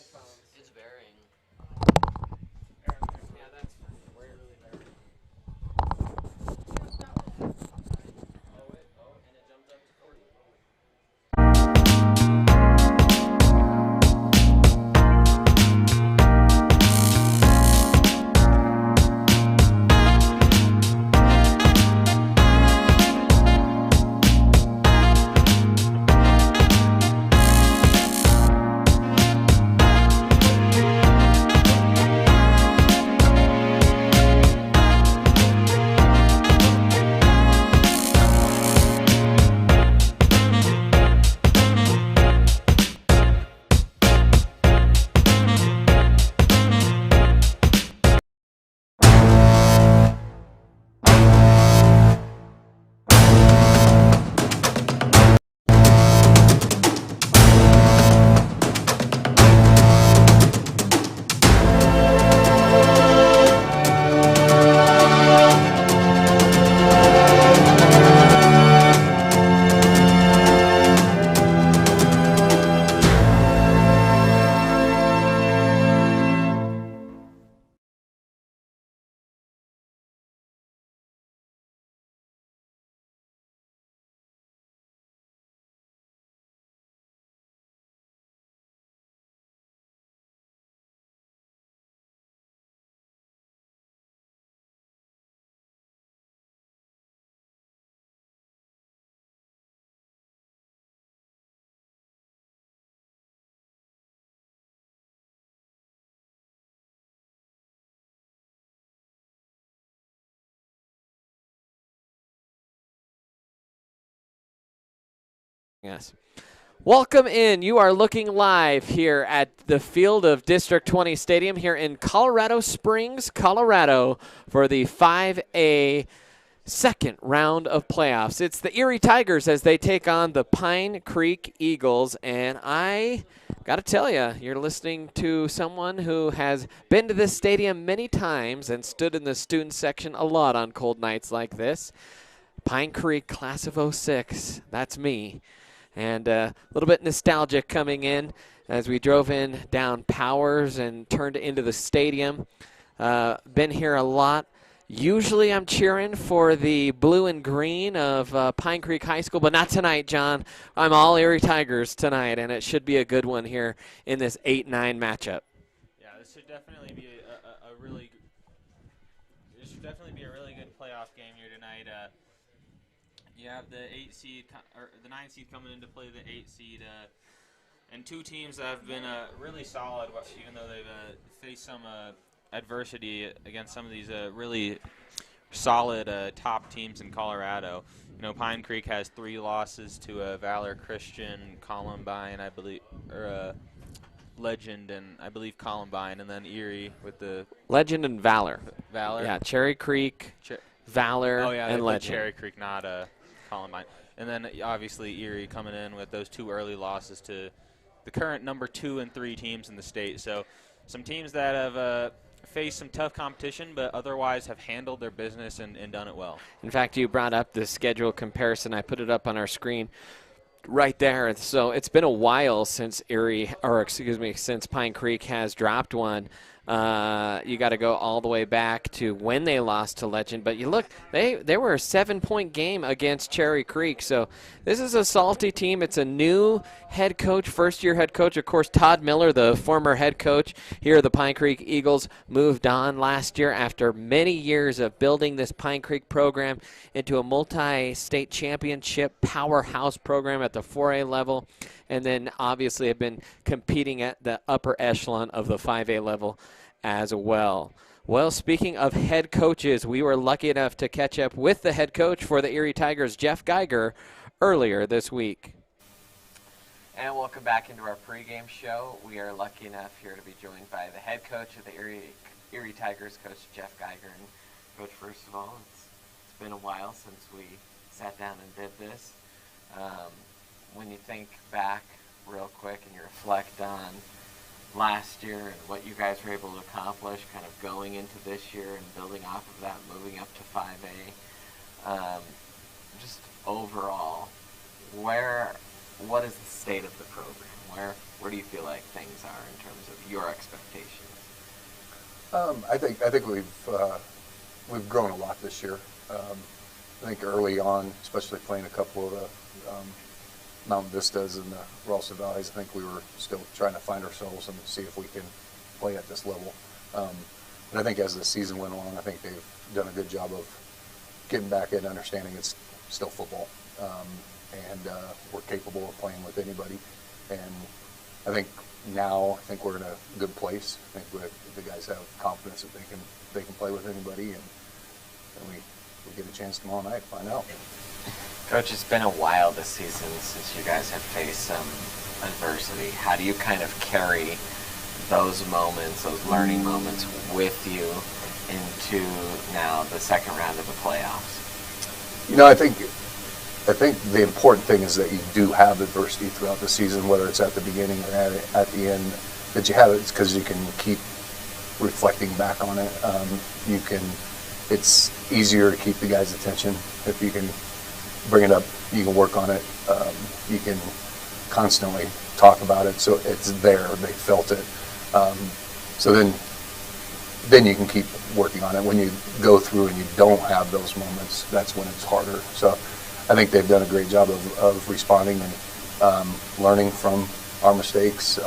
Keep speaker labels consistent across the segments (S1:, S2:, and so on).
S1: It's varying.
S2: Yeah, that's fine. We're really varying. Oh, and it jumped up to 40. Yes. Welcome in. You are looking live here at the field of District 20 Stadium here in Colorado Springs, Colorado for the 5A second round of playoffs. It's the Erie Tigers as they take on the Pine Creek Eagles, and I got to tell you, you're listening to someone who has been to this stadium many times and stood in the student section a lot on cold nights like this. Pine Creek, class of '06, that's me. And a little bit nostalgic coming in as we drove in down Powers and turned into the stadium. Been here a lot. Usually I'm cheering for the blue and green of Pine Creek High School, but not tonight, John. I'm all Erie Tigers tonight, and it should be a good one here in this 8-9 matchup.
S3: Yeah, this should definitely be this should definitely be a really good playoff game here tonight. You have the 9 seed coming in to play the 8 seed, and two teams that have been really solid, even though they've faced some adversity against some of these really solid top teams in Colorado. You know, Pine Creek has 3 losses to Valor Christian, Columbine, I believe, or Legend, and I believe Columbine, and then Erie with the
S2: Legend and Valor.
S3: Valor.
S2: Yeah, Cherry Creek, Valor, and Legend.
S3: Cherry Creek, not Columbine. And then obviously Erie coming in with those 2 early losses to the current number 2 and 3 teams in the state. So some teams that have faced some tough competition, but otherwise have handled their business and done it well.
S2: In fact, you brought up the schedule comparison. I put it up on our screen right there. So it's been a while since since Pine Creek has dropped one. You got to go all the way back to when they lost to Legend. But you look, they were a 7-point game against Cherry Creek. So this is a salty team. It's a new head coach, first-year head coach. Of course, Todd Miller, the former head coach here at the Pine Creek Eagles, moved on last year after many years of building this Pine Creek program into a multi-state championship powerhouse program at the 4A level, and then obviously have been competing at the upper echelon of the 5A level as well. Well, speaking of head coaches, we were lucky enough to catch up with the head coach for the Erie Tigers, Jeff Geiger, earlier this week.
S1: And welcome back into our pregame show. We are lucky enough here to be joined by the head coach of the Erie Tigers, Coach Jeff Geiger. And Coach, first of all, it's been a while since we sat down and did this. When you think back real quick and you reflect on last year and what you guys were able to accomplish kind of going into this year and building off of that, moving up to 5A, just overall, what is the state of the program? Where do you feel like things are in terms of your expectations?
S4: I think we've grown a lot this year. I think early on, especially playing a couple of the Mount Vistas and the Ralston Valleys, I think we were still trying to find ourselves and see if we can play at this level. And I think as the season went along, I think they've done a good job of getting back in, understanding it's still football, and we're capable of playing with anybody. And I think now we're in a good place. I think the guys have confidence that they can play with anybody, and we get a chance tomorrow night to find out.
S1: Coach, it's been a while this season since you guys have faced some adversity. How do you kind of carry those moments, those learning moments with you into now the second round of the playoffs?
S4: I think the important thing is that you do have adversity throughout the season, whether it's at the beginning or at the end, that you have it because you can keep reflecting back on it. It's easier to keep the guys' attention if you can bring it up, you can work on it, you can constantly talk about it, so it's there, they felt it. So then you can keep working on it. When you go through and you don't have those moments, that's when it's harder. So I think they've done a great job of responding and learning from our mistakes,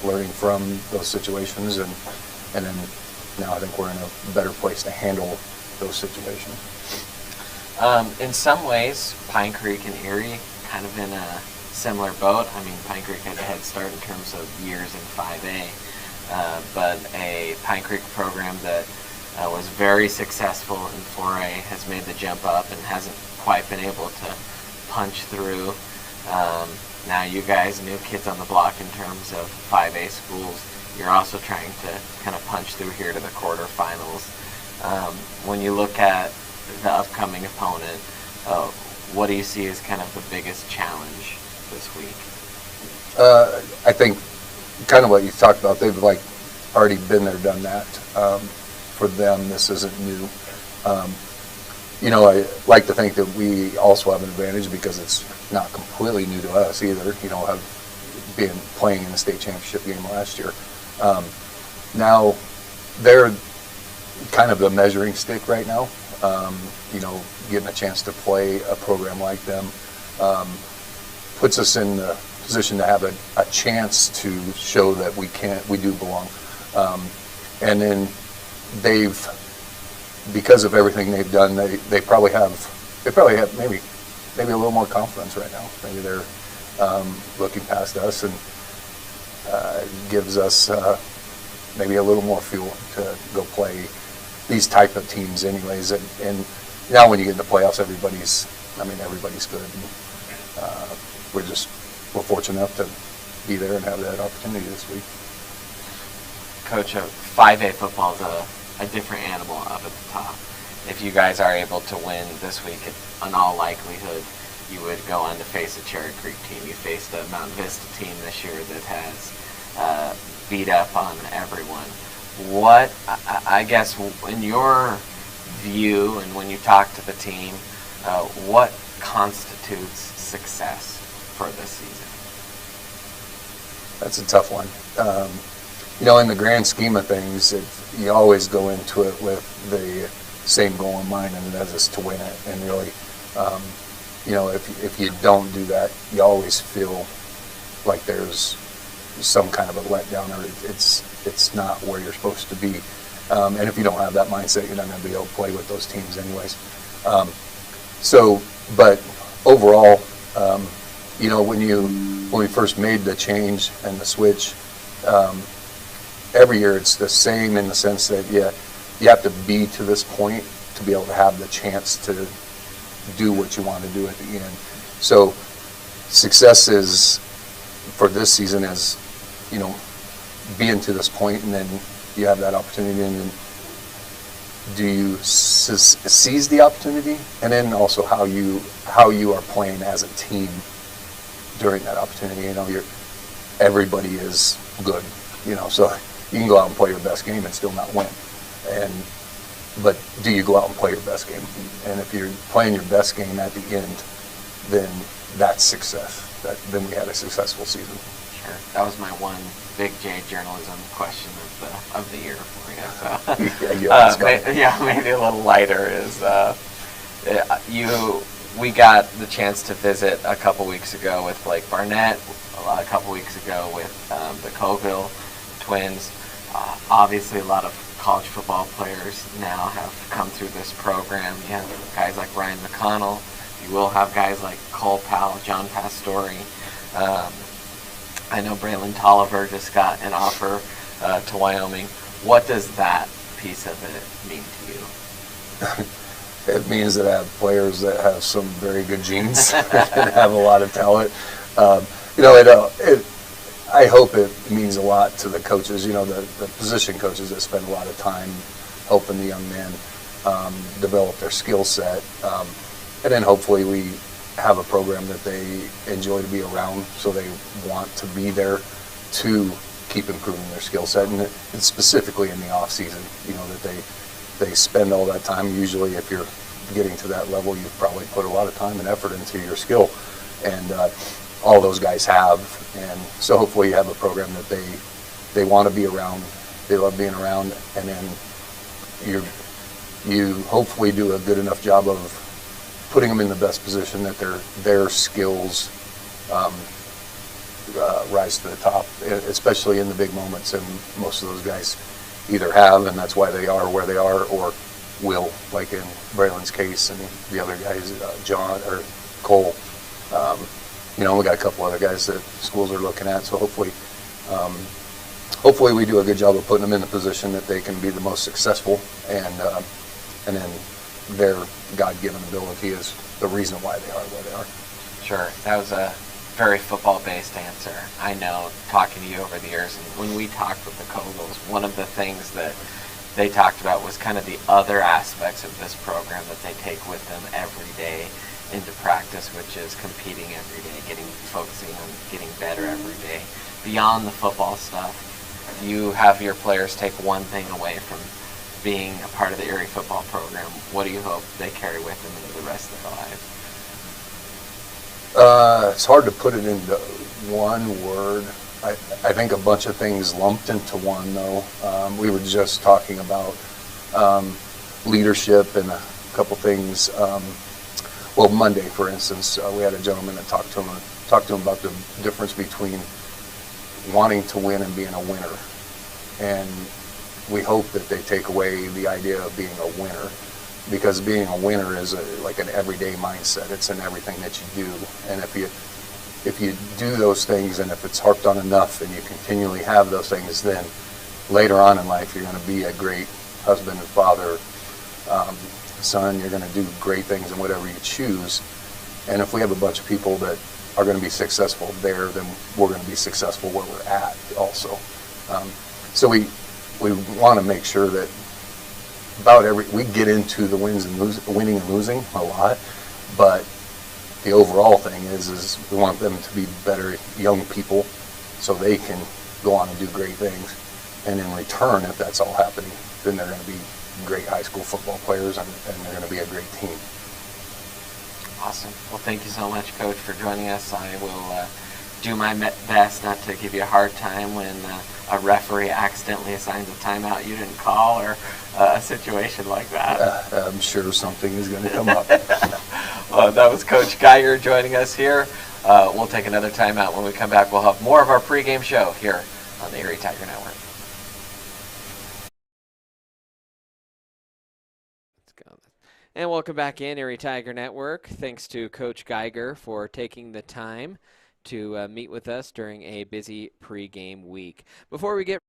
S4: learning from those situations, and then now I think we're in a better place to handle those situations.
S1: In some ways, Pine Creek and Erie kind of in a similar boat. I mean, Pine Creek had a head start in terms of years in 5A, but a Pine Creek program that was very successful in 4A has made the jump up and hasn't quite been able to punch through. Now you guys, new kids on the block in terms of 5A schools, you're also trying to kind of punch through here to the quarterfinals. When you look at the upcoming opponent, what do you see as kind of the biggest challenge this week?
S4: I think kind of what you talked about, they've already been there, done that. For them, this isn't new. I like to think that we also have an advantage because it's not completely new to us either. Playing in the state championship game last year. Now they're kind of the measuring stick right now. Getting a chance to play a program like them puts us in the position to have a chance to show that we do belong. And then because of everything they've done, they probably have maybe a little more confidence right now. Maybe they're looking past us and gives us maybe a little more fuel to go play these type of teams anyways. And now when you get into playoffs, everybody's good. And, we're fortunate enough to be there and have that opportunity this week.
S1: Coach, 5A football is a different animal up at the top. If you guys are able to win this week, in all likelihood, you would go on to face a Cherry Creek team. You faced a Mount Vista team this year that has beat up on everyone. What, I guess, in your view and when you talk to the team, what constitutes success for this season?
S4: That's a tough one. In the grand scheme of things, you always go into it with the same goal in mind, and that is to win it. And really, if you don't do that, you always feel like there's some kind of a letdown, or it's not where you're supposed to be. And if you don't have that mindset, you're not going to be able to play with those teams anyways. But overall, when we first made the change and the switch, every year it's the same in the sense that you have to be to this point to be able to have the chance to do what you want to do at the end. So success is, for this season, is being to this point, and then you have that opportunity, and then do you seize the opportunity, and then also how you are playing as a team during that opportunity. Everybody is good, so you can go out and play your best game and still not win. But do you go out and play your best game? And if you're playing your best game at the end, then that's success. Then we had a successful season.
S1: Sure. That was my one Big J journalism question of the year for you. So, maybe a little lighter is we got the chance to visit a couple weeks ago with Blake Barnett, a couple weeks ago with the Colville twins. Obviously, a lot of college football players now have come through this program. You have guys like Ryan McConnell. You will have guys like Cole Powell, John Pastore. I know Braylon Tolliver just got an offer to Wyoming. What does that piece of it mean to you?
S4: It means that I have players that have some very good genes and have a lot of talent. I hope it means a lot to the coaches, the position coaches that spend a lot of time helping the young men develop their skill set. And then hopefully we have a program that they enjoy to be around, so they want to be there to keep improving their skill set, and specifically in the off season, that they spend all that time. Usually if you're getting to that level, you've probably put a lot of time and effort into your skill, and all those guys have. And so hopefully you have a program that they want to be around, they love being around, and then you hopefully do a good enough job of putting them in the best position that their skills rise to the top, especially in the big moments. And most of those guys either have, and that's why they are where they are, or will, like in Braylon's case and the other guys, John or Cole. We got a couple other guys that schools are looking at. So hopefully we do a good job of putting them in the position that they can be the most successful, and then their God-given ability is the reason why they are where they are.
S1: Sure. That was a very football-based answer. I know, talking to you over the years, and when we talked with the Kogels, one of the things that they talked about was kind of the other aspects of this program that they take with them every day into practice, which is competing every day, focusing on getting better every day. Beyond the football stuff, you have your players take one thing away from being a part of the Erie football program. What do you hope they carry with them into the rest of their lives?
S4: It's hard to put it into one word. I think a bunch of things lumped into one, though. We were just talking about leadership and a couple things. Monday, for instance, we had a gentleman that talked to him about the difference between wanting to win and being a winner. And we hope that they take away the idea of being a winner, because being a winner is like an everyday mindset. It's in everything that you do. And if you do those things, and if it's harped on enough and you continually have those things, then later on in life you're going to be a great husband and father, son. You're going to do great things in whatever you choose. And if we have a bunch of people that are going to be successful there, then we're going to be successful where we're at also. So we want to make sure that we get into the winning and losing a lot, but the overall thing is we want them to be better young people so they can go on and do great things. And in return, if that's all happening, then they're going to be great high school football players, and they're going to be a great team.
S1: Awesome. Well, thank you so much, Coach, for joining us. I will do my best not to give you a hard time when a referee accidentally assigns a timeout you didn't call, or a situation like that.
S4: I'm sure something is going to come up.
S1: Well, that was Coach Geiger joining us here. We'll take another timeout. When we come back, we'll have more of our pregame show here on the Erie Tiger Network.
S2: And welcome back in, Erie Tiger Network. Thanks to Coach Geiger for taking the time to meet with us during a busy pregame week. Before we get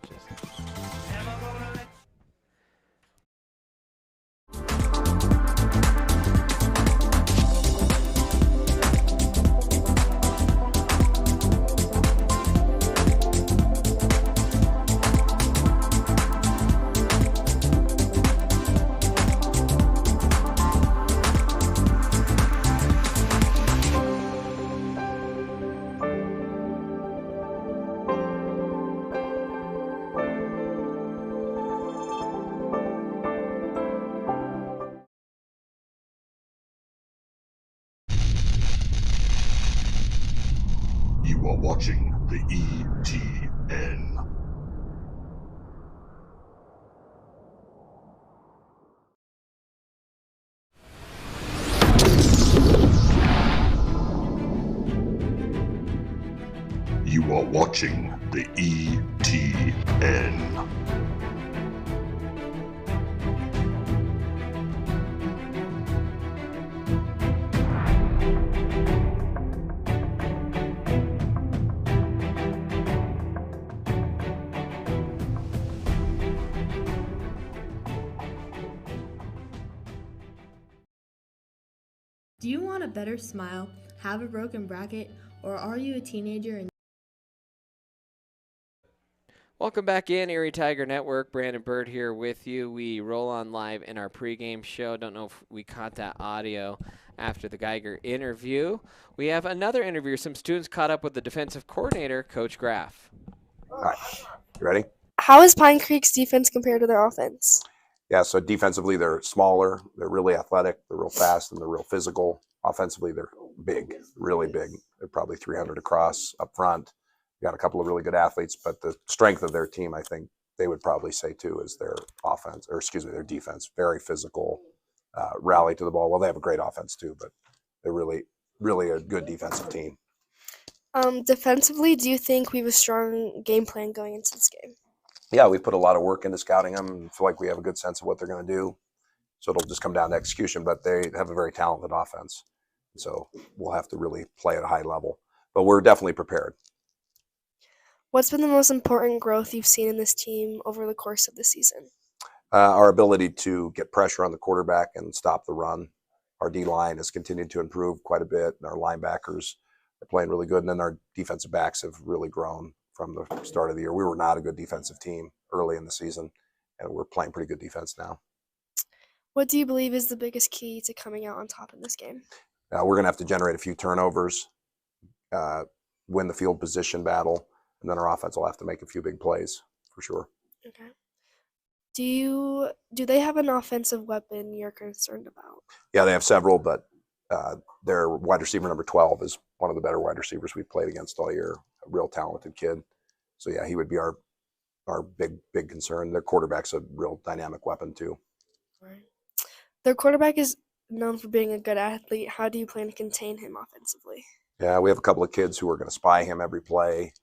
S2: messages.
S5: You are watching the ETN. You are watching the ETN.
S6: Do you want a better smile, have a broken bracket, or are you a teenager and
S2: Welcome back in, Erie Tiger Network. Brandon Bird here with you. We roll on live in our pregame show. Don't know if we caught that audio after the Geiger interview. We have another interview. Some students caught up with the defensive coordinator, Coach Graff.
S7: All right, you ready?
S8: How is Pine Creek's defense compared to their offense?
S7: Yeah, so defensively, they're smaller, they're really athletic, they're real fast, and they're real physical. Offensively, they're big, really big. They're probably 300 across up front. Got a couple of really good athletes, but the strength of their team, I think they would probably say too, is their their defense. Very physical, rally to the ball. Well, they have a great offense too, but they're really, really a good defensive team.
S8: Defensively, do you think we have a strong game plan going into this game?
S7: Yeah, we put a lot of work into scouting them and feel like we have a good sense of what they're going to do. So it'll just come down to execution, but they have a very talented offense. So we'll have to really play at a high level, but we're definitely prepared.
S8: What's been the most important growth you've seen in this team over the course of the season?
S7: Our ability to get pressure on the quarterback and stop the run. Our D-line has continued to improve quite a bit, and our linebackers are playing really good. And then our defensive backs have really grown from the start of the year. We were not a good defensive team early in the season, and we're playing pretty good defense now.
S8: What do you believe is the biggest key to coming out on top in this game?
S7: We're going to have to generate a few turnovers, win the field position battle, and then our offense will have to make a few big plays for sure.
S8: Okay. Do they have an offensive weapon you're concerned about?
S7: Yeah, they have several, but their wide receiver number 12 is one of the better wide receivers we've played against all year. A real talented kid. So yeah, he would be our big concern. Their quarterback's a real dynamic weapon too.
S8: Right. Their quarterback is known for being a good athlete. How do you plan to contain him offensively?
S7: Yeah, we have a couple of kids who are going to spy him every play.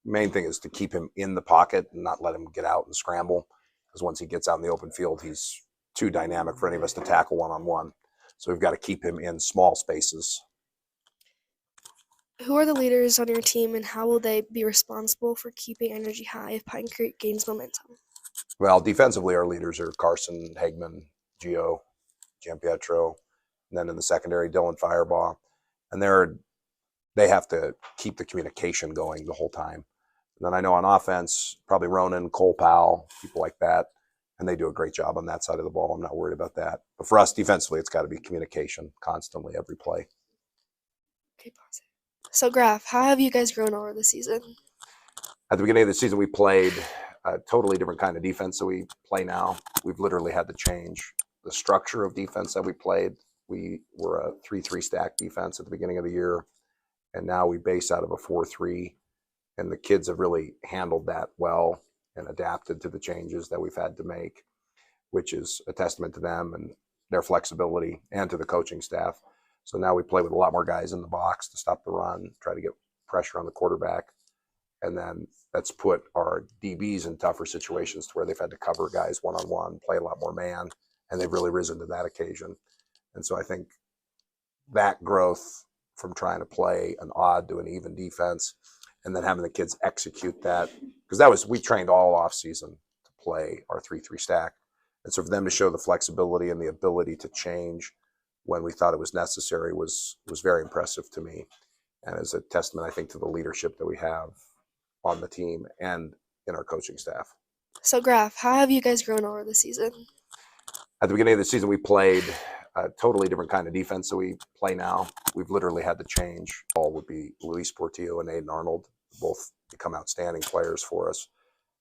S7: Main thing is to keep him in the pocket and not let him get out and scramble, because once he gets out in the open field, he's too dynamic for any of us to tackle one-on-one. So we've got to keep him in small spaces.
S8: Who are the leaders on your team, and how will they be responsible for keeping energy high if Pine Creek gains momentum?
S7: Well, defensively, our leaders are Carson, Hagman, Gio, Giampietro, and then in the secondary, Dylan Firebaugh. And they have to keep the communication going the whole time. And then I know on offense, probably Ronan, Cole Powell, people like that, and they do a great job on that side of the ball. I'm not worried about that. But for us, defensively, it's got to be communication constantly, every play.
S8: Okay, pause it. So, Graf, how have you guys grown over the season?
S7: At the beginning of the season, we played a totally different kind of defense that we play now. We've literally had to change the structure of defense that we played. We were a 3-3 stack defense at the beginning of the year, and now we base out of a 4-3, and the kids have really handled that well and adapted to the changes that we've had to make, which is a testament to them and their flexibility and to the coaching staff. So now we play with a lot more guys in the box to stop the run, try to get pressure on the quarterback. And then that's put our DBs in tougher situations to where they've had to cover guys one-on-one, play a lot more man, and they've really risen to that occasion. And so I think that growth from trying to play an odd to an even defense and then having the kids execute that, because we trained all off season to play our 3-3 stack. And so for them to show the flexibility and the ability to change when we thought it was necessary was very impressive to me, and is a testament, I think, to the leadership that we have on the team and in our coaching staff.
S8: So, Graf, how have you guys grown over the season?
S7: At the beginning of the season, we played a totally different kind of defense that we play now. We've literally had to change. All would be Luis Portillo and Aiden Arnold, both become outstanding players for us.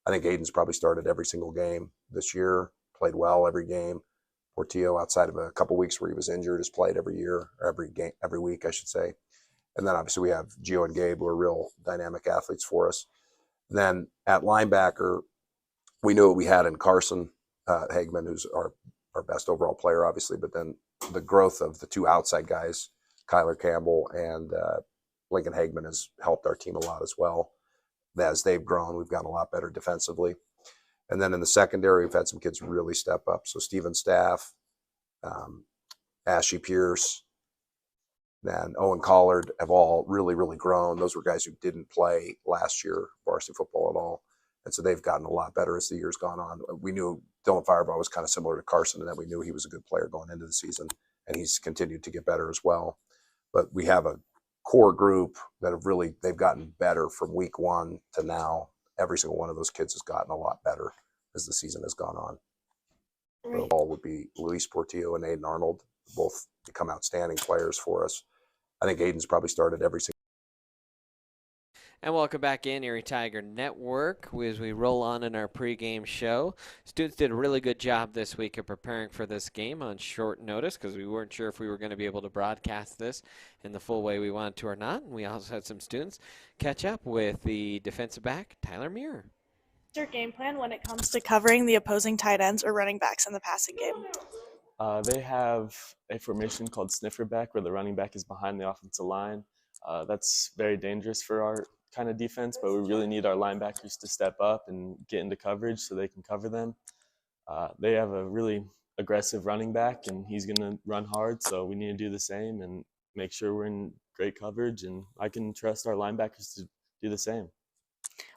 S7: I think Aiden's probably started every single game this year, played well every game. Portillo, outside of a couple weeks where he was injured, has played every year, or every week, I should say. And then obviously we have Gio and Gabe, who are real dynamic athletes for us. Then at linebacker, we knew what we had in Carson Hagman, who's our best overall player, obviously. But then the growth of the two outside guys, Kyler Campbell and Lincoln Hagman, has helped our team a lot as well. As they've grown, we've gotten a lot better defensively. And then in the secondary, we've had some kids really step up. So Steven Staff, Ashley Pierce, then Owen Collard have all really, really grown. Those were guys who didn't play last year varsity football at all. And so they've gotten a lot better as the year's gone on. We knew Dylan Firebaugh was kind of similar to Carson, and that we knew he was a good player going into the season, and he's continued to get better as well. But we have a core group that they've gotten better from week one to now. Every single one of those kids has gotten a lot better as the season has gone on.
S8: Right.
S7: So all would be Luis Portillo and Aiden Arnold, both become outstanding players for us. I think Aiden's probably started every single.
S2: And welcome back in Erie Tiger Network as we roll on in our pregame show. Students did a really good job this week of preparing for this game on short notice because we weren't sure if we were going to be able to broadcast this in the full way we wanted to or not. And we also had some students catch up with the defensive back, Tyler Muir.
S9: What's your game plan when it comes to covering the opposing tight ends or running backs in the passing game?
S10: They have a formation called sniffer back where the running back is behind the offensive line. That's very dangerous for our kind of defense, but we really need our linebackers to step up and get into coverage so they can cover them. They have a really aggressive running back, and he's going to run hard, so we need to do the same and make sure we're in great coverage, and I can trust our linebackers to do the same.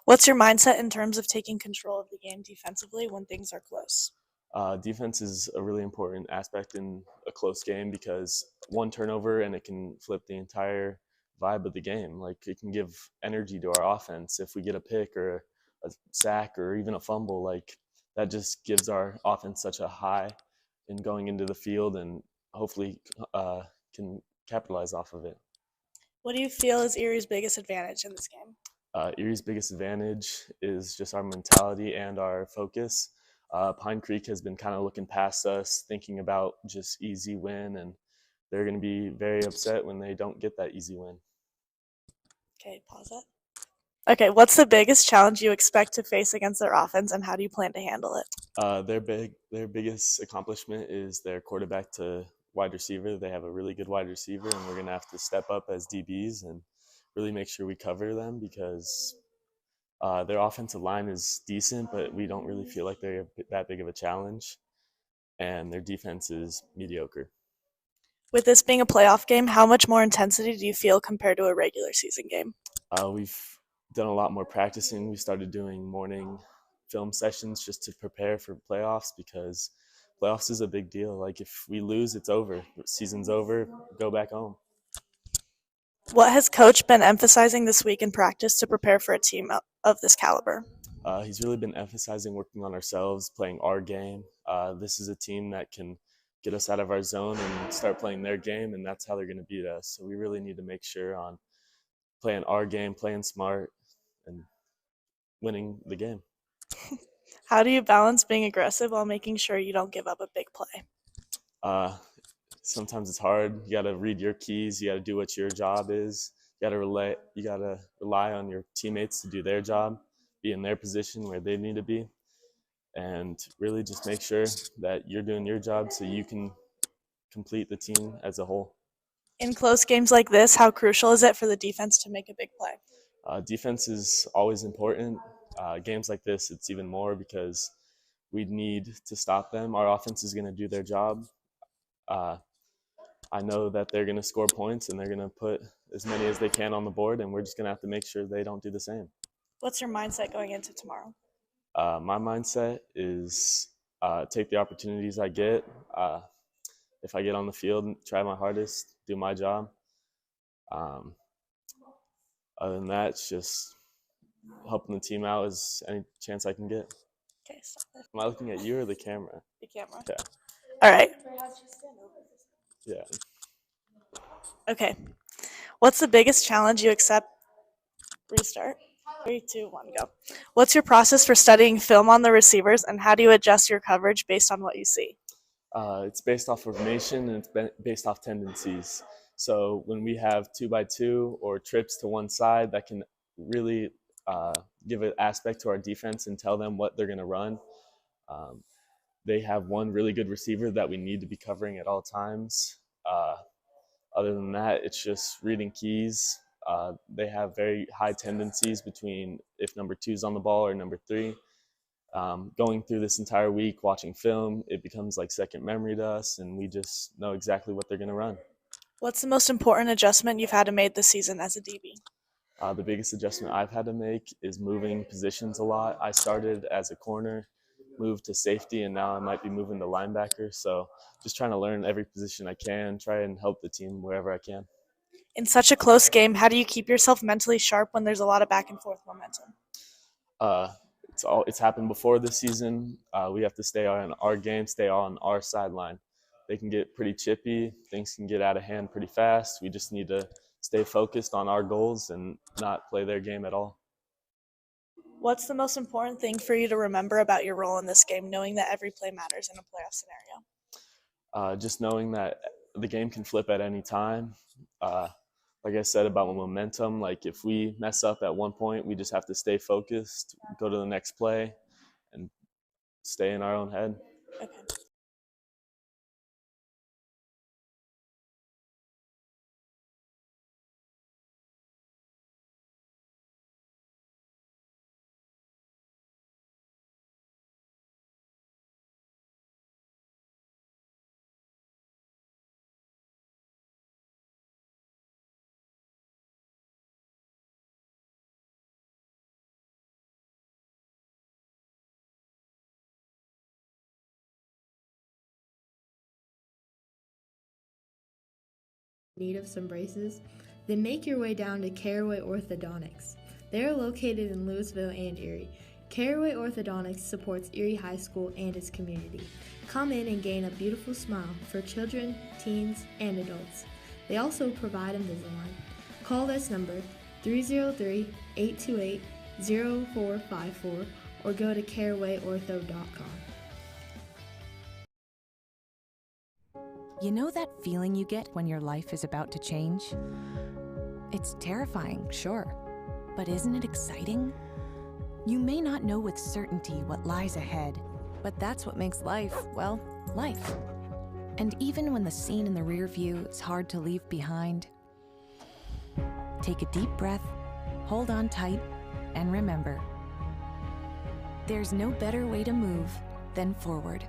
S9: What's your mindset in terms of taking control of the game defensively when things are close?
S10: Defense is a really important aspect in a close game because one turnover and it can flip the entire vibe of the game. Like, it can give energy to our offense. If we get a pick or a sack or even a fumble, like, that just gives our offense such a high in going into the field, and hopefully can capitalize off of it.
S9: What do you feel is Erie's biggest advantage in this game?
S10: Erie's biggest advantage is just our mentality and our focus. Pine Creek has been kind of looking past us, thinking about just easy win, and they're going to be very upset when they don't get that easy win.
S9: Okay, pause that. Okay, what's the biggest challenge you expect to face against their offense, and how do you plan to handle it?
S10: Their biggest accomplishment is their quarterback to wide receiver. They have a really good wide receiver, and we're going to have to step up as DBs and really make sure we cover them because their offensive line is decent, but we don't really feel like they're that big of a challenge, and their defense is mediocre.
S9: With this being a playoff game, how much more intensity do you feel compared to a regular season game?
S10: We've done a lot more practicing. We started doing morning film sessions just to prepare for playoffs because playoffs is a big deal. Like, if we lose, it's over. Season's over, go back home.
S9: What has Coach been emphasizing this week in practice to prepare for a team of this caliber?
S10: He's really been emphasizing working on ourselves, playing our game. This is a team that can get us out of our zone and start playing their game, and that's how they're going to beat us. So we really need to make sure on playing our game, playing smart, and winning the game.
S9: How do you balance being aggressive while making sure you don't give up a big play?
S10: Sometimes it's hard. You got to read your keys. You got to do what your job is. You got to rely on your teammates to do their job, be in their position where they need to be, and really just make sure that you're doing your job so you can complete the team as a whole.
S9: In close games like this, how crucial is it for the defense to make a big play?
S10: Defense is always important. Games like this, it's even more because we need to stop them. Our offense is going to do their job. I know that they're going to score points and they're going to put as many as they can on the board, and we're just going to have to make sure they don't do the same.
S9: What's your mindset going into tomorrow?
S10: My mindset is take the opportunities I get. If I get on the field, try my hardest, do my job. Other than that, it's just helping the team out as any chance I can get.
S9: Okay, stop there.
S10: Am I looking at you or the camera?
S9: The camera.
S10: Yeah.
S9: All right.
S10: Yeah.
S9: Okay. What's the biggest challenge you accept? Restart. 3, 2, 1, go. What's your process for studying film on the receivers, and how do you adjust your coverage based on what you see?
S10: It's based off formation, and it's based off tendencies. So when we have 2x2 or trips to one side, that can really give an aspect to our defense and tell them what they're going to run. They have one really good receiver that we need to be covering at all times. Other than that, it's just reading keys. They have very high tendencies between if number 2 is on the ball or number 3. Going through this entire week, watching film, it becomes like second memory to us, and we just know exactly what they're going to run.
S9: What's the most important adjustment you've had to make this season as a DB?
S10: The biggest adjustment I've had to make is moving positions a lot. I started as a corner, moved to safety, and now I might be moving to linebacker. So just trying to learn every position I can, try and help the team wherever I can.
S9: In such a close game, how do you keep yourself mentally sharp when there's a lot of back and forth momentum?
S10: It's happened before this season. We have to stay on our game, stay on our sideline. They can get pretty chippy. Things can get out of hand pretty fast. We just need to stay focused on our goals and not play their game at all.
S9: What's the most important thing for you to remember about your role in this game, knowing that every play matters in a playoff scenario?
S10: Just knowing that the game can flip at any time. Like I said about momentum, like if we mess up at one point, we just have to stay focused, go to the next play, and stay in our own head.
S9: Okay.
S6: Need of some braces? Then make your way down to Caraway Orthodontics. They are located in Louisville and Erie. Caraway Orthodontics supports Erie High School and its community. Come in and gain a beautiful smile for children, teens, and adults. They also provide Invisalign. Call this number 303-828-0454 or go to carawayortho.com.
S11: You know that feeling you get when your life is about to change? It's terrifying, sure, but isn't it exciting? You may not know with certainty what lies ahead, but that's what makes life, well, life. And even when the scene in the rear view is hard to leave behind, take a deep breath, hold on tight, and remember, there's no better way to move than forward.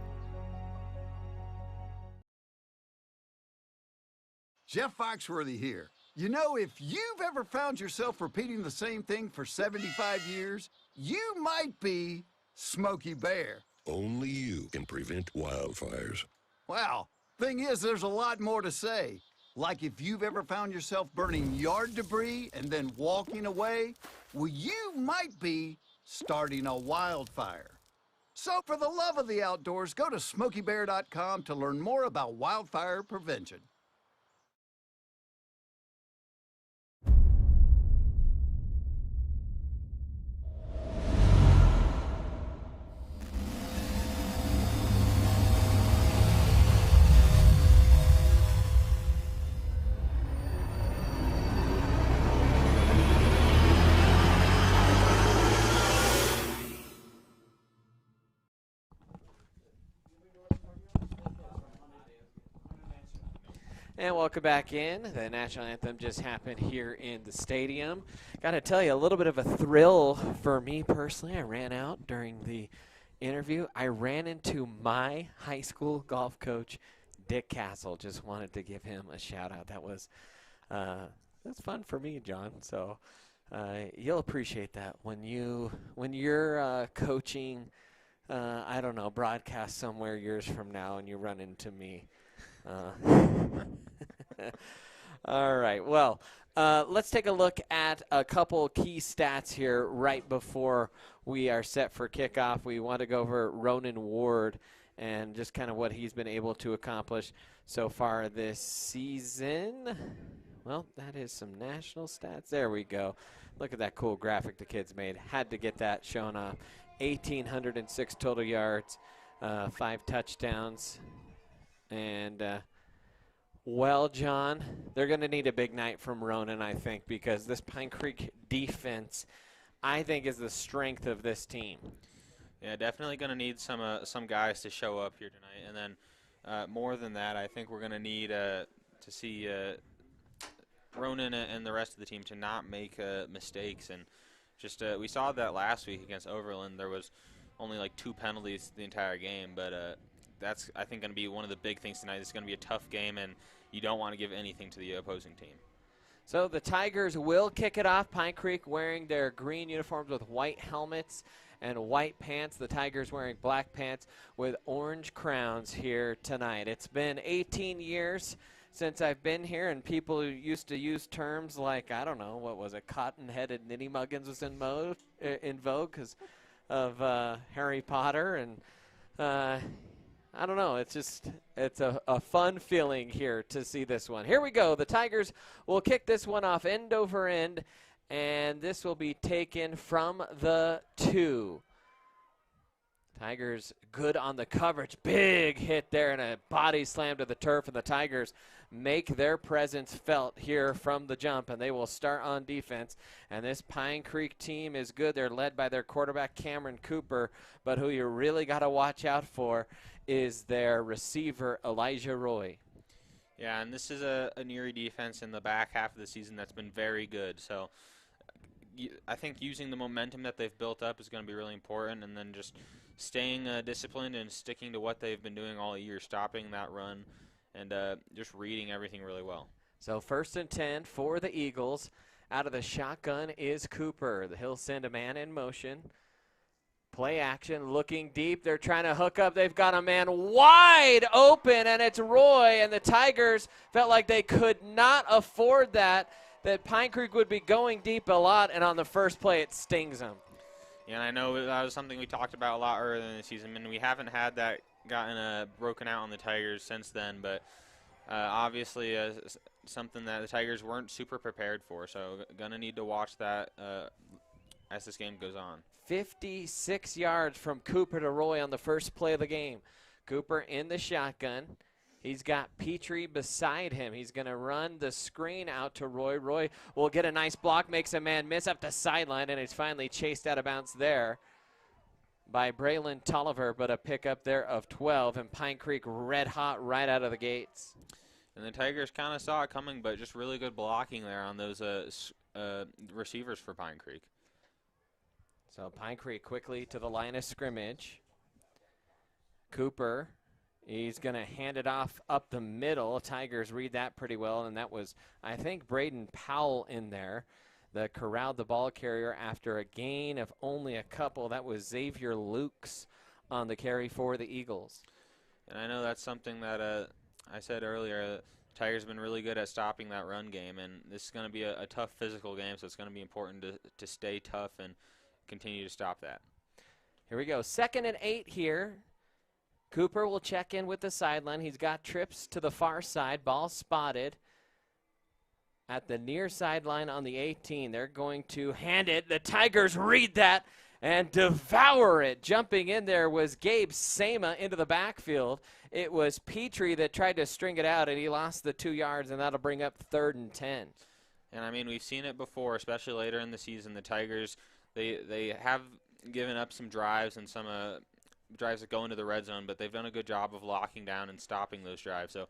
S12: Jeff Foxworthy here. You know, if you've ever found yourself repeating the same thing for 75 years, you might be Smokey Bear.
S5: Only you can prevent wildfires.
S12: Well, thing is, there's a lot more to say. Like if you've ever found yourself burning yard debris and then walking away, well, you might be starting a wildfire. So for the love of the outdoors, go to SmokeyBear.com to learn more about wildfire prevention.
S2: And welcome back in. The national anthem just happened here in the stadium. Got to tell you, a little bit of a thrill for me personally. I ran out during the interview. I ran into my high school golf coach, Dick Castle. Just wanted to give him a shout out. That was That's fun for me, John. So you'll appreciate that when you're coaching. I don't know, broadcast somewhere years from now, and you run into me. All right. Well, let's take a look at a couple key stats here right before we are set for kickoff. We want to go over Ronan Ward and just kind of what he's been able to accomplish so far this season. Well, that is some national stats. There we go. Look at that cool graphic the kids made. Had to get that shown off. 1,806 total yards, 5 touchdowns. And, well, John, they're going to need a big night from Ronan, I think, because this Pine Creek defense, I think, is the strength of this team.
S3: Yeah, definitely going to need some guys to show up here tonight. And then more than that, I think we're going to need to see Ronan and the rest of the team to not make mistakes. And just we saw that last week against Overland. There was only like 2 penalties the entire game, but that's, I think, going to be one of the big things tonight. It's going to be a tough game, and you don't want to give anything to the opposing team.
S2: So the Tigers will kick it off. Pine Creek wearing their green uniforms with white helmets and white pants. The Tigers wearing black pants with orange crowns here tonight. It's been 18 years since I've been here, and people used to use terms like, I don't know, what was it, cotton-headed ninny muggins was in vogue because of Harry Potter, and I don't know, it's a fun feeling here to see this one. Here we go. The Tigers will kick this one off end over end, and this will be taken from the 2. Tigers good on the coverage. Big hit there and a body slam to the turf, and the Tigers make their presence felt here from the jump, and they will start on defense. And this Pine Creek team is good. They're led by their quarterback, Cameron Cooper, but who you really got to watch out for is their receiver, Elijah Roy.
S3: Yeah, and this is an Erie defense in the back half of the season that's been very good. So I think using the momentum that they've built up is going to be really important, and then just staying disciplined and sticking to what they've been doing all year, stopping that run, and just reading everything really well.
S2: So 1st and 10 for the Eagles. Out of the shotgun is Cooper. He'll send a man in motion. Play action, looking deep. They're trying to hook up. They've got a man wide open, and it's Roy. And the Tigers felt like they could not afford that Pine Creek would be going deep a lot, and on the first play it stings them.
S3: Yeah, and I know that was something we talked about a lot earlier in the season, and we haven't had that gotten broken out on the Tigers since then, but obviously something that the Tigers weren't super prepared for, so going to need to watch that as this game goes on.
S2: 56 yards from Cooper to Roy on the first play of the game. Cooper in the shotgun. He's got Petrie beside him. He's going to run the screen out to Roy. Roy will get a nice block, makes a man miss up the sideline, and it's finally chased out of bounds there by Braylon Tolliver, but a pickup there of 12, and Pine Creek red hot right out of the gates.
S3: And the Tigers kind of saw it coming, but just really good blocking there on those receivers for Pine Creek.
S2: So Pine Creek quickly to the line of scrimmage. Cooper, he's going to hand it off up the middle. Tigers read that pretty well, and that was, I think, Braden Powell in there that corralled the ball carrier after a gain of only a couple. That was Xavier Lukes on the carry for the Eagles.
S3: And I know that's something that I said earlier. Tigers have been really good at stopping that run game, and this is going to be a tough physical game, so it's going to be important to stay tough and continue to stop that.
S2: Here we go. 2nd and 8 here. Cooper will check in with the sideline. He's got trips to the far side. Ball spotted at the near sideline on the 18. They're going to hand it. The Tigers read that and devour it. Jumping in there was Gabe Sama into the backfield. It was Petrie that tried to string it out, and he lost the 2 yards, and that'll bring up 3rd and 10.
S3: And, I mean, we've seen it before, especially later in the season. The Tigers, they have given up some drives and some drives that go into the red zone, but they've done a good job of locking down and stopping those drives. So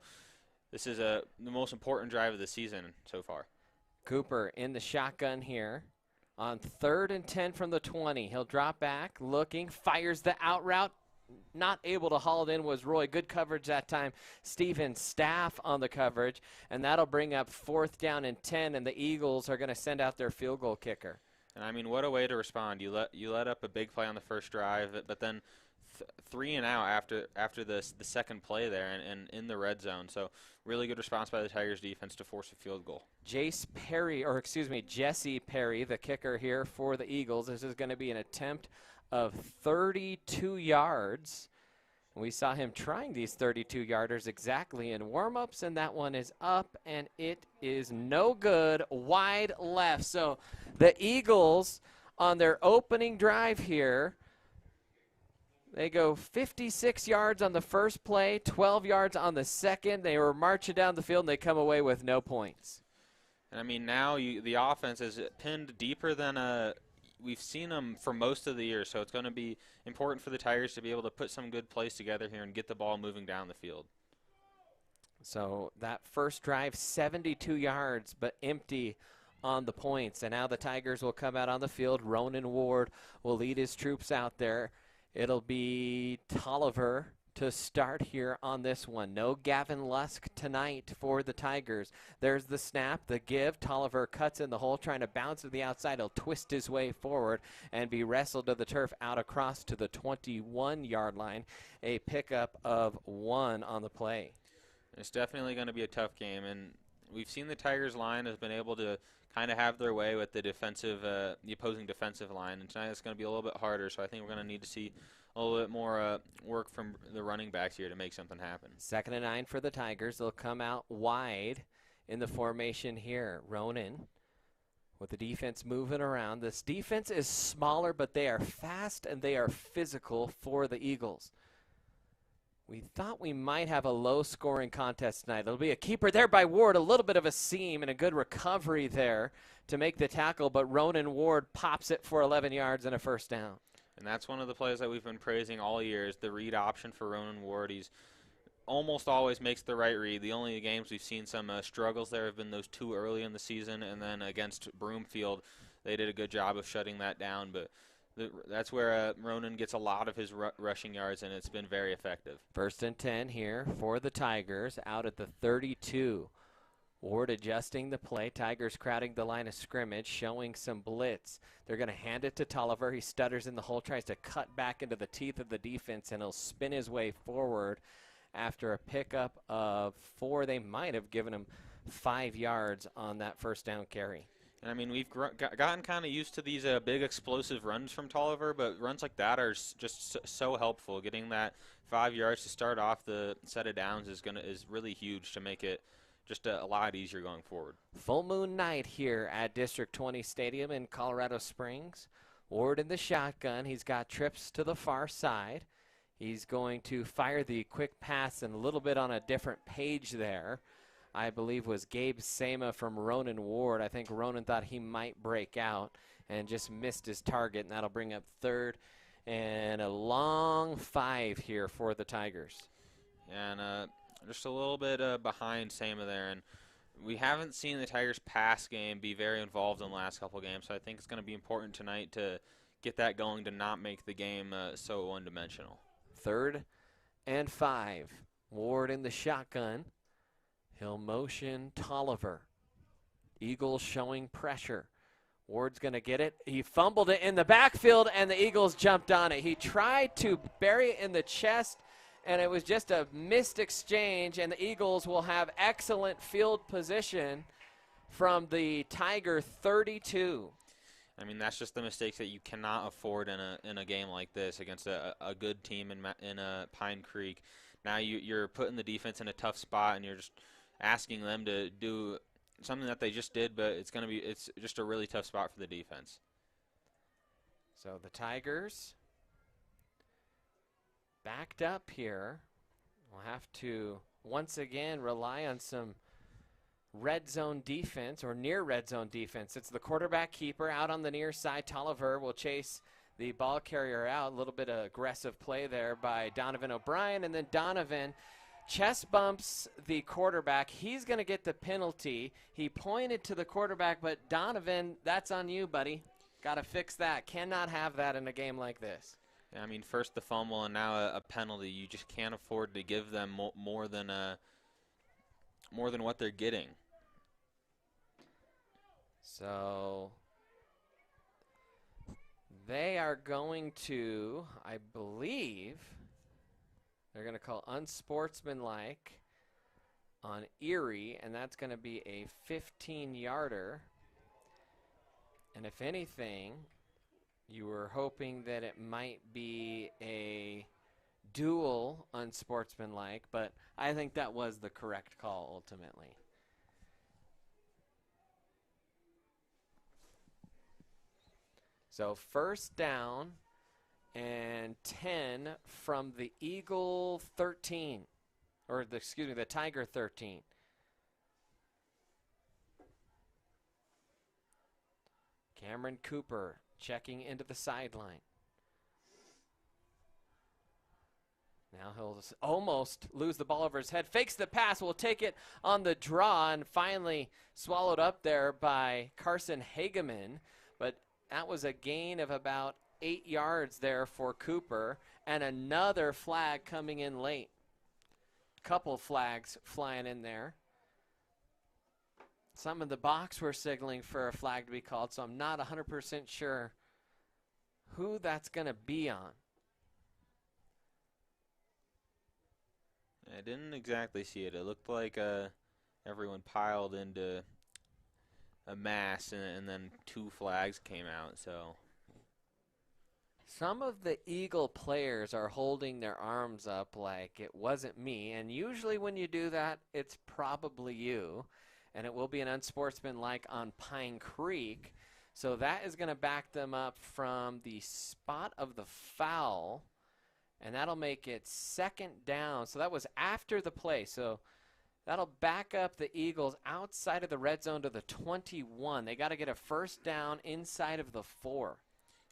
S3: this is the most important drive of the season so far.
S2: Cooper in the shotgun here on 3rd and 10 from the 20. He'll drop back, looking, fires the out route. not able to haul it in was Roy. Good coverage that time. Steven Staff on the coverage, and that'll bring up 4th down and 10, and the Eagles are going to send out their field goal kicker.
S3: And I mean, what a way to respond. You let up a big play on the first drive, but then 3 and out after the second play there and in the red zone. So really good response by the Tigers defense to force a field goal.
S2: Jesse Perry, the kicker here for the Eagles. This is going to be an attempt of 32 yards. We saw him trying these 32-yarders exactly in warm-ups, and that one is up, and it is no good, wide left. So the Eagles, on their opening drive here, they go 56 yards on the first play, 12 yards on the second. They were marching down the field, and they come away with no points.
S3: And I mean, now the offense is pinned deeper than we've seen them for most of the year, so it's going to be important for the Tigers to be able to put some good plays together here and get the ball moving down the field.
S2: So that first drive, 72 yards, but empty on the points. And now the Tigers will come out on the field. Ronan Ward will lead his troops out there. It'll be Tolliver to start here on this one. No Gavin Lusk tonight for the Tigers. There's the snap, the give. Tolliver cuts in the hole, trying to bounce to the outside. He'll twist his way forward and be wrestled to the turf out across to the 21-yard line. A pickup of 1 on the play.
S3: It's definitely going to be a tough game, and we've seen the Tigers line has been able to kind of have their way with the opposing defensive line, and tonight it's going to be a little bit harder, so I think we're going to need to see a little bit more work from the running backs here to make something happen.
S2: 2nd and 9 for the Tigers. They'll come out wide in the formation here. Ronan with the defense moving around. This defense is smaller, but they are fast and they are physical for the Eagles. We thought we might have a low-scoring contest tonight. There'll be a keeper there by Ward, a little bit of a seam and a good recovery there to make the tackle, but Ronan Ward pops it for 11 yards and a first down.
S3: And that's one of the plays that we've been praising all year is the read option for Ronan Ward. He's almost always makes the right read. The only games we've seen some struggles there have been those 2 early in the season, and then against Broomfield, they did a good job of shutting that down. But that's where Ronan gets a lot of his rushing yards, and it's been very effective.
S2: 1st and 10 here for the Tigers out at the 32. Ward adjusting the play. Tigers crowding the line of scrimmage, showing some blitz. They're going to hand it to Tolliver. He stutters in the hole, tries to cut back into the teeth of the defense, and he'll spin his way forward after a pickup of 4. They might have given him 5 yards on that first down carry.
S3: And I mean, we've gotten kind of used to these big explosive runs from Tolliver, but runs like that are just so helpful. Getting that 5 yards to start off the set of downs is really huge to make it just a lot easier going forward.
S2: Full moon night here at District 20 Stadium in Colorado Springs. Ward in the shotgun. He's got trips to the far side. He's going to fire the quick pass and a little bit on a different page there. I believe was Gabe Sama from Ronan Ward. I think Ronan thought he might break out and just missed his target, and that'll bring up 3rd and a long 5 here for the Tigers.
S3: And just a little bit behind Sama there, and we haven't seen the Tigers' pass game be very involved in the last couple games, so I think it's going to be important tonight to get that going to not make the game so one-dimensional.
S2: 3rd and 5. Ward in the shotgun. He'll motion Tolliver. Eagles showing pressure. Ward's going to get it. He fumbled it in the backfield, and the Eagles jumped on it. He tried to bury it in the chest, and it was just a missed exchange, and the Eagles will have excellent field position from the Tiger 32.
S3: I mean, that's just the mistakes that you cannot afford in a game like this against a good team in Pine Creek. Now you're putting the defense in a tough spot, and you're just asking them to do something that they just did, but it's just a really tough spot for the defense.
S2: So the Tigers backed up here. We'll have to once again rely on some red zone defense or near red zone defense. It's the quarterback keeper out on the near side. Tolliver will chase the ball carrier out. A little bit of aggressive play there by Donovan O'Brien, and then Donovan chest bumps the quarterback. He's going to get the penalty. He pointed to the quarterback, but Donovan, that's on you, buddy. Got to fix that. Cannot have that in a game like this.
S3: I mean, first the fumble and now a penalty. You just can't afford to give them more than what they're getting.
S2: So they are going to, I believe, they're going to call unsportsmanlike on Erie, and that's going to be a 15-yarder. And if anything, you were hoping that it might be a dual unsportsmanlike, but I think that was the correct call ultimately. So first down and 10 from the Eagle 13, or the Tiger 13. Cameron Cooper checking into the sideline. Now he'll almost lose the ball over his head. Fakes the pass. Will take it on the draw and finally swallowed up there by Carson Hageman. But that was a gain of about 8 yards there for Cooper. And another flag coming in late. Couple flags flying in there. Some in the box were signaling for a flag to be called, so I'm not 100% sure who that's going to be on.
S3: I didn't exactly see it. It looked like everyone piled into a mass, and then 2 flags came out. So
S2: some of the Eagle players are holding their arms up like it wasn't me, and usually when you do that, it's probably you. And it will be an unsportsmanlike on Pine Creek. So that is going to back them up from the spot of the foul. And that'll make it second down. So that was after the play. So that'll back up the Eagles outside of the red zone to the 21. They got to get a first down inside of the 4.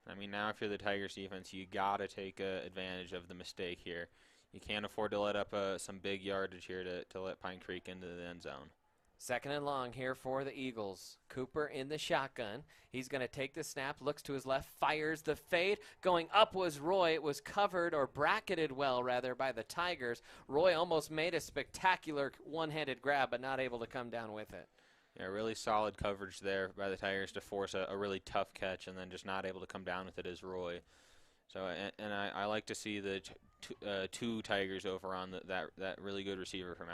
S3: I mean, now if you're the Tigers defense, you got to take advantage of the mistake here. You can't afford to let up some big yardage here to let Pine Creek into the end zone.
S2: Second and long here for the Eagles. Cooper in the shotgun. He's going to take the snap, looks to his left, fires the fade. Going up was Roy. It was covered or bracketed well, rather, by the Tigers. Roy almost made a spectacular one-handed grab, but not able to come down with it.
S3: Yeah, really solid coverage there by the Tigers to force a really tough catch, and then just not able to come down with it is Roy. So, and I like to see the two Tigers over on that really good receiver from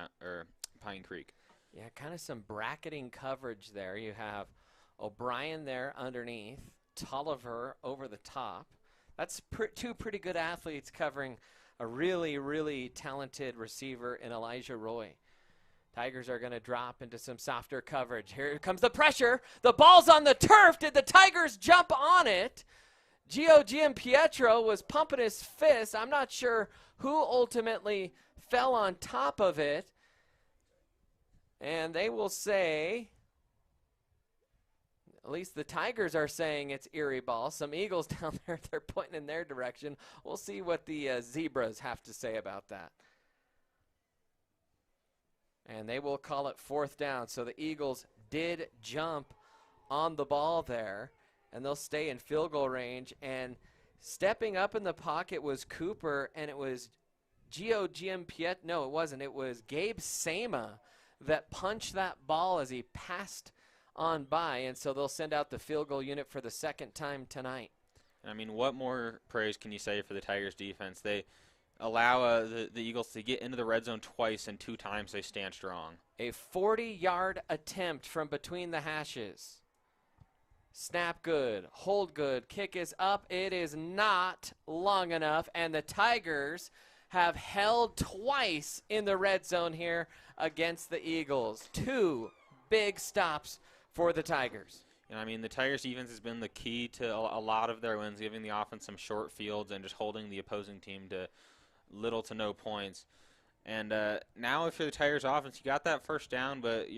S3: Pine Creek.
S2: Yeah, kind of some bracketing coverage there. You have O'Brien there underneath, Tolliver over the top. That's 2 pretty good athletes covering a really, really talented receiver in Elijah Roy. Tigers are going to drop into some softer coverage. Here comes the pressure. The ball's on the turf. Did the Tigers jump on it? Gio Giampietro was pumping his fist. I'm not sure who ultimately fell on top of it. And they will say, at least the Tigers are saying it's Erie ball. Some Eagles down there, they're pointing in their direction. We'll see what the Zebras have to say about that. And they will call it fourth down. So the Eagles did jump on the ball there, and they'll stay in field goal range. And stepping up in the pocket was Cooper, and it was Gio Giampietro. No, it wasn't. It was Gabe Sama that punched that ball as he passed on by, and so they'll send out the field goal unit for the second time tonight.
S3: I mean, what more praise can you say for the Tigers defense? They allow the Eagles to get into the red zone twice, and 2 times they stand strong.
S2: A 40-yard attempt from between the hashes. Snap good, hold good, kick is up. It is not long enough, and the Tigers have held twice in the red zone here against the Eagles. 2 big stops for the Tigers.
S3: And I mean, the Tigers defense has been the key to a lot of their wins, giving the offense some short fields and just holding the opposing team to little to no points. And now if you're the Tigers offense, you got that first down, but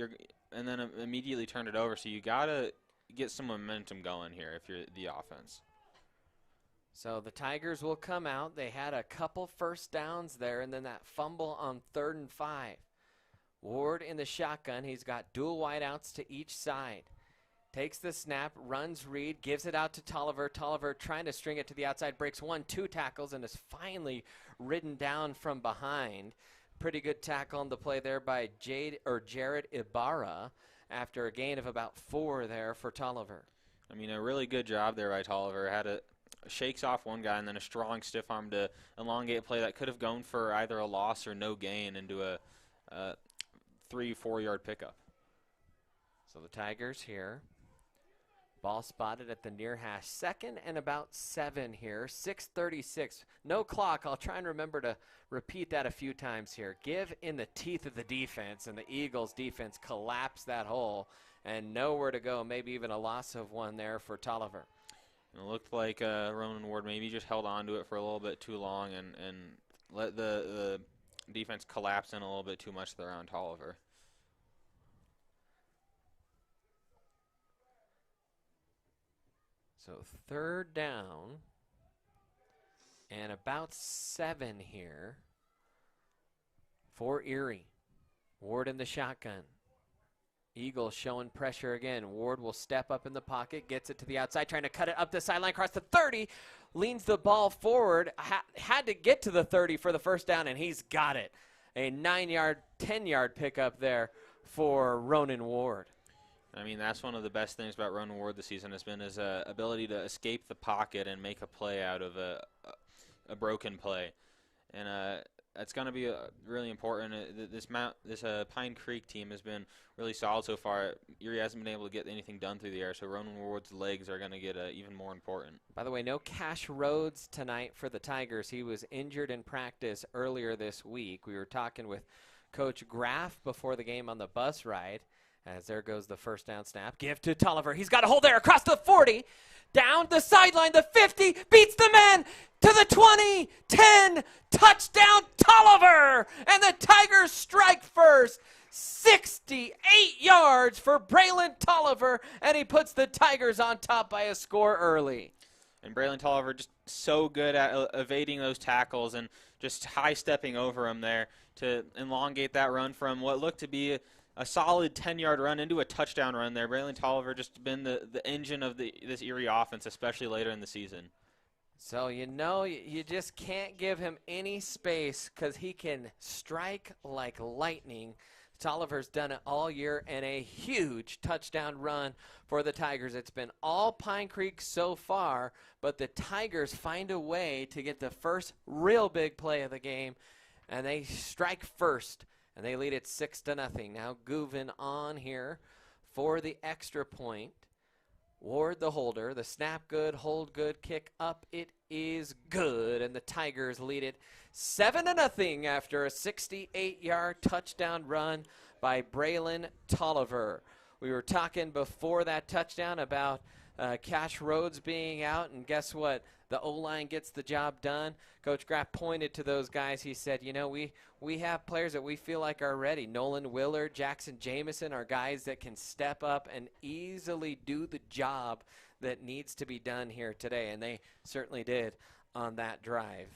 S3: and then immediately turned it over. So you got to get some momentum going here if you're the offense.
S2: So the Tigers will come out. They had a couple first downs there, and then that fumble on 3rd and 5. Ward in the shotgun. He's got dual wideouts to each side. Takes the snap, runs read, gives it out to Tolliver. Tolliver trying to string it to the outside, breaks 1-2 tackles, and is finally ridden down from behind. Pretty good tackle on the play there by Jared Ibarra after a gain of about 4 there for Tolliver.
S3: I mean, a really good job there by Tolliver. Shakes off one guy and then a strong stiff arm to elongate a play that could have gone for either a loss or no gain into a 3-4 yard pickup.
S2: So the Tigers here. Ball spotted at the near hash. 2nd and about 7 here. 6:36. No clock. I'll try and remember to repeat that a few times here. Give in the teeth of the defense, and the Eagles defense collapsed that hole, and nowhere to go. Maybe even a loss of 1 there for Tolliver.
S3: And it looked like Ronan Ward maybe just held on to it for a little bit too long and let the defense collapse in a little bit too much there on Tolliver.
S2: So 3rd down and about 7 here for Erie. Ward in the shotgun. Eagles showing pressure again. Ward will step up in the pocket, gets it to the outside, trying to cut it up the sideline across the 30, leans the ball forward, had to get to the 30 for the first down, and he's got it. A 9-yard, 10-yard pickup there for Ronan Ward.
S3: I mean, that's one of the best things about Ronan Ward this season has been his ability to escape the pocket and make a play out of a broken play. And that's going to be really important. This Pine Creek team has been really solid so far. Erie hasn't been able to get anything done through the air, so Ronan Ward's legs are going to get even more important.
S2: By the way, no Cash Rhodes tonight for the Tigers. He was injured in practice earlier this week. We were talking with Coach Graff before the game on the bus ride. As there goes the first down snap. Give to Tolliver. He's got a hold there across the 40. Down the sideline, the 50. Beats the man to the 20. 10. Touchdown Tolliver. And the Tigers strike first. 68 yards for Braylon Tolliver. And he puts the Tigers on top by a score early.
S3: And Braylon Tolliver just so good at evading those tackles and just high-stepping over them there to elongate that run from what looked to be a solid 10-yard run into a touchdown run there. Braylon Tolliver just been the engine of this Erie offense, especially later in the season.
S2: So, you just can't give him any space because he can strike like lightning. Tolliver's done it all year, and a huge touchdown run for the Tigers. It's been all Pine Creek so far, but the Tigers find a way to get the first real big play of the game, and they strike first. And they lead it 6-0. Now Gouvin on here for the extra point. Ward the holder. The snap good, hold good, kick up. It is good. And the Tigers lead it 7-0 after a 68-yard touchdown run by Braylon Tolliver. We were talking before that touchdown about Cash Rhodes being out, and guess what? The O-line gets the job done. Coach Graff pointed to those guys. He said, we have players that we feel like are ready. Nolan Willard, Jackson Jameson are guys that can step up and easily do the job that needs to be done here today, and they certainly did on that drive.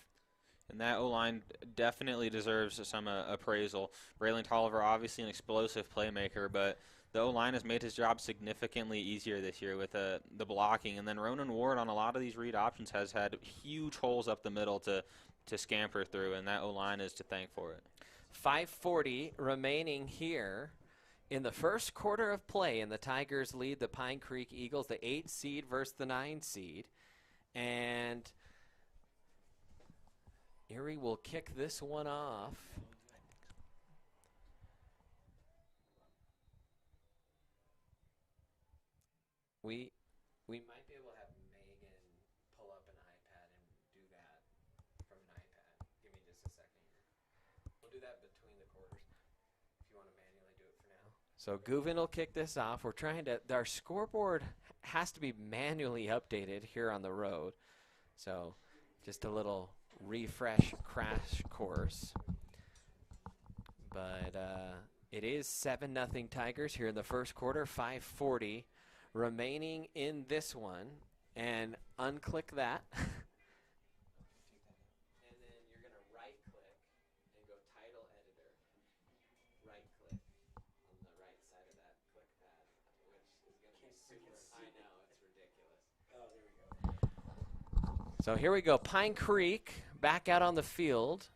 S3: And that O-line definitely deserves some appraisal. Braylon Tolliver, obviously an explosive playmaker, but the O-line has made his job significantly easier this year with the blocking. And then Ronan Ward on a lot of these read options has had huge holes up the middle to scamper through, and that O-line is to thank for it.
S2: 5:40 remaining here in the first quarter of play, and the Tigers lead the Pine Creek Eagles, the 8 seed versus the 9 seed. And Erie will kick this one off. We might be able to have Megan pull up an iPad and do that from an iPad. Give me just a second here. We'll do that between the quarters if you want to manually do it for now. So Gouvin will kick this off. We're trying to, our scoreboard has to be manually updated here on the road. So just a little refresh crash course. But it is 7-0 Tigers here in the first quarter, 5:40 remaining in this one, and unclick that. And then you're going to right click and go title editor. Right click on the right side of that, click that, which is going to be So here we go. Pine Creek back out on the field.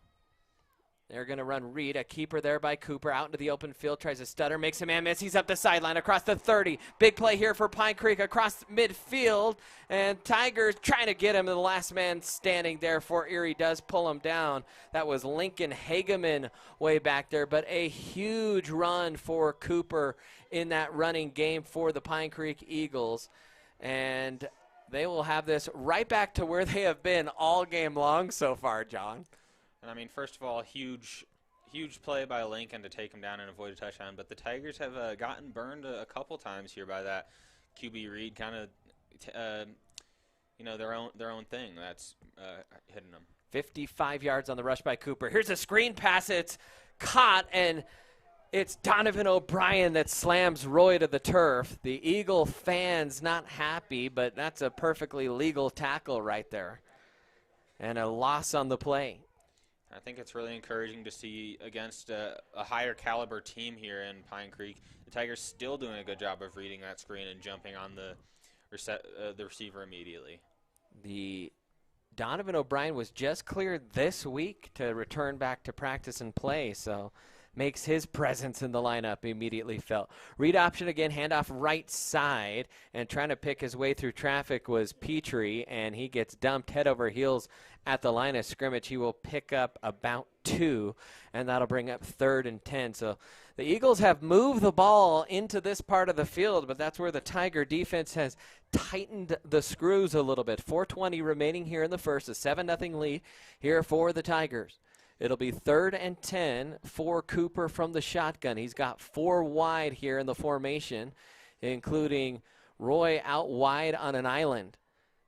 S2: They're going to run Reed, a keeper there by Cooper, out into the open field, tries to stutter, makes a man miss. He's up the sideline across the 30. Big play here for Pine Creek across midfield, and Tigers trying to get him. The last man standing there for Erie does pull him down. That was Lincoln Hageman way back there, but a huge run for Cooper in that running game for the Pine Creek Eagles. And they will have this right back to where they have been all game long so far, John.
S3: And I mean, first of all, huge play by Lincoln to take him down and avoid a touchdown. But the Tigers have gotten burned a couple times here by that QB Reed kind of, their own thing that's hitting them.
S2: 55 yards on the rush by Cooper. Here's a screen pass. It's caught, and it's Donovan O'Brien that slams Roy to the turf. The Eagle fans not happy, but that's a perfectly legal tackle right there. And a loss on the play.
S3: I think it's really encouraging to see against a higher caliber team here in Pine Creek. The Tigers still doing a good job of reading that screen and jumping on the receiver immediately.
S2: The Donovan O'Brien was just cleared this week to return back to practice and play, so makes his presence in the lineup immediately felt. Read option again, handoff right side, and trying to pick his way through traffic was Petrie, and he gets dumped head over heels at the line of scrimmage. He will pick up about 2, and that'll bring up 3rd and 10. So the Eagles have moved the ball into this part of the field, but that's where the Tiger defense has tightened the screws a little bit. 4:20 remaining here in the first, a 7-0 lead here for the Tigers. It'll be 3rd and 10 for Cooper from the shotgun. He's got 4 wide here in the formation, including Roy out wide on an island.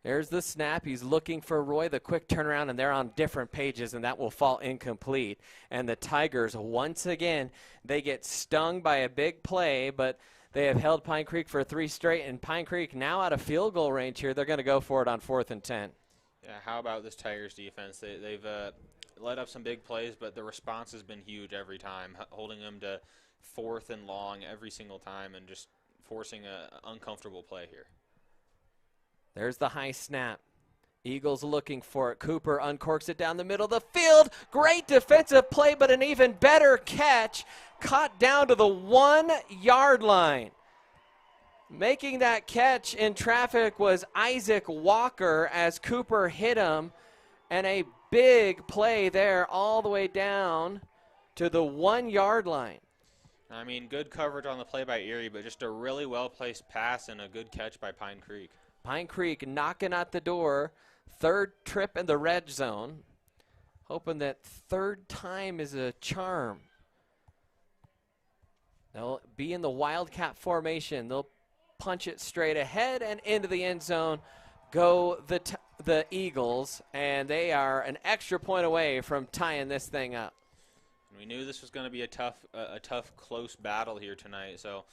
S2: There's the snap. He's looking for Roy, the quick turnaround, and they're on different pages, and that will fall incomplete. And the Tigers, once again, they get stung by a big play, but they have held Pine Creek for 3 straight, and Pine Creek now out of field goal range here. They're going to go for it on 4th and 10.
S3: Yeah, how about this Tigers defense? They've let up some big plays, but the response has been huge every time, holding them to 4th and long every single time and just forcing an uncomfortable play here.
S2: There's the high snap. Eagles looking for it. Cooper uncorks it down the middle of the field. Great defensive play, but an even better catch. Caught down to the 1-yard line. Making that catch in traffic was Isaac Walker as Cooper hit him. And a big play there all the way down to the 1-yard line.
S3: I mean, good coverage on the play by Erie, but just a really well-placed pass and a good catch by Pine Creek.
S2: Pine Creek knocking at the door. 3rd trip in the red zone. Hoping that 3rd time is a charm. They'll be in the Wildcat formation. They'll punch it straight ahead and into the end zone. Go the Eagles, and they are an extra point away from tying this thing up.
S3: We knew this was going to be a tough, close battle here tonight. So,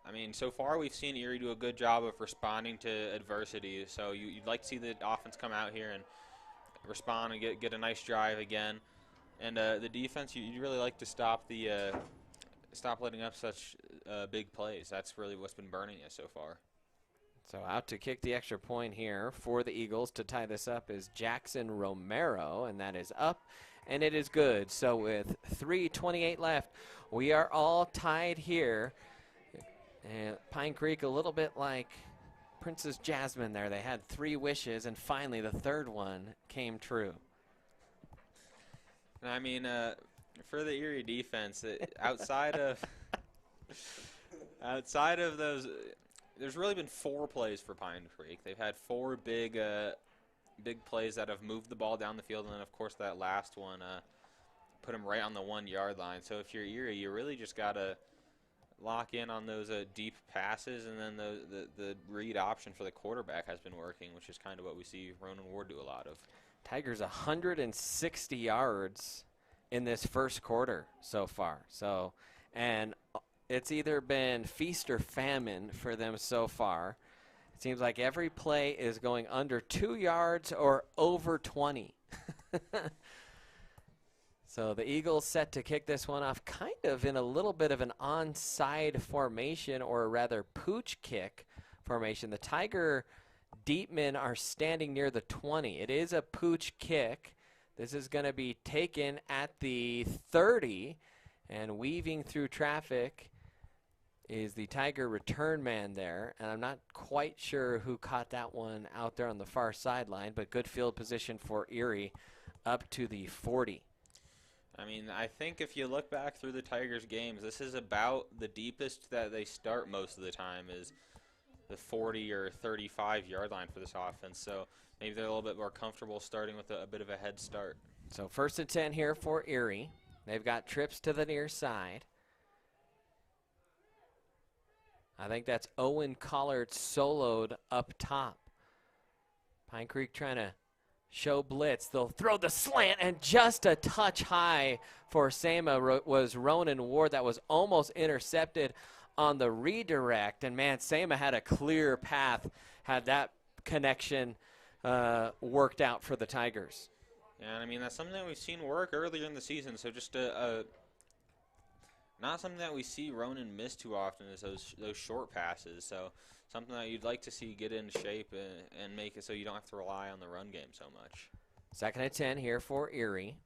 S3: I mean, so far we've seen Erie do a good job of responding to adversity. So you'd like to see the offense come out here and respond and get a nice drive again. And the defense, you'd really like to stop letting up such big plays. That's really what's been burning us so far.
S2: So out to kick the extra point here for the Eagles to tie this up is Jackson Romero, and that is up, and it is good. So with 3:28 left, we are all tied here. And Pine Creek a little bit like Princess Jasmine there. They had 3 wishes, and finally the 3rd one came true.
S3: I mean, for the Erie defense, outside of those, there's really been 4 plays for Pine Creek. They've had 4 big plays that have moved the ball down the field, and then of course that last one put them right on the 1-yard line. So if you're Erie, you really just gotta lock in on those deep passes, and then the read option for the quarterback has been working, which is kind of what we see Ronan Ward do a lot of.
S2: Tigers 160 yards in this first quarter so far. So, and it's either been feast or famine for them so far. It seems like every play is going under 2 yards or over 20. So the Eagles set to kick this one off kind of in a little bit of an onside formation, or rather pooch kick formation. The Tiger deep men are standing near the 20. It is a pooch kick. This is going to be taken at the 30, and weaving through traffic is the Tiger return man there, and I'm not quite sure who caught that one out there on the far sideline, but good field position for Erie up to the 40.
S3: I mean, I think if you look back through the Tigers games, this is about the deepest that they start most of the time is the 40 or 35 yard line for this offense. So maybe they're a little bit more comfortable starting with a bit of a head start.
S2: So 1st and 10 here for Erie. They've got trips to the near side. I think that's Owen Collard soloed up top. Pine Creek trying to show blitz. They'll throw the slant, and just a touch high for Sama was Ronan Ward. That was almost intercepted on the redirect. And, man, Sama had a clear path, had that connection worked out for the Tigers.
S3: Yeah, and I mean, that's something that we've seen work earlier in the season. So just not something that we see Ronan miss too often is those short passes. So something that you'd like to see get into shape and make it so you don't have to rely on the run game so much.
S2: 2nd and 10 here for Erie.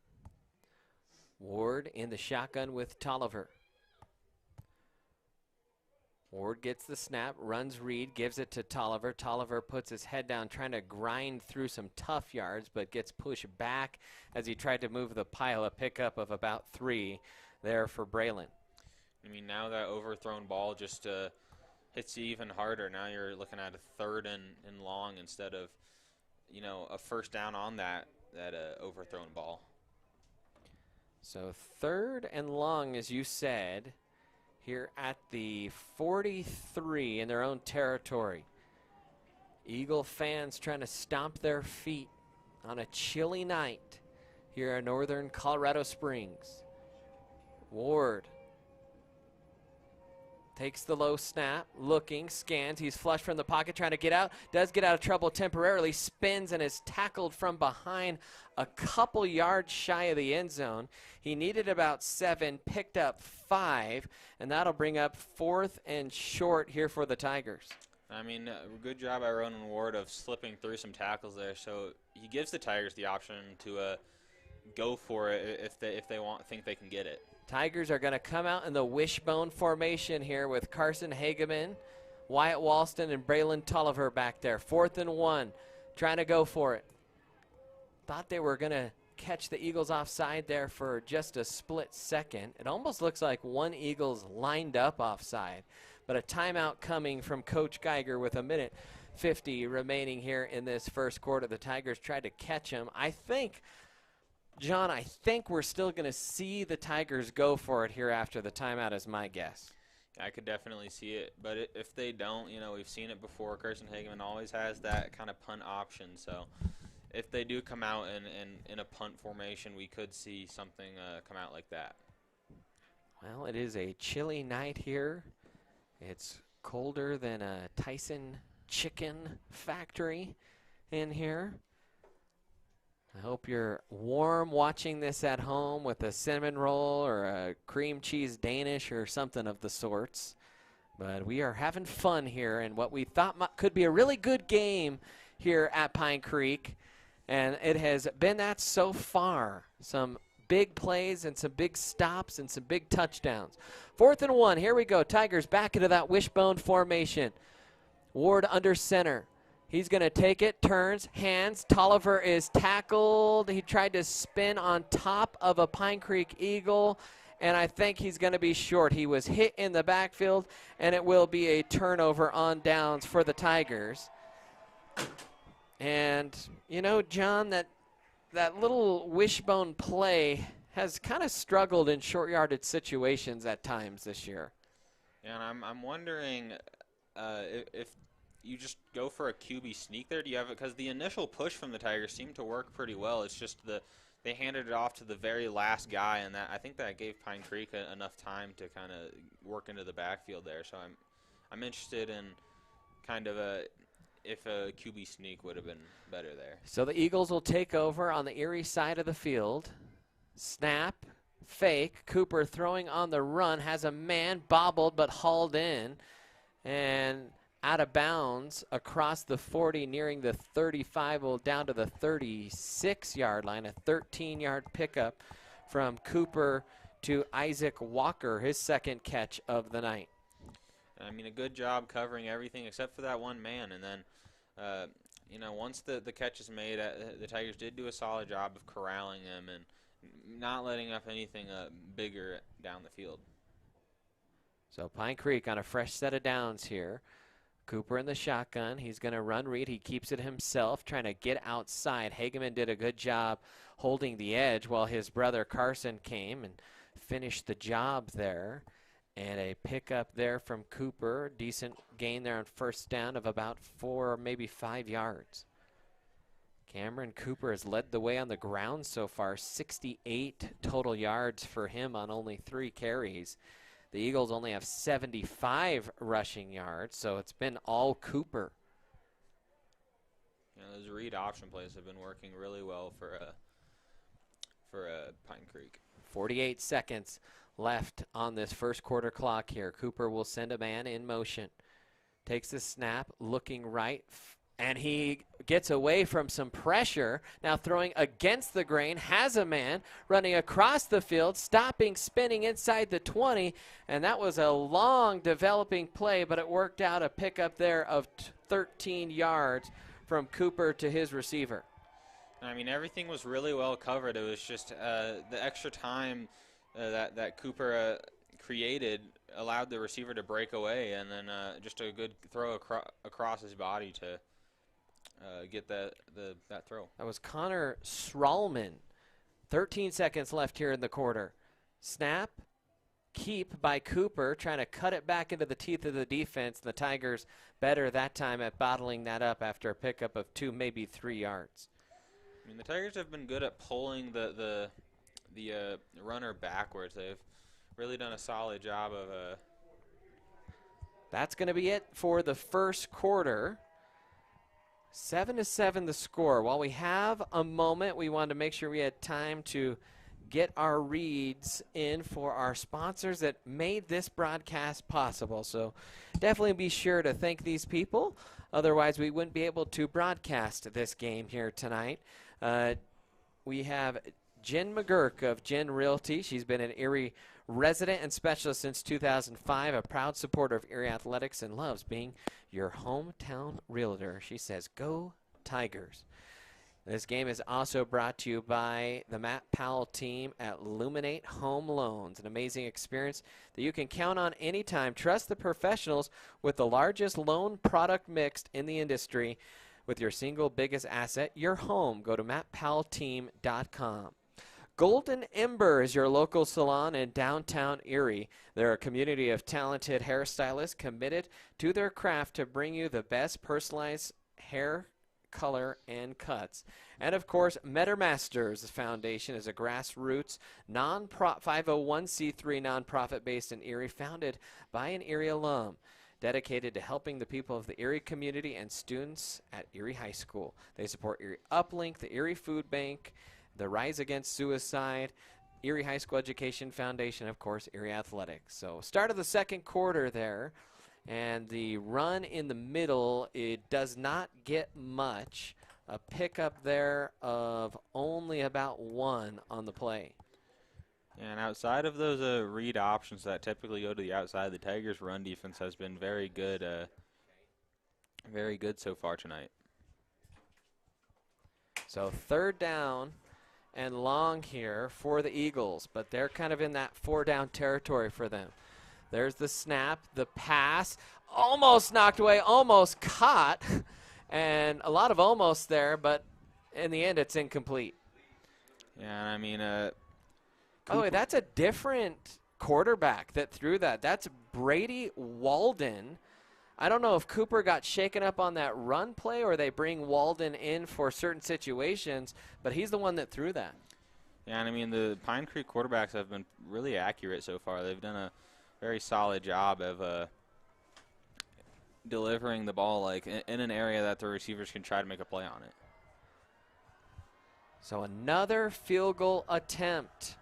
S2: Ward in the shotgun with Tolliver. Ward gets the snap, runs Reed, gives it to Tolliver. Tolliver puts his head down, trying to grind through some tough yards, but gets pushed back as he tried to move the pile, a pickup of about 3 there for Braylon.
S3: I mean, now that overthrown ball just hits you even harder. Now you're looking at a 3rd and long instead of, a first down on that overthrown ball.
S2: So 3rd and long, as you said, here at the 43 in their own territory. Eagle fans trying to stomp their feet on a chilly night here in northern Colorado Springs. Ward takes the low snap, looking, scans. He's flushed from the pocket, trying to get out. Does get out of trouble temporarily, spins and is tackled from behind a couple yards shy of the end zone. He needed about 7, picked up 5, and that'll bring up 4th and short here for the Tigers.
S3: I mean, good job by Ronan Ward of slipping through some tackles there. So he gives the Tigers the option to go for it if they think they can get it.
S2: Tigers are going to come out in the wishbone formation here with Carson Hageman, Wyatt Walston, and Braylon Tolliver back there. 4th and 1, trying to go for it. Thought they were going to catch the Eagles offside there for just a split second. It almost looks like one Eagles lined up offside, but a timeout coming from Coach Geiger with 1:50 remaining here in this first quarter. The Tigers tried to catch him. John, I think we're still going to see the Tigers go for it here after the timeout is my guess.
S3: I could definitely see it, but if they don't, we've seen it before. Carson Hageman always has that kind of punt option, so if they do come out in a punt formation, we could see something come out like that.
S2: Well, it is a chilly night here. It's colder than a Tyson chicken factory in here. I hope you're warm watching this at home with a cinnamon roll or a cream cheese Danish or something of the sorts. But we are having fun here in what we thought could be a really good game here at Pine Creek. And it has been that so far. Some big plays and some big stops and some big touchdowns. 4th and 1, here we go. Tigers back into that wishbone formation. Ward under center. He's going to take it, turns, hands. Tolliver is tackled. He tried to spin on top of a Pine Creek Eagle, and I think he's going to be short. He was hit in the backfield, and it will be a turnover on downs for the Tigers. And, John, that little wishbone play has kind of struggled in short-yarded situations at times this year.
S3: Yeah, and I'm wondering if you just go for a QB sneak there? Do you have it? Because the initial push from the Tigers seemed to work pretty well. It's just they handed it off to the very last guy, and I think that gave Pine Creek enough time to kind of work into the backfield there. So I'm interested in kind of if a QB sneak would have been better there.
S2: So the Eagles will take over on the Erie side of the field. Snap, fake. Cooper throwing on the run, has a man bobbled but hauled in, and out of bounds across the 40, nearing the 35, well, down to the 36-yard line. A 13-yard pickup from Cooper to Isaac Walker, his second catch of the night.
S3: I mean, a good job covering everything except for that one man. And then, you know, once the catch is made, the Tigers did do a solid job of corralling them and not letting up anything bigger down the field.
S2: So Pine Creek on a fresh set of downs here. Cooper in the shotgun. He's going to run read. He keeps it himself, trying to get outside. Hageman did a good job holding the edge while his brother Carson came and finished the job there. And a pickup there from Cooper. Decent gain there on first down of about 4, maybe 5 yards. Cameron Cooper has led the way on the ground so far. 68 total yards for him on only 3 carries. The Eagles only have 75 rushing yards, so it's been all Cooper.
S3: You know, those read option plays have been working really well for Pine Creek.
S2: 48 seconds left on this first quarter clock here. Cooper will send a man in motion. Takes the snap, looking right, and he gets away from some pressure. Now throwing against the grain, has a man running across the field, stopping, spinning inside the 20, and that was a long developing play, but it worked out. A pickup there of 13 yards from Cooper to his receiver.
S3: I mean, everything was really well covered. It was just the extra time that Cooper created allowed the receiver to break away, and then just a good throw across his body to get that throw.
S2: That was Connor Srallman. 13 seconds left here in the quarter. Snap, keep by Cooper, trying to cut it back into the teeth of the defense. The Tigers better that time at bottling that up after a pickup of 2, maybe 3 yards.
S3: I mean, the Tigers have been good at pulling the runner backwards. They've really done a solid job of.
S2: That's going to be it for the first quarter. 7-7 the score. While we have a moment, we wanted to make sure we had time to get our reads in for our sponsors that made this broadcast possible. So definitely be sure to thank these people. Otherwise, we wouldn't be able to broadcast this game here tonight. We have Jen McGurk of Jen Realty. She's been an Erie resident and specialist since 2005, a proud supporter of Erie Athletics and loves being your hometown realtor. She says, go Tigers. This game is also brought to you by the Matt Powell team at Luminate Home Loans, an amazing experience that you can count on anytime. Trust the professionals with the largest loan product mix in the industry with your single biggest asset, your home. Go to mattpowellteam.com. Golden Ember is your local salon in downtown Erie. They're a community of talented hairstylists committed to their craft to bring you the best personalized hair color and cuts. And of course, MetaMasters Foundation is a grassroots 501c3 nonprofit based in Erie, founded by an Erie alum, dedicated to helping the people of the Erie community and students at Erie High School. They support Erie Uplink, the Erie Food Bank, the Rise Against Suicide, Erie High School Education Foundation, of course, Erie Athletics. So start of the second quarter there, and the run in the middle, it does not get much. A pickup there of only about 1 on the play.
S3: And outside of those read options that typically go to the outside, the Tigers' run defense has been very good so far tonight.
S2: So third down and long here for the Eagles, but they're kind of in that 4-down territory for them. There's the snap, the pass, almost knocked away, almost caught, and a lot of almost there, but in the end it's incomplete.
S3: Yeah, I mean,
S2: oh, wait, that's a different quarterback that threw that. That's Brady Walden. I don't know if Cooper got shaken up on that run play or they bring Walden in for certain situations, but he's the one that threw that.
S3: Yeah, and I mean, the Pine Creek quarterbacks have been really accurate so far. They've done a very solid job of delivering the ball like in an area that the receivers can try to make a play on it.
S2: So another field goal attempt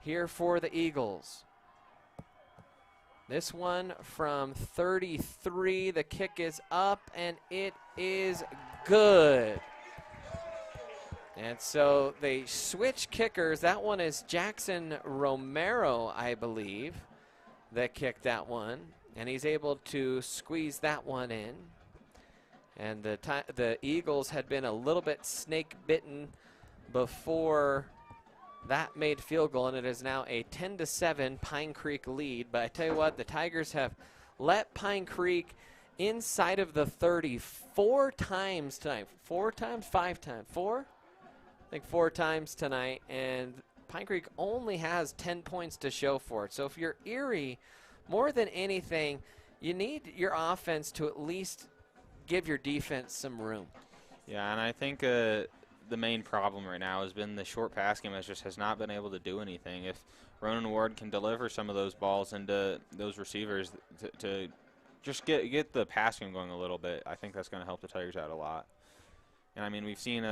S2: here for the Eagles. This one from 33. The kick is up, and it is good. And so they switch kickers. That one is Jackson Romero, I believe, that kicked that one. And he's able to squeeze that one in. And the Eagles had been a little bit snake-bitten before that made field goal, and it is now a 10-7 Pine Creek lead. But I tell you what, the Tigers have let Pine Creek inside of the 30 4 times tonight. 4 times? 5 times? 4? I think 4 times tonight, and Pine Creek only has 10 points to show for it. So if you're Erie, more than anything, you need your offense to at least give your defense some room.
S3: Yeah, and I think the main problem right now has been the short pass game has not been able to do anything. If Ronan Ward can deliver some of those balls into those receivers to just get the passing going a little bit, I think that's going to help the Tigers out a lot. And, I mean, we've seen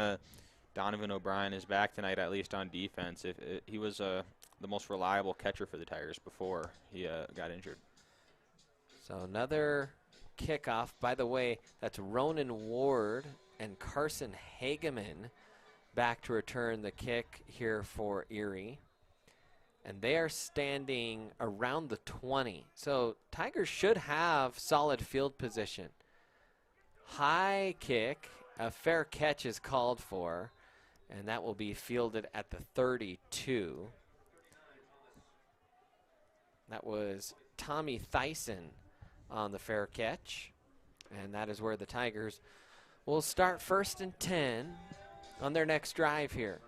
S3: Donovan O'Brien is back tonight, at least on defense. He was the most reliable catcher for the Tigers before he got injured.
S2: So another kickoff. By the way, that's Ronan Ward and Carson Hageman back to return the kick here for Erie. And they are standing around the 20. So Tigers should have solid field position. High kick, a fair catch is called for, and that will be fielded at the 32. That was Tommy Thyssen on the fair catch, and that is where the Tigers will start 1st and 10 on their next drive here.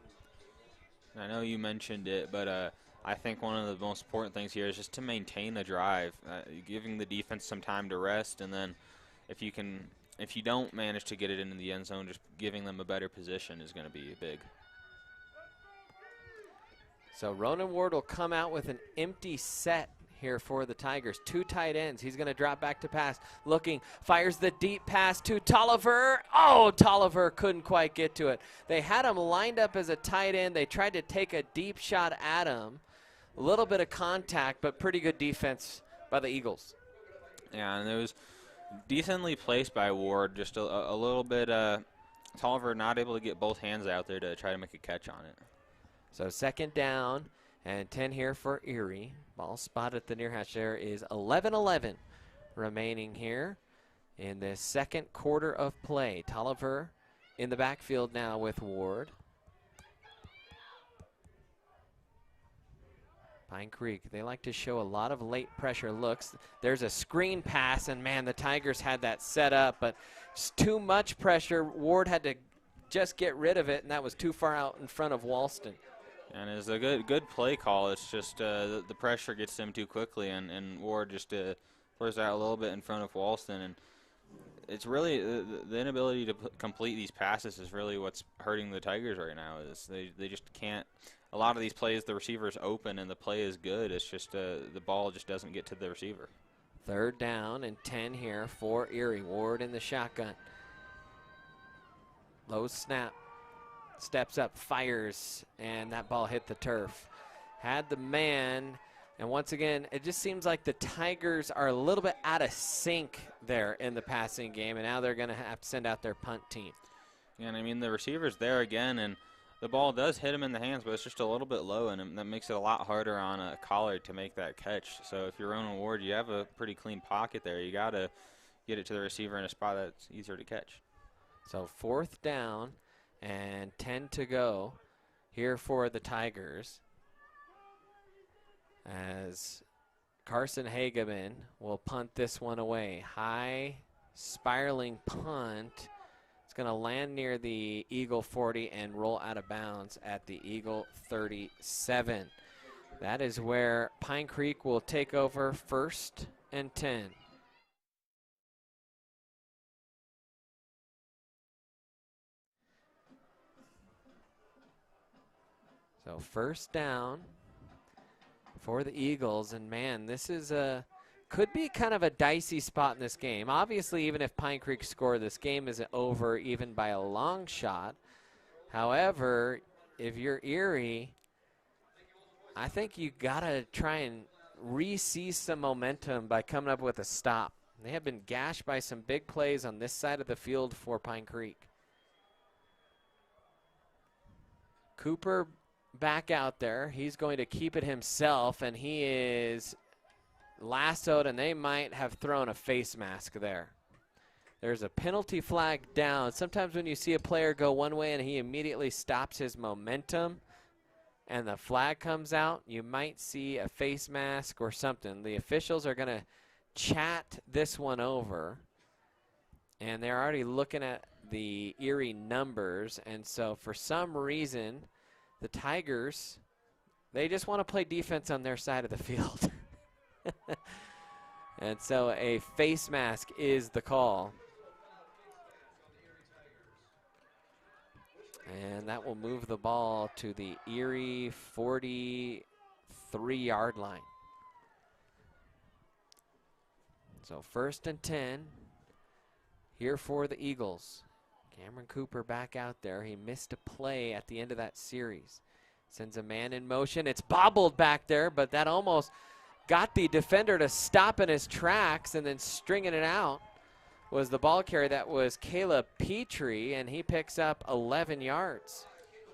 S3: I know you mentioned it, but I think one of the most important things here is just to maintain the drive, giving the defense some time to rest, and then if you don't manage to get it into the end zone, just giving them a better position is going to be big.
S2: So Ronan Ward will come out with an empty set here for the Tigers. 2 tight ends. He's going to drop back to pass. Looking, fires the deep pass to Tolliver. Oh, Tolliver couldn't quite get to it. They had him lined up as a tight end. They tried to take a deep shot at him. A little bit of contact, but pretty good defense by the Eagles.
S3: Yeah, and it was decently placed by Ward. Just a little bit, Tolliver not able to get both hands out there to try to make a catch on it.
S2: So 2nd down and 10 here for Erie. Ball spotted at the near hash. There is 11-11 remaining here in the 2nd quarter of play. Tolliver in the backfield now with Ward. Pine Creek, they like to show a lot of late pressure looks. There's a screen pass, and man, the Tigers had that set up, but it's too much pressure. Ward had to just get rid of it, and that was too far out in front of Walston.
S3: And it's a good play call. It's just the pressure gets them too quickly, and Ward just plays out a little bit in front of Walston. And it's really the inability to complete these passes is really what's hurting the Tigers right now. Is they just can't. A lot of these plays, the receiver's open and the play is good. It's just the ball just doesn't get to the receiver.
S2: 3rd down and 10 here for Erie. Ward in the shotgun. Low snap. Steps up, fires, and that ball hit the turf. Had the man, and once again, it just seems like the Tigers are a little bit out of sync there in the passing game, and now they're going to have to send out their punt team.
S3: Yeah, and I mean, the receiver's there again, and the ball does hit him in the hands, but it's just a little bit low, and that makes it a lot harder on a Collard to make that catch. So if you're Ronan Ward, you have a pretty clean pocket there. You got to get it to the receiver in a spot that's easier to catch.
S2: So 4th down and 10 to go here for the Tigers, as Carson Hageman will punt this one away. High spiraling punt. It's going to land near the Eagle 40 and roll out of bounds at the Eagle 37. That is where Pine Creek will take over 1st and 10. So 1st down for the Eagles, and man, this is could be kind of a dicey spot in this game. Obviously, even if Pine Creek score, this game isn't over even by a long shot. However, if you're Erie, I think you gotta try and re-seize some momentum by coming up with a stop. They have been gashed by some big plays on this side of the field for Pine Creek. Cooper back out there. He's going to keep it himself, and he is lassoed, and they might have thrown a face mask there. There's a penalty flag down. Sometimes when you see a player go one way and he immediately stops his momentum and the flag comes out, you might see a face mask or something. The officials are going to chat this one over, and they're already looking at the Erie numbers, and so for some reason the Tigers, they just want to play defense on their side of the field. And so a face mask is the call. And that will move the ball to the Erie 43-yard line. So 1st and 10 here for the Eagles. Cameron Cooper back out there. He missed a play at the end of that series. Sends a man in motion. It's bobbled back there, but that almost got the defender to stop in his tracks, and then stringing it out was the ball carrier. That was Caleb Petrie, and he picks up 11 yards.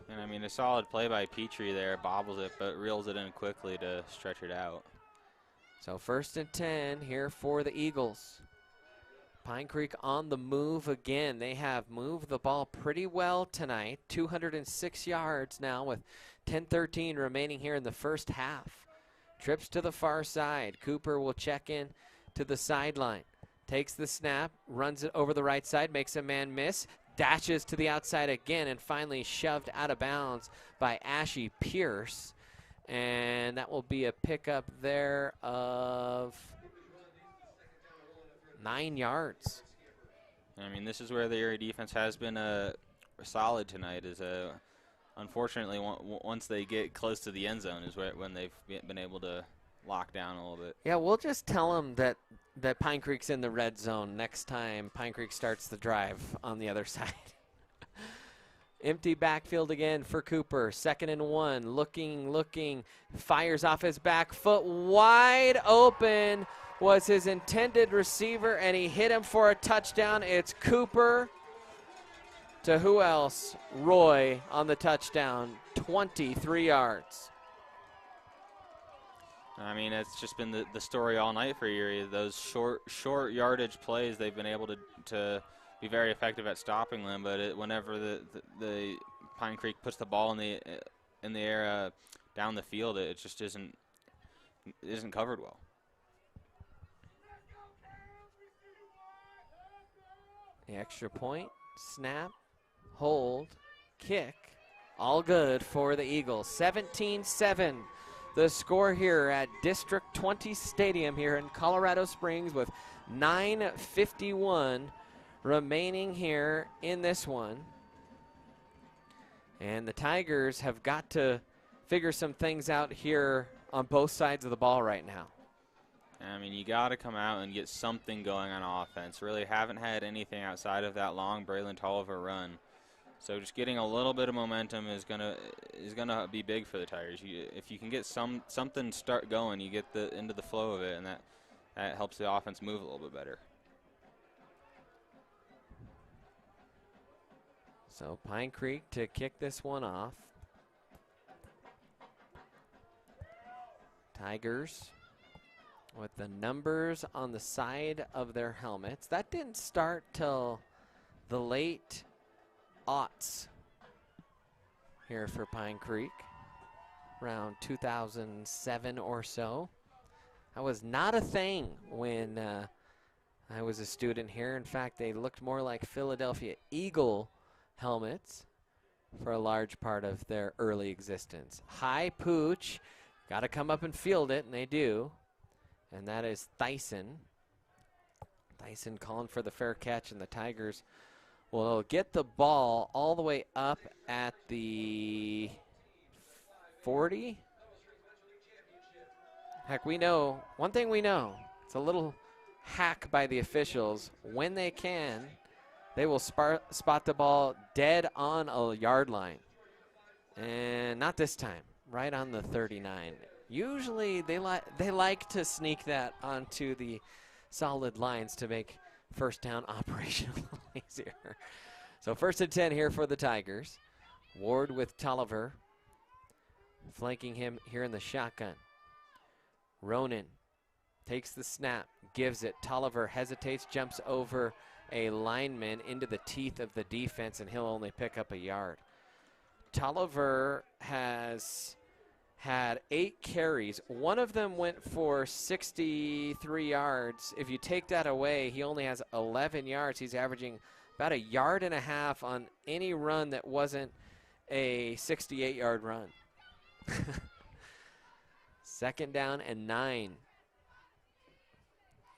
S3: And I mean, a solid play by Petrie there. Bobbles it, but reels it in quickly to stretch it out.
S2: So 1st and 10 here for the Eagles. Pine Creek on the move again. They have moved the ball pretty well tonight. 206 yards now with 10:13 remaining here in the first half. Trips to the far side. Cooper will check in to the sideline. Takes the snap, runs it over the right side, makes a man miss, dashes to the outside again, and finally shoved out of bounds by Ashy Pierce. And that will be a pickup there of 9 yards.
S3: I mean, this is where the Erie defense has been solid tonight. Unfortunately, once they get close to the end zone is when they've been able to lock down a little bit.
S2: Yeah, we'll just tell them that Pine Creek's in the red zone next time Pine Creek starts the drive on the other side. Empty backfield again for Cooper. 2nd and 1. Looking. Fires off his back foot. Wide open was his intended receiver, and he hit him for a touchdown. It's Cooper to who else? Roy on the touchdown. 23 yards.
S3: I mean, it's just been the story all night for Erie. Those short yardage plays, they've been able to be very effective at stopping them. But whenever the Pine Creek puts the ball in the air down the field, it just isn't covered well.
S2: The extra point, snap, hold, kick, all good for the Eagles. 17-7. The score here at District 20 Stadium here in Colorado Springs with 9:51 remaining here in this one. And the Tigers have got to figure some things out here on both sides of the ball right now.
S3: I mean, you got to come out and get something going on offense. Really haven't had anything outside of that long Braylon Tolliver run. So just getting a little bit of momentum is gonna be big for the Tigers. If you can get something start going, you get into the flow of it, and that helps the offense move a little bit better.
S2: So Pine Creek to kick this one off. Tigers with the numbers on the side of their helmets. That didn't start till the late aughts here for Pine Creek, around 2007 or so. That was not a thing when I was a student here. In fact, they looked more like Philadelphia Eagle helmets for a large part of their early existence. High pooch, got to come up and field it, and they do. And that is Thyssen. Thyssen calling for the fair catch, and the Tigers will get the ball all the way up at the 40. Heck, one thing we know, it's a little hack by the officials. When they can, they will spot the ball dead on a yard line. And not this time, right on the 39 Usually they like to sneak that onto the solid lines to make first down operation a little easier. So 1st and 10 here for the Tigers. Ward with Tolliver flanking him here in the shotgun. Ronan takes the snap, gives it. Tolliver hesitates, jumps over a lineman into the teeth of the defense, and he'll only pick up a yard. Tolliver has had 8 carries. One of them went for 63 yards. If you take that away, he only has 11 yards. He's averaging about 1.5 yards on any run that wasn't a 68-yard run. 2nd down and 9.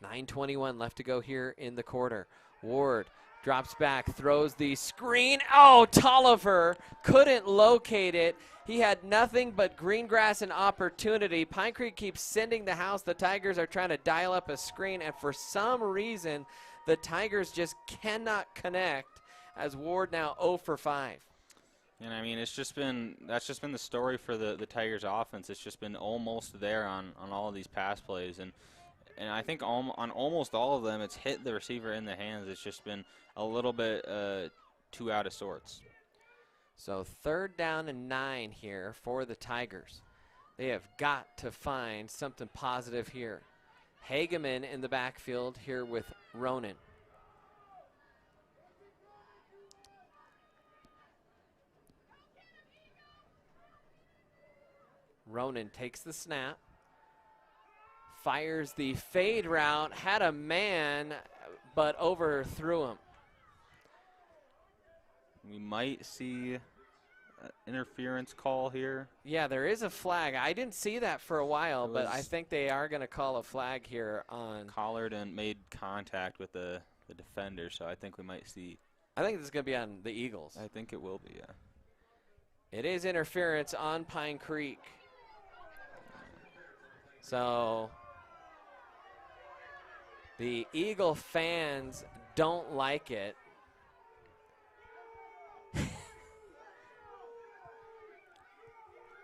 S2: 9:21 left to go here in the quarter. Ward drops back, throws the screen. Oh, Tolliver couldn't locate it. He had nothing but green grass and opportunity. Pine Creek keeps sending the house. The Tigers are trying to dial up a screen, and for some reason, the Tigers just cannot connect as Ward now 0 for 5.
S3: And I mean, that's just been the story for the Tigers offense. It's just been almost there on all of these pass plays. And I think on almost all of them, it's hit the receiver in the hands. It's just been a little bit too out of sorts.
S2: So 3rd down and 9 here for the Tigers. They have got to find something positive here. Hageman in the backfield here with Ronan. Ronan takes the snap, fires the fade route, had a man, but overthrew him.
S3: We might see an interference call here.
S2: Yeah, there is a flag. I didn't see that for a while, but I think they are going to call a flag here on.
S3: Collared and made contact with the defender, so I think we might see.
S2: I think this is going to be on the Eagles.
S3: I think it will be, yeah.
S2: It is interference on Pine Creek. So the Eagle fans don't like it.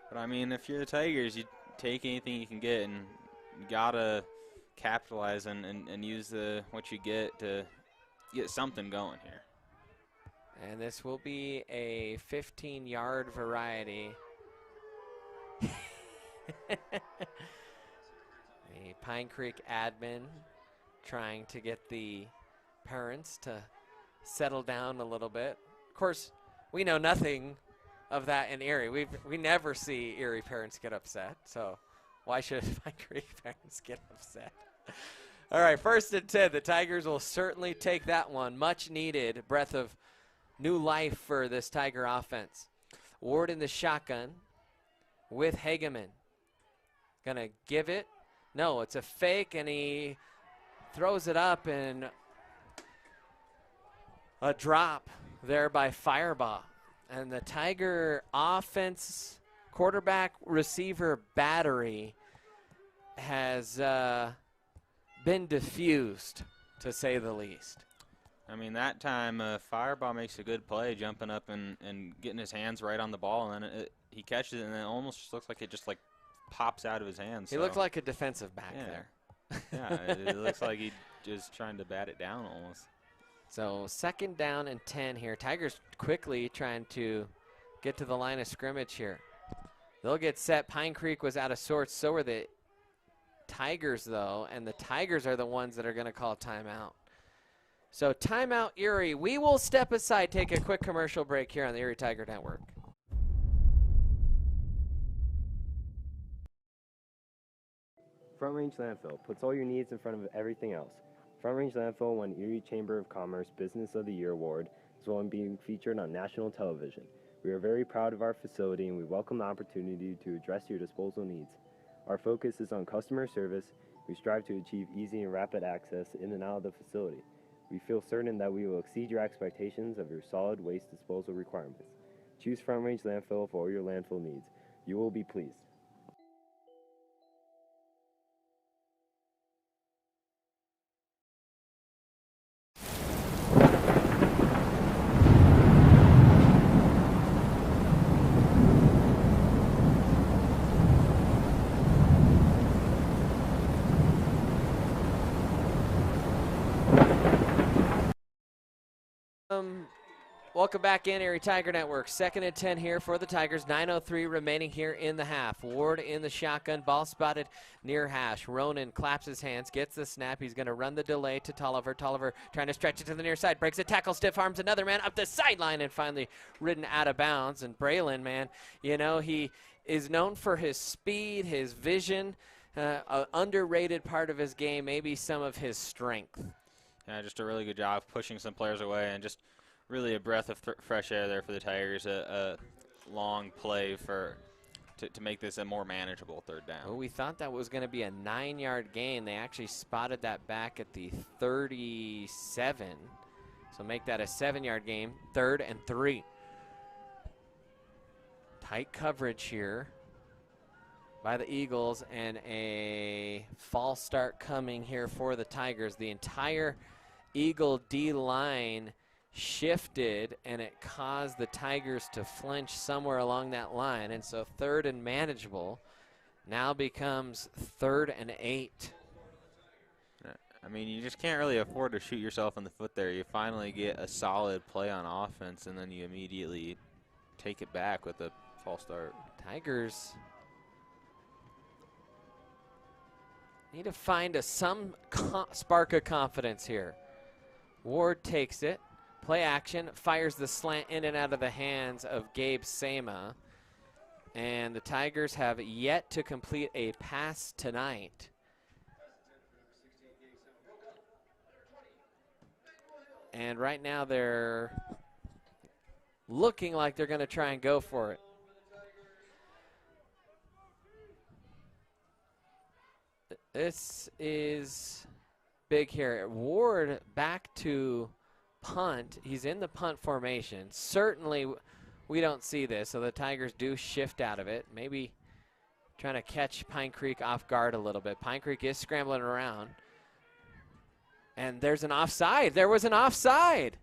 S3: But I mean, if you're the Tigers, you take anything you can get, and you gotta capitalize and use what you get to get something going here.
S2: And this will be a 15-yard variety. The Pine Creek admin trying to get the parents to settle down a little bit. Of course, we know nothing of that in Erie. We never see Erie parents get upset, so why should Pine Creek parents get upset? All right, 1st and 10. The Tigers will certainly take that one. Much needed breath of new life for this Tiger offense. Ward in the shotgun with Hageman. Gonna give it. No, it's a fake, and he throws it up, and a drop there by Firebaugh. And the Tiger offense, quarterback, receiver battery has been diffused, to say the least.
S3: I mean, that time Firebaugh makes a good play, jumping up and getting his hands right on the ball, and then he catches it, and then it almost just looks like it just like pops out of his hands.
S2: He looked like a defensive back there.
S3: Yeah, it looks like he just trying to bat it down almost.
S2: So 2nd down and 10 here. Tigers quickly trying to get to the line of scrimmage here. They'll get set. Pine Creek was out of sorts. So were the Tigers, though, and the Tigers are the ones that are going to call timeout. So timeout, Erie. We will step aside, take a quick commercial break here on the Erie Tiger Network.
S13: Front Range Landfill puts all your needs in front of everything else. Front Range Landfill won Erie Chamber of Commerce Business of the Year Award, as well as being featured on national television. We are very proud of our facility, and we welcome the opportunity to address your disposal needs. Our focus is on customer service. We strive to achieve easy and rapid access in and out of the facility. We feel certain that we will exceed your expectations of your solid waste disposal requirements. Choose Front Range Landfill for all your landfill needs. You will be pleased.
S2: Welcome back in, Erie Tiger Network. 2nd and 10 here for the Tigers. 9:03 remaining here in the half. Ward in the shotgun. Ball spotted near hash. Ronan claps his hands, gets the snap. He's going to run the delay to Tolliver. Tolliver trying to stretch it to the near side. Breaks a tackle, stiff arms another man up the sideline and finally ridden out of bounds. And Braylon, man, you know, he is known for his speed, his vision, an underrated part of his game, maybe some of his strength.
S3: Yeah, just a really good job pushing some players away and just really a breath of fresh air there for the Tigers. A long play to make this a more manageable 3rd down.
S2: Well, we thought that was going to be a 9-yard gain. They actually spotted that back at the 37. So make that a 7-yard gain. 3rd and 3. Tight coverage here by the Eagles and a false start coming here for the Tigers. The entire Eagle D-line shifted, and it caused the Tigers to flinch somewhere along that line. And so 3rd and manageable now becomes 3rd and 8.
S3: I mean, you just can't really afford to shoot yourself in the foot there. You finally get a solid play on offense, and then you immediately take it back with a false start.
S2: Tigers need to find some spark of confidence here. Ward takes it. Play action, fires the slant in and out of the hands of Gabe Sama. And the Tigers have yet to complete a pass tonight. And right now they're looking like they're going to try and go for it. This is big here. Ward back to punt. He's in the punt formation. Certainly we don't see this, so the Tigers do shift out of it. Maybe trying to catch Pine Creek off guard a little bit. Pine Creek is scrambling around. And there's an offside. There was an offside.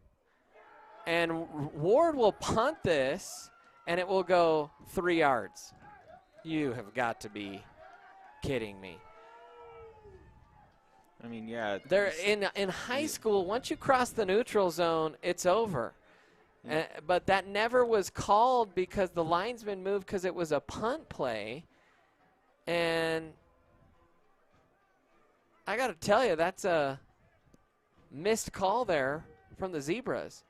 S2: And Ward will punt this, and it will go 3 yards. You have got to be kidding me.
S3: I mean, yeah.
S2: They're in high school, once you cross the neutral zone, it's over. But that never was called because the linesman moved because it was a punt play. And I got to tell you, that's a missed call there from the Zebras.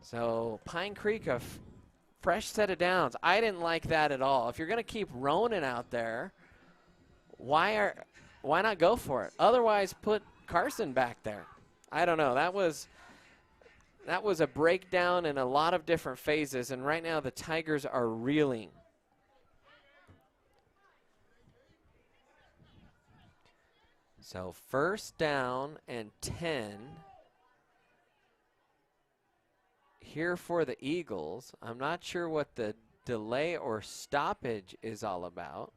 S2: So Pine Creek, a fresh set of downs. I didn't like that at all. If you're going to keep Ronan out there, why not go for it? Otherwise, put Carson back there. I don't know. That was a breakdown in a lot of different phases, and right now the Tigers are reeling. So 1st down and 10 here for the Eagles. I'm not sure what the delay or stoppage is all about.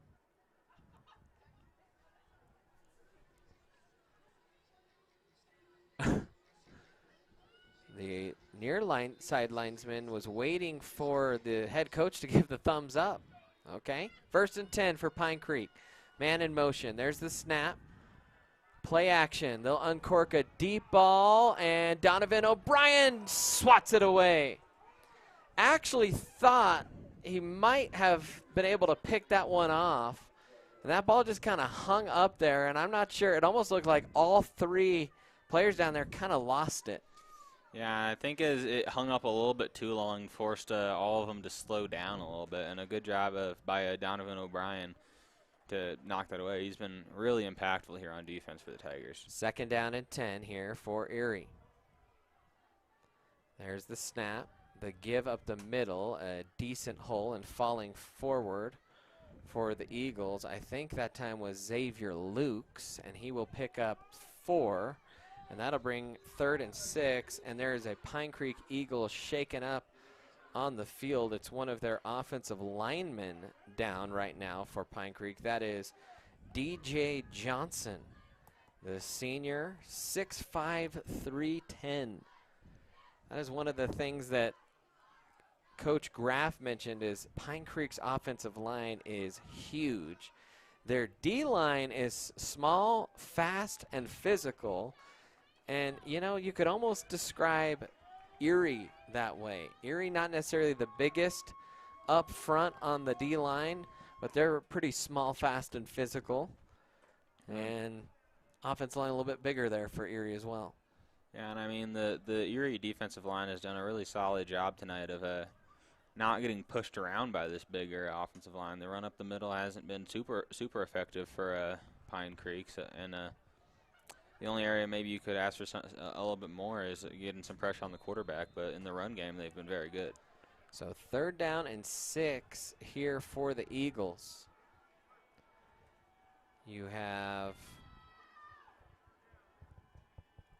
S2: The near side linesman was waiting for the head coach to give the thumbs up. Okay, 1st and 10 for Pine Creek. Man in motion. There's the snap. Play action. They'll uncork a deep ball, and Donovan O'Brien swats it away. Actually thought he might have been able to pick that one off. And that ball just kind of hung up there, and I'm not sure. It almost looked like all 3 players down there kind of lost it.
S3: Yeah, I think as it hung up a little bit too long, forced all of them to slow down a little bit, and a good job by Donovan O'Brien to knock that away. He's been really impactful here on defense for the Tigers.
S2: 2nd down and 10 here for Erie. There's the snap, the give up the middle, a decent hole and falling forward for the Eagles. I think that time was Xavier Lukes, and he will pick up 4, and that'll bring 3rd and 6, and there is a Pine Creek Eagle shaken up on the field. It's one of their offensive linemen down right now for Pine Creek. That is DJ Johnson, the senior, 6'5", 310. That is one of the things that Coach Graff mentioned is Pine Creek's offensive line is huge. Their D-line is small, fast, and physical. And, you know, you could almost describe Erie that way. Erie not necessarily the biggest up front on the D-line, but they're pretty small, fast, and physical. And offensive line a little bit bigger there for Erie as well.
S3: Yeah, and I mean, the Erie defensive line has done a really solid job tonight of not getting pushed around by this bigger offensive line. The run up the middle hasn't been super effective for Pine Creek, and the only area maybe you could ask for a little bit more is getting some pressure on the quarterback, but in the run game they've been very good.
S2: So 3rd down and 6 here for the Eagles. You have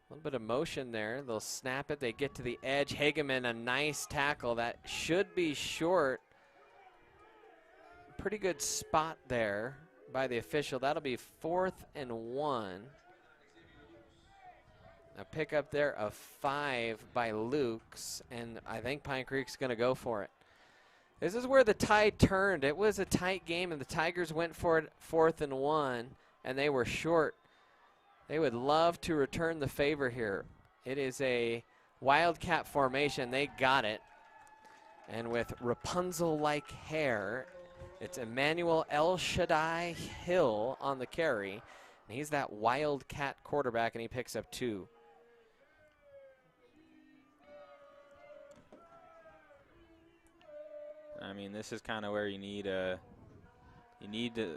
S2: a little bit of motion there. They'll snap it. They get to the edge. Hageman, a nice tackle. That should be short. Pretty good spot there by the official. That'll be 4th and 1. A pickup there of 5 by Lukes, and I think Pine Creek's going to go for it. This is where the tide turned. It was a tight game, and the Tigers went for it 4th and 1, and they were short. They would love to return the favor here. It is a Wildcat formation. They got it. And with Rapunzel-like hair, it's Emmanuel El Shaddai Hill on the carry. And he's that Wildcat quarterback, and he picks up 2.
S3: I mean, this is kind of where you need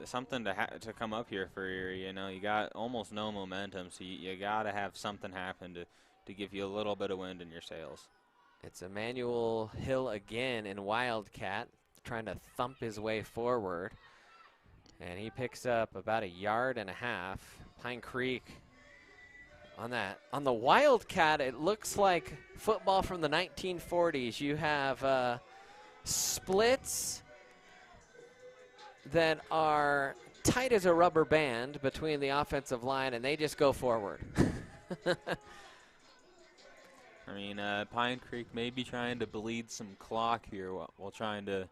S3: something to come up here for Erie. You know, you got almost no momentum, so you got to have something happen to give you a little bit of wind in your sails.
S2: It's Emmanuel Hill again in Wildcat, trying to thump his way forward. And he picks up about 1.5 yards. Pine Creek on that. On the Wildcat, it looks like football from the 1940s. You have splits that are tight as a rubber band between the offensive line, and they just go forward.
S3: I mean, Pine Creek may be trying to bleed some clock here while trying to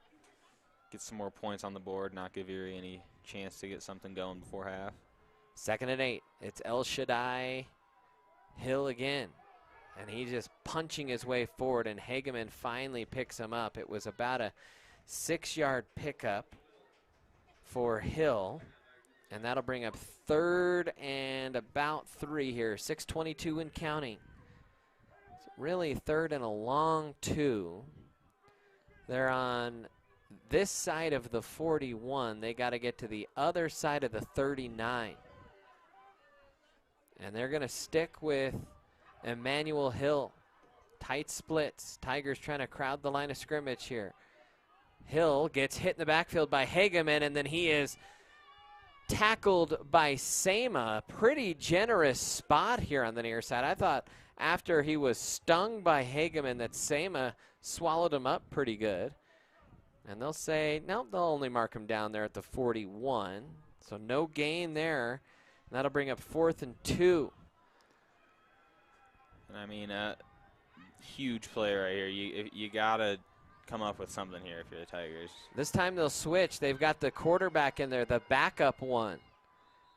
S3: get some more points on the board, not give Erie any chance to get something going before half.
S2: 2nd and 8. It's El Shaddai Hill again. And he's just punching his way forward, and Hageman finally picks him up. It was about a 6-yard pickup for Hill, and that'll bring up 3rd and about 3 here. 6:22 and counting. It's really 3rd and a long 2. They're on this side of the 41. They got to get to the other side of the 39. And they're going to stick with Emmanuel Hill. Tight splits. Tigers trying to crowd the line of scrimmage here. Hill gets hit in the backfield by Hageman, and then he is tackled by Sema. Pretty generous spot here on the near side. I thought after he was stung by Hageman that Sema swallowed him up pretty good. And they'll say, no, they'll only mark him down there at the 41. So no gain there. And that'll bring up 4th and 2.
S3: And I mean, huge play right here. You got to come up with something here if you're the Tigers.
S2: This time they'll switch. They've got the quarterback in there, the backup one,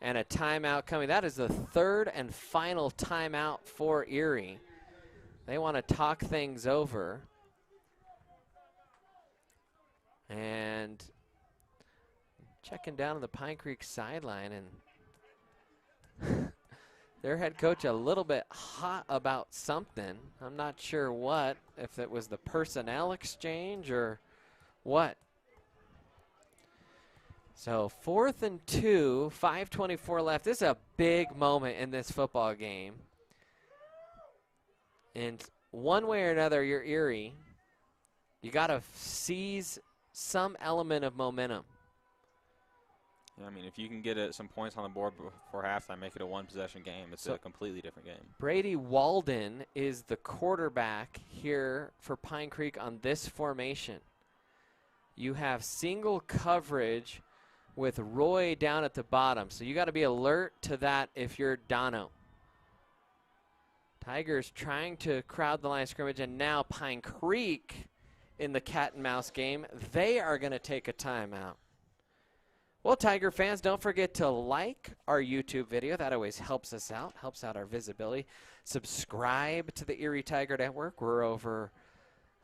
S2: and a timeout coming. That is the 3rd and final timeout for Erie. They want to talk things over. And checking down on the Pine Creek sideline, and their head coach a little bit hot about something. I'm not sure what, if it was the personnel exchange or what. So 4th and 2, 5:24 left. This is a big moment in this football game. And one way or another, you're Erie. You got to seize some element of momentum.
S3: Yeah, I mean, if you can get some points on the board before halftime, make it a one-possession game. It's a completely different game.
S2: Brady Walden is the quarterback here for Pine Creek on this formation. You have single coverage with Roy down at the bottom, so you got to be alert to that if you're Dono. Tigers trying to crowd the line of scrimmage, and now Pine Creek in the cat and mouse game. They are going to take a timeout. Well, Tiger fans, don't forget to like our YouTube video. That always helps us out, helps out our visibility. Subscribe to the Erie Tiger Network. We're over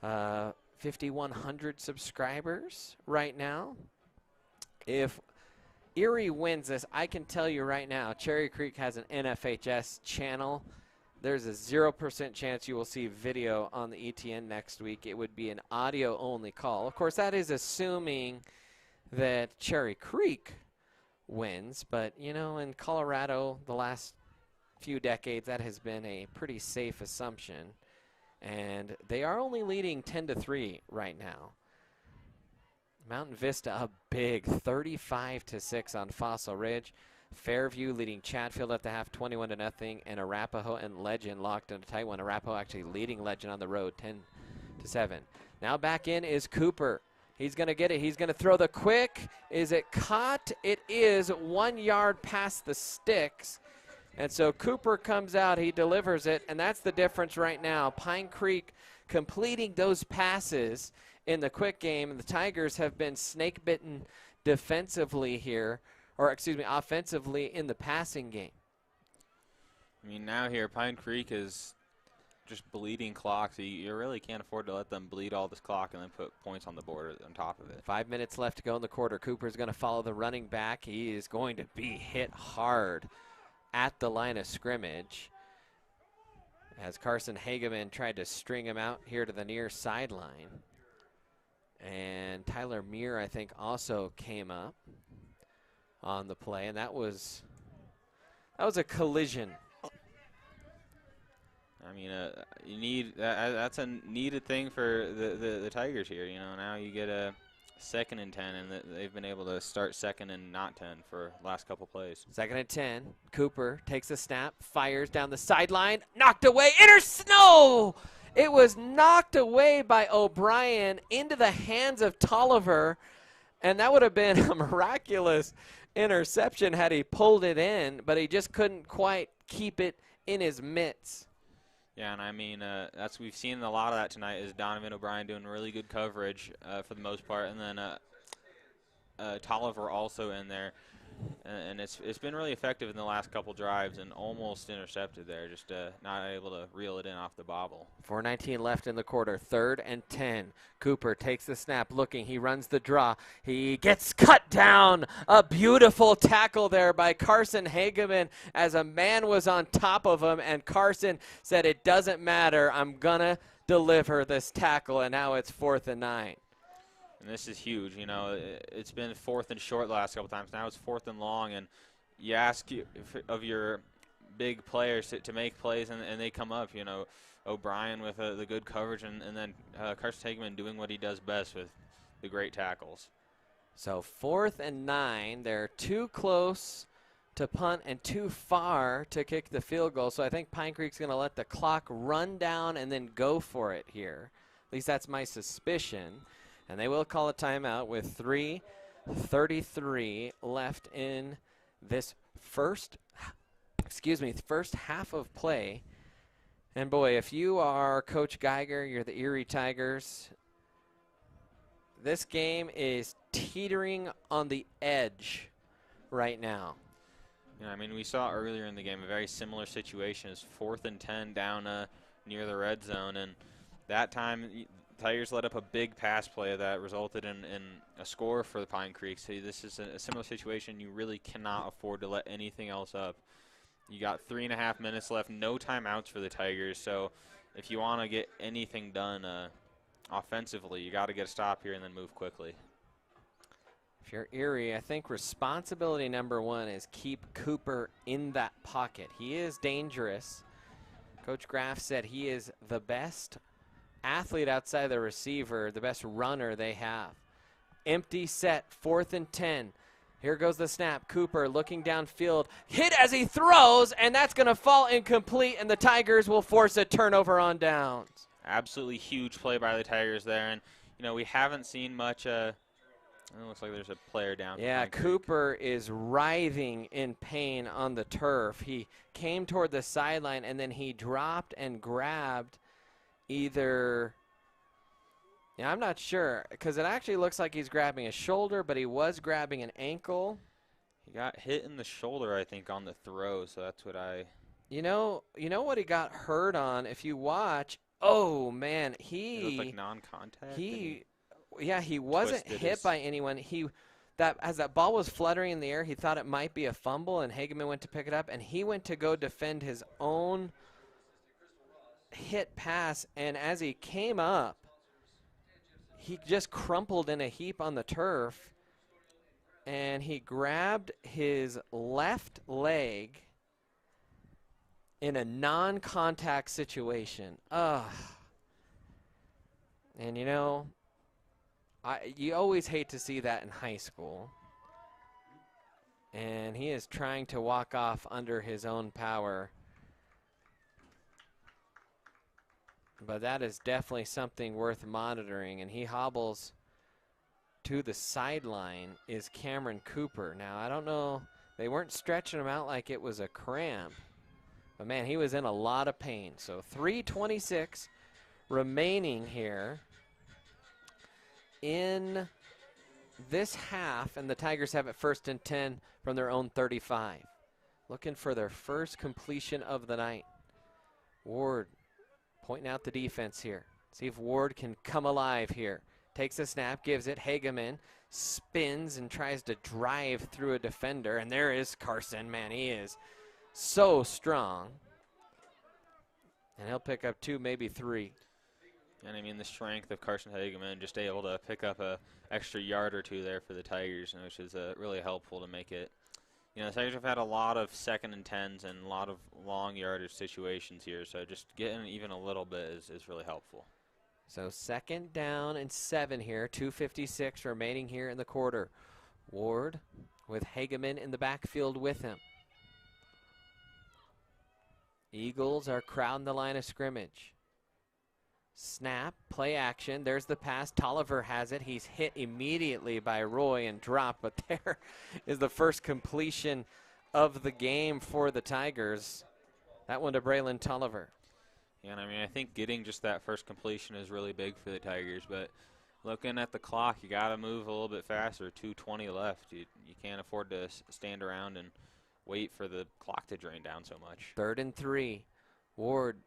S2: 5,100 subscribers right now. If Erie wins this, I can tell you right now, Cherry Creek has an NFHS channel. There's a 0% chance you will see video on the ETN next week. It would be an audio-only call. Of course, that is assuming that Cherry Creek wins. But, you know, in Colorado, the last few decades, that has been a pretty safe assumption. And they are only leading 10-3 right now. Mountain Vista a big 35-6 on Fossil Ridge. Fairview leading Chatfield at the half 21-0, and Arapahoe and Legend locked in a tight one. Arapahoe actually leading Legend on the road 10-7. Now back in is Cooper. He's going to get it. He's going to throw the quick. Is it caught? It is 1 yard past the sticks. And so Cooper comes out. He delivers it, and that's the difference right now. Pine Creek completing those passes in the quick game. The Tigers have been snake-bitten defensively here. Or, excuse me, offensively in the passing game.
S3: I mean, now here, Pine Creek is just bleeding clock, so you really can't afford to let them bleed all this clock and then put points on the board on top of it.
S2: 5 minutes left to go in the quarter. Cooper's going to follow the running back. He is going to be hit hard at the line of scrimmage as Carson Hageman tried to string him out here to the near sideline. And Tyler Muir, I think, also came up on the play, and that was a collision.
S3: I mean, you need that's a needed thing for the Tigers here. You know, now you get a 2nd and 10, and they've been able to start 2nd and not 10 for last couple plays.
S2: 2nd and 10. Cooper takes a snap, fires down the sideline, knocked away. No! It was knocked away by O'Brien into the hands of Tolliver, and that would have been a miraculous interception had he pulled it in, but he just couldn't quite keep it in his mitts.
S3: Yeah, and I mean, we've seen a lot of that tonight is Donovan O'Brien doing really good coverage for the most part, and then Tolliver also in there. And it's been really effective in the last couple drives and almost intercepted there, just not able to reel it in off the bobble.
S2: 4:19 left in the quarter, 3rd and 10. Cooper takes the snap, looking. He runs the draw. He gets cut down. A beautiful tackle there by Carson Hageman as a man was on top of him, and Carson said, "It doesn't matter. I'm going to deliver this tackle," and now it's 4th and 9.
S3: And this is huge. You know, it's been 4th and short the last couple times. Now it's 4th and long, and you ask of your big players to make plays, and they come up. You know, O'Brien with the good coverage, and then Carson Hageman doing what he does best with the great tackles.
S2: So 4th and 9. They're too close to punt and too far to kick the field goal. So I think Pine Creek's going to let the clock run down and then go for it here. At least that's my suspicion. And they will call a timeout with 3:33 left in this first half of play. And boy, if you are Coach Geiger, you're the Erie Tigers, this game is teetering on the edge right now.
S3: Yeah, I mean, we saw earlier in the game a very similar situation. It's 4th and 10 down near the red zone, and that time Tigers let up a big pass play that resulted in a score for the Pine Creek. So this is a similar situation. You really cannot afford to let anything else up. You got 3.5 minutes left, no timeouts for the Tigers. So if you want to get anything done offensively, you got to get a stop here and then move quickly.
S2: If you're Erie, I think responsibility number 1 is keep Cooper in that pocket. He is dangerous. Coach Graff said he is the best athlete outside the receiver, the best runner they have. Empty set, 4th and 10. Here goes the snap. Cooper looking downfield. Hit as he throws, and that's going to fall incomplete, and the Tigers will force a turnover on downs.
S3: Absolutely huge play by the Tigers there, and, you know, we haven't seen much. It looks like there's a player down.
S2: Yeah, Cooper is writhing in pain on the turf. He came toward the sideline, and then he dropped and grabbed either Yeah, I'm not sure because it actually looks like he's grabbing a shoulder, but he was grabbing an ankle.
S3: He got hit in the shoulder, I think, on the throw, so that's what I...
S2: You know what he got hurt on? If you watch, oh man,
S3: It looked like non-contact.
S2: he wasn't hit by anyone. As that ball was fluttering in the air, he thought it might be a fumble, and Hageman went to pick it up, and he went to go defend his own hit pass, and as he came up, he just crumpled in a heap on the turf, and he grabbed his left leg in a non-contact situation. And you know, you always hate to see that in high school. And he is trying to walk off under his own power. But that is definitely something worth monitoring. And he hobbles to the sideline is Cameron Cooper. Now, I don't know. They weren't stretching him out like it was a cramp. But, man, he was in a lot of pain. So 3:26 remaining here in this half. And the Tigers have it 1st and 10 from their own 35. Looking for their first completion of the night. Ward pointing out the defense here. See if Ward can come alive here. Takes a snap, gives it. Hageman spins and tries to drive through a defender. And there is Carson. Man, he is so strong. And he'll pick up 2, maybe 3.
S3: And I mean, the strength of Carson Hageman, just able to pick up a extra yard or 2 there for the Tigers, which is really helpful to make it. You know, the Tigers have had a lot of 2nd and 10s and a lot of long yardage situations here, so just getting even a little bit is really helpful.
S2: So 2nd down and 7 here, 2:56 remaining here in the quarter. Ward with Hageman in the backfield with him. Eagles are crowding the line of scrimmage. Snap, play action. There's the pass. Tolliver has it. He's hit immediately by Roy and dropped, but there is the first completion of the game for the Tigers. That one to Braylon Tolliver.
S3: Yeah, and I mean, I think getting just that first completion is really big for the Tigers, but looking at the clock, you got to move a little bit faster. 2:20 left. You can't afford to stand around and wait for the clock to drain down so much.
S2: 3rd and 3. Ward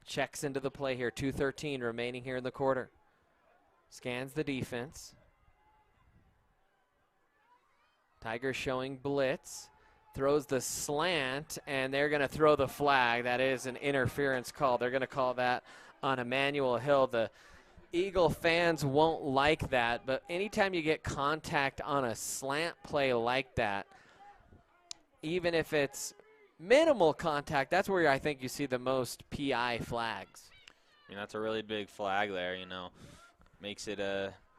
S2: checks into the play here. 2:13 remaining here in the quarter. Scans the defense. Tigers showing blitz. Throws the slant, and they're going to throw the flag. That is an interference call. They're going to call that on Emmanuel Hill. The Eagle fans won't like that, but anytime you get contact on a slant play like that, even if it's minimal contact, that's where I think you see the most PI flags.
S3: I mean, that's a really big flag there, you know. Makes it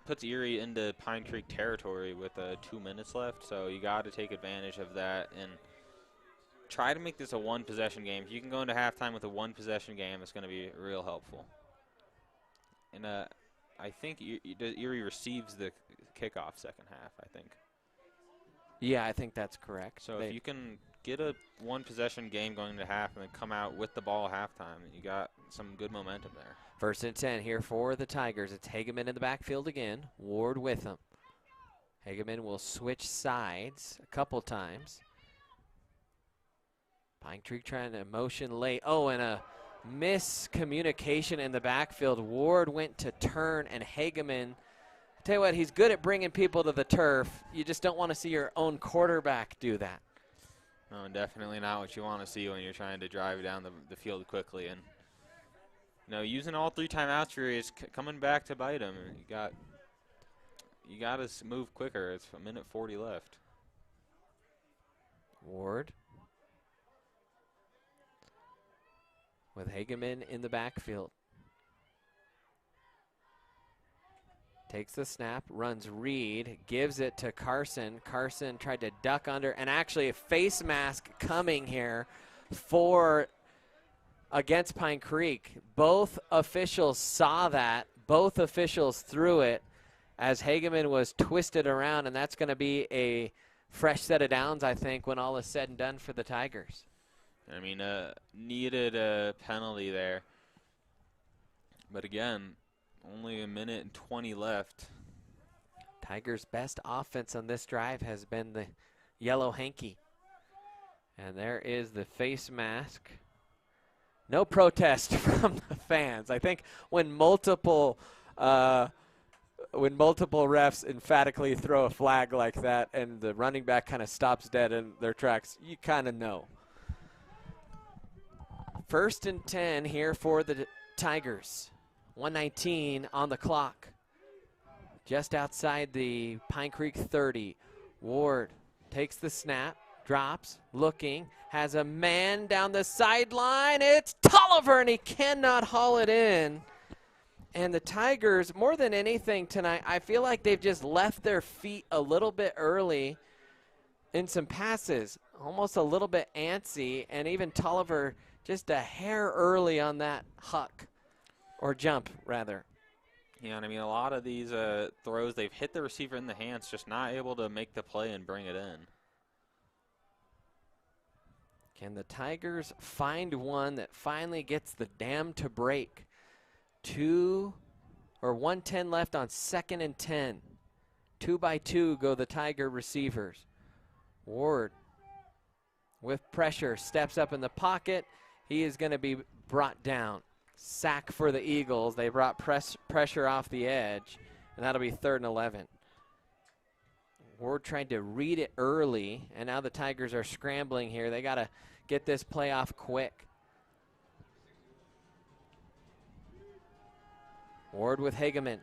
S3: puts Erie into Pine Creek territory with 2 minutes left, so you got to take advantage of that and try to make this a one-possession game. If you can go into halftime with a one-possession game, it's going to be real helpful. And I think Erie receives the kickoff second half, I think.
S2: Yeah, I think that's correct.
S3: So if you can get a one-possession game going into half and then come out with the ball at halftime, you got some good momentum there.
S2: 1st and 10 here for the Tigers. It's Hageman in the backfield again. Ward with him. Hageman will switch sides a couple times. Pine Creek trying to motion late. Oh, and a miscommunication in the backfield. Ward went to turn, and Hageman, tell you what, he's good at bringing people to the turf. You just don't want to see your own quarterback do that.
S3: No, definitely not what you want to see when you're trying to drive down the field quickly. And you know, using all 3 timeouts here is coming back to bite him. You got to move quicker. It's 1:40 left.
S2: Ward with Hageman in the backfield. Takes the snap, runs read, gives it to Carson. Carson tried to duck under, and actually a face mask coming here against Pine Creek. Both officials saw that. Both officials threw it as Hageman was twisted around, and that's going to be a fresh set of downs, I think, when all is said and done for the Tigers.
S3: I mean, needed a penalty there. But again, Only a minute and 20 left.
S2: Tigers' best offense on this drive has been the yellow hanky. And there is the face mask. No protest from the fans. I think when multiple refs emphatically throw a flag like that and the running back kind of stops dead in their tracks, you kind of know. 1st and 10 here for the Tigers. 1:19 on the clock. Just outside the Pine Creek 30. Ward takes the snap, drops, looking, has a man down the sideline. It's Tolliver, and he cannot haul it in. And the Tigers, more than anything tonight, I feel like they've just left their feet a little bit early in some passes, almost a little bit antsy, and even Tolliver just a hair early on that huck, or jump, rather.
S3: Yeah, and I mean, a lot of these throws, they've hit the receiver in the hands, just not able to make the play and bring it in.
S2: Can the Tigers find one that finally gets the dam to break? 1:10 left on 2nd and 10. 2 by 2 go the Tiger receivers. Ward with pressure steps up in the pocket. He is going to be brought down. Sack for the Eagles. They brought pressure off the edge, and that'll be 3rd and 11. Ward tried to read it early, and now the Tigers are scrambling here. They got to get this play off quick. Ward with Hageman.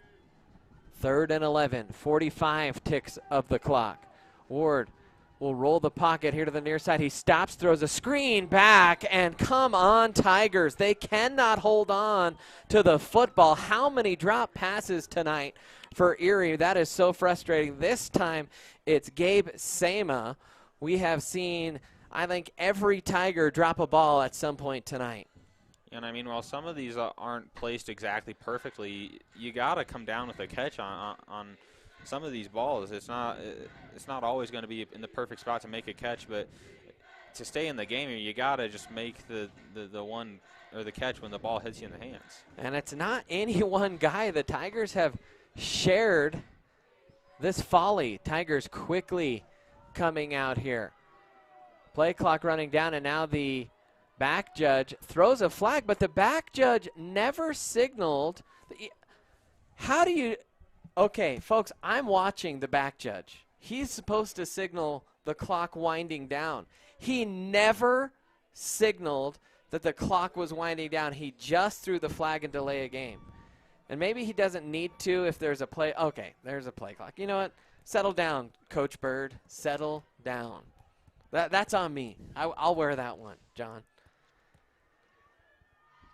S2: 3rd and 11. 45 ticks of the clock. Ward will roll the pocket here to the near side. He stops, throws a screen back, and come on, Tigers. They cannot hold on to the football. How many drop passes tonight for Erie? That is so frustrating. This time it's Gabe Sama. We have seen, I think, every Tiger drop a ball at some point tonight.
S3: And I mean, while some of these aren't placed exactly perfectly, you got to come down with a catch on some of these balls. It's not always going to be in the perfect spot to make a catch, but to stay in the game, you got to just make the one or the catch when the ball hits you in the hands.
S2: And it's not any one guy. The Tigers have shared this folly. Tigers quickly coming out here. Play clock running down, and now the back judge throws a flag, but the back judge never signaled. How do you... Okay, folks, I'm watching the back judge. He's supposed to signal the clock winding down. He never signaled that the clock was winding down. He just threw the flag and delay a game. And maybe he doesn't need to if there's a play. Okay, there's a play clock. You know what? Settle down, Coach Bird. Settle down. That's on me. I'll wear that one, John.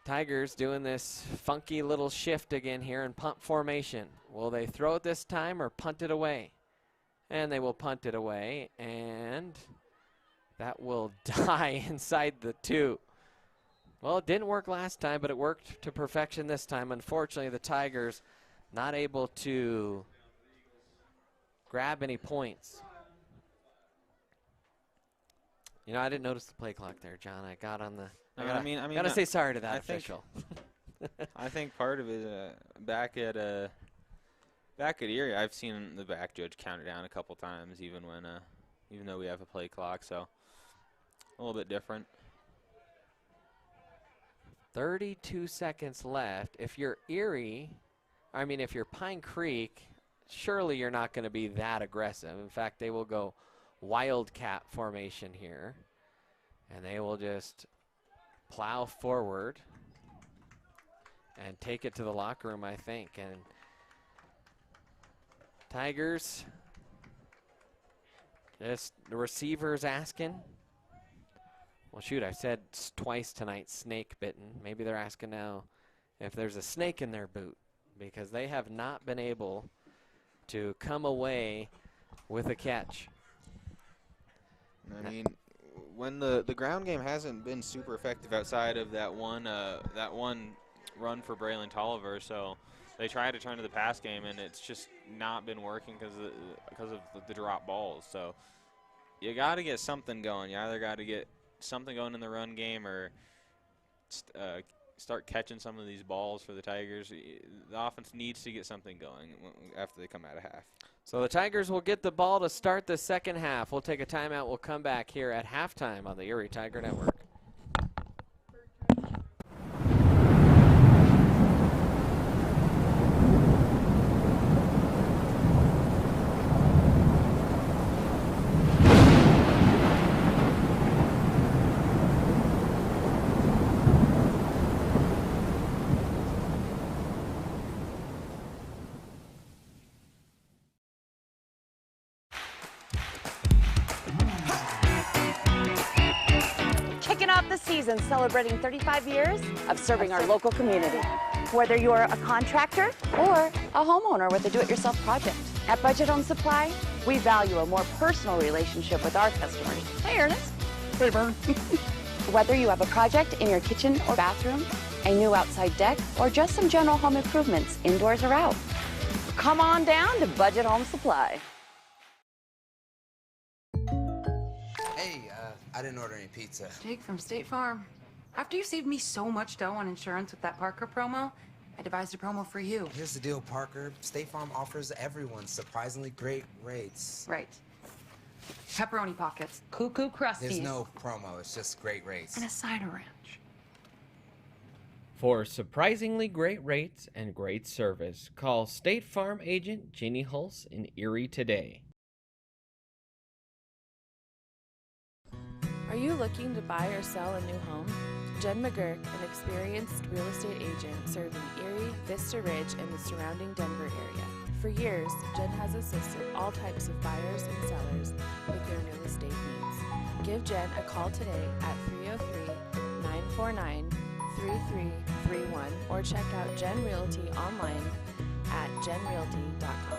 S2: Tigers doing this funky little shift again here in punt formation. Will they throw it this time or punt it away? And they will punt it away, and that will die inside the 2. Well, it didn't work last time, but it worked to perfection this time. Unfortunately, the Tigers not able to grab any points. You know, I didn't notice the play clock there, John. I got on the... I gotta say sorry to that official.
S3: I think part of it back at Erie, I've seen the back judge count it down a couple times, even though we have a play clock, so a little bit different.
S2: 32 seconds left. If you're Erie, if you're Pine Creek, surely you're not going to be that aggressive. In fact, they will go wildcat formation here, and they will just plow forward and take it to the locker room, I think. And Tigers, just the receivers asking. Well, shoot, I said twice tonight, snake bitten. Maybe they're asking now if there's a snake in their boot, because they have not been able to come away with a catch.
S3: I mean, when the ground game hasn't been super effective outside of that one run for Braylon Tolliver, so they try to turn to the pass game, and it's just not been working because of the drop balls. So you got to get something going. You either got to get something going in the run game or start catching some of these balls for the Tigers. The offense needs to get something going after they come out of half.
S2: So the Tigers will get the ball to start the second half. We'll take a timeout. We'll come back here at halftime on the Erie Tiger Network.
S14: Kicking off the season celebrating 35 years of serving our local community. Whether you're a contractor or a homeowner with a do-it-yourself project. At Budget Home Supply, we value a more personal relationship with our customers. Hey, Ernest. Hey, Vern. Whether you have a project in your kitchen or bathroom, a new outside deck, or just some general home improvements, indoors or out, come on down to Budget Home Supply.
S15: Hey, I didn't order any pizza.
S16: Jake from State Farm. After you saved me so much dough on insurance with that Parker promo, I devised a promo for you.
S15: Here's the deal, Parker. State Farm offers everyone surprisingly great rates.
S16: Right. Pepperoni pockets, cuckoo crusties.
S15: There's no promo, it's just great rates.
S16: And a cider ranch.
S2: For surprisingly great rates and great service, call State Farm agent Jeannie Hulse in Erie today.
S17: Are you looking to buy or sell a new home? Jen McGurk, an experienced real estate agent serving Erie, Vista Ridge, and the surrounding Denver area. For years, Jen has assisted all types of buyers and sellers with their real estate needs. Give Jen a call today at 303-949-3331 or check out Jen Realty online at jenrealty.com.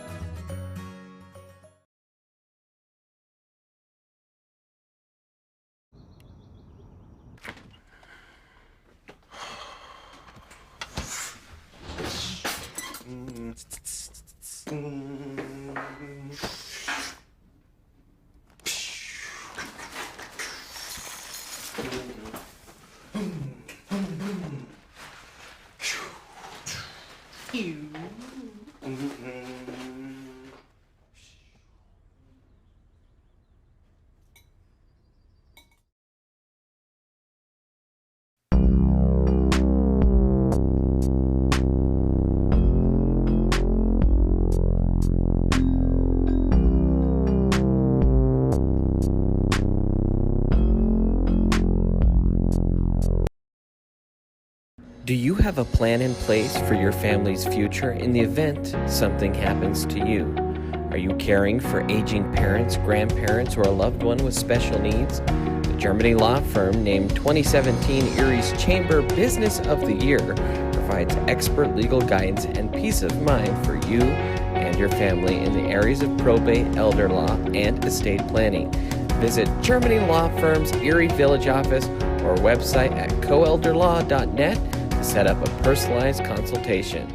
S2: Do you have a plan in place for your family's future in the event something happens to you? Are you caring for aging parents, grandparents, or a loved one with special needs? The Germany law firm named 2017 Erie's Chamber Business of the Year provides expert legal guidance and peace of mind for you and your family in the areas of probate, elder law, and estate planning. Visit Germany Law Firm's Erie Village office or website at coelderlaw.net to set up a personalized consultation.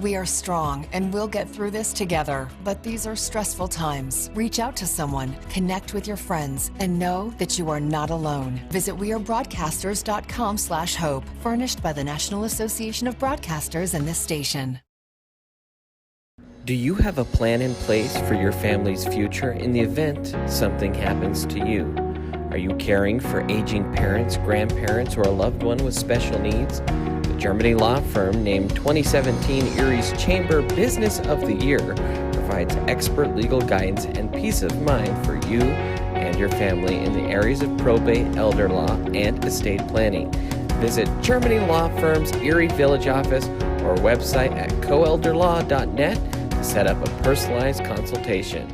S18: We are strong and we'll get through this together, but these are stressful times. Reach out to someone, connect with your friends, and know that you are not alone. Visit wearebroadcasters.com/hope, furnished by the National Association of Broadcasters and this station.
S2: Do you have a plan in place for your family's future in the event something happens to you? Are you caring for aging parents, grandparents, or a loved one with special needs? The Germany law firm named 2017 Erie's Chamber Business of the Year provides expert legal guidance and peace of mind for you and your family in the areas of probate, elder law, and estate planning. Visit Germany Law Firm's Erie Village office or website at coelderlaw.net to set up a personalized consultation.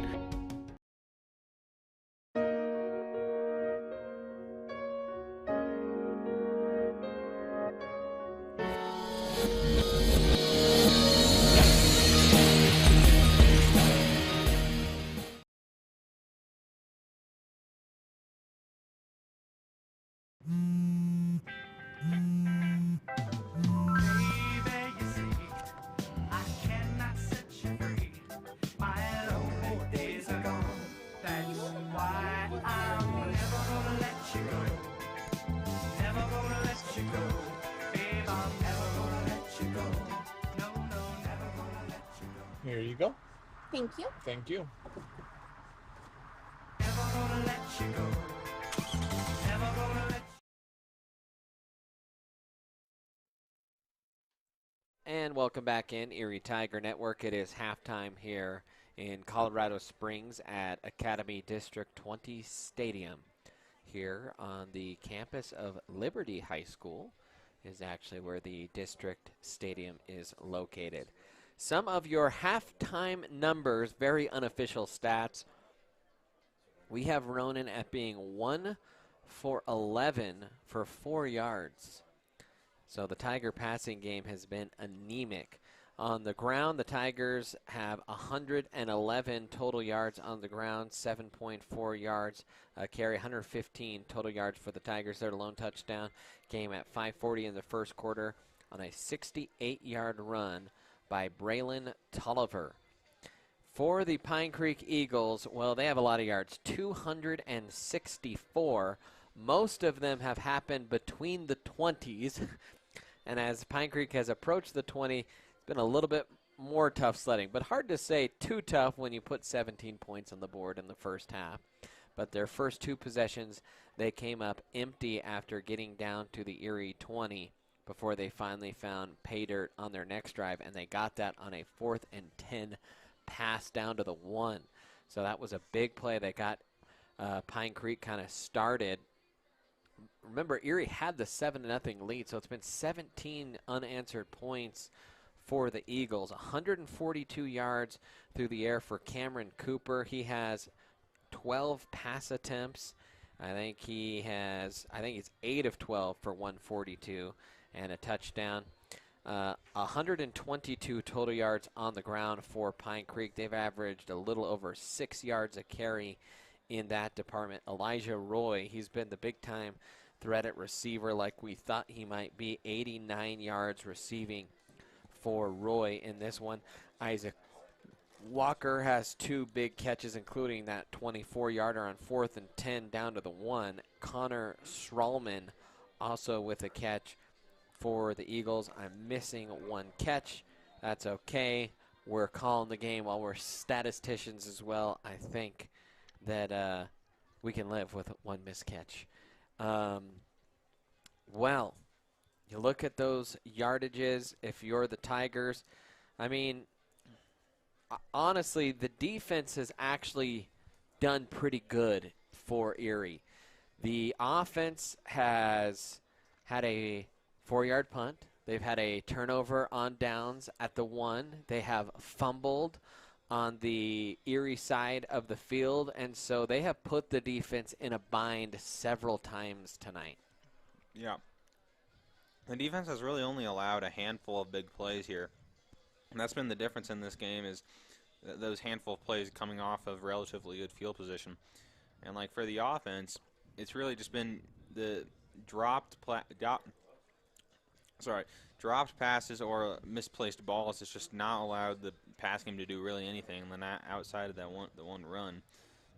S19: you go.
S20: Thank you.
S19: Thank you.
S2: And welcome back in Erie Tiger Network. It is halftime here in Colorado Springs at Academy District 20 Stadium. Here on the campus of Liberty High School is actually where the district stadium is located. Some of your halftime numbers, very unofficial stats. We have Ronan at being 1 for 11 for 4 yards. So the Tiger passing game has been anemic. On the ground, the Tigers have 111 total yards on the ground, 7.4 yards carry, 115 total yards for the Tigers. Their lone touchdown came at 5:40 in the first quarter on a 68-yard run by Braylon Tolliver. For the Pine Creek Eagles, well, they have a lot of yards, 264. Most of them have happened between the 20s. And as Pine Creek has approached the 20, it's been a little bit more tough sledding. But hard to say too tough when you put 17 points on the board in the first half. But their first 2 possessions, they came up empty after getting down to the Erie 20 before they finally found pay dirt on their next drive. And they got that on a 4th and 10 pass down to the 1. So that was a big play that got Pine Creek kind of started. Remember, Erie had the 7-0 lead, so it's been 17 unanswered points for the Eagles. 142 yards through the air for Cameron Cooper. He has 12 pass attempts. I think he's 8 of 12 for 142 and a touchdown. 122 total yards on the ground for Pine Creek. They've averaged a little over 6 yards a carry in that department. Elijah Roy, he's been the big-time threat at receiver like we thought he might be. 89 yards receiving for Roy in this one. Isaac Walker has 2 big catches, including that 24-yarder on 4th and 10 down to the 1. Connor Strahlman also with a catch for the Eagles. I'm missing 1 catch. That's okay. We're calling the game while we're statisticians as well. I think that we can live with 1 missed catch. Well, you look at those yardages. If you're the Tigers, I mean, honestly, the defense has actually done pretty good for Erie. The offense has had a 4-yard punt. They've had a turnover on downs at the 1. They have fumbled on the Erie side of the field, and so they have put the defense in a bind several times tonight.
S3: Yeah. The defense has really only allowed a handful of big plays here. And that's been the difference in this game, is those handful of plays coming off of relatively good field position. And like for the offense, it's really just been the dropped passes or misplaced balls. It's just not allowed the pass game to do really anything. And then outside of that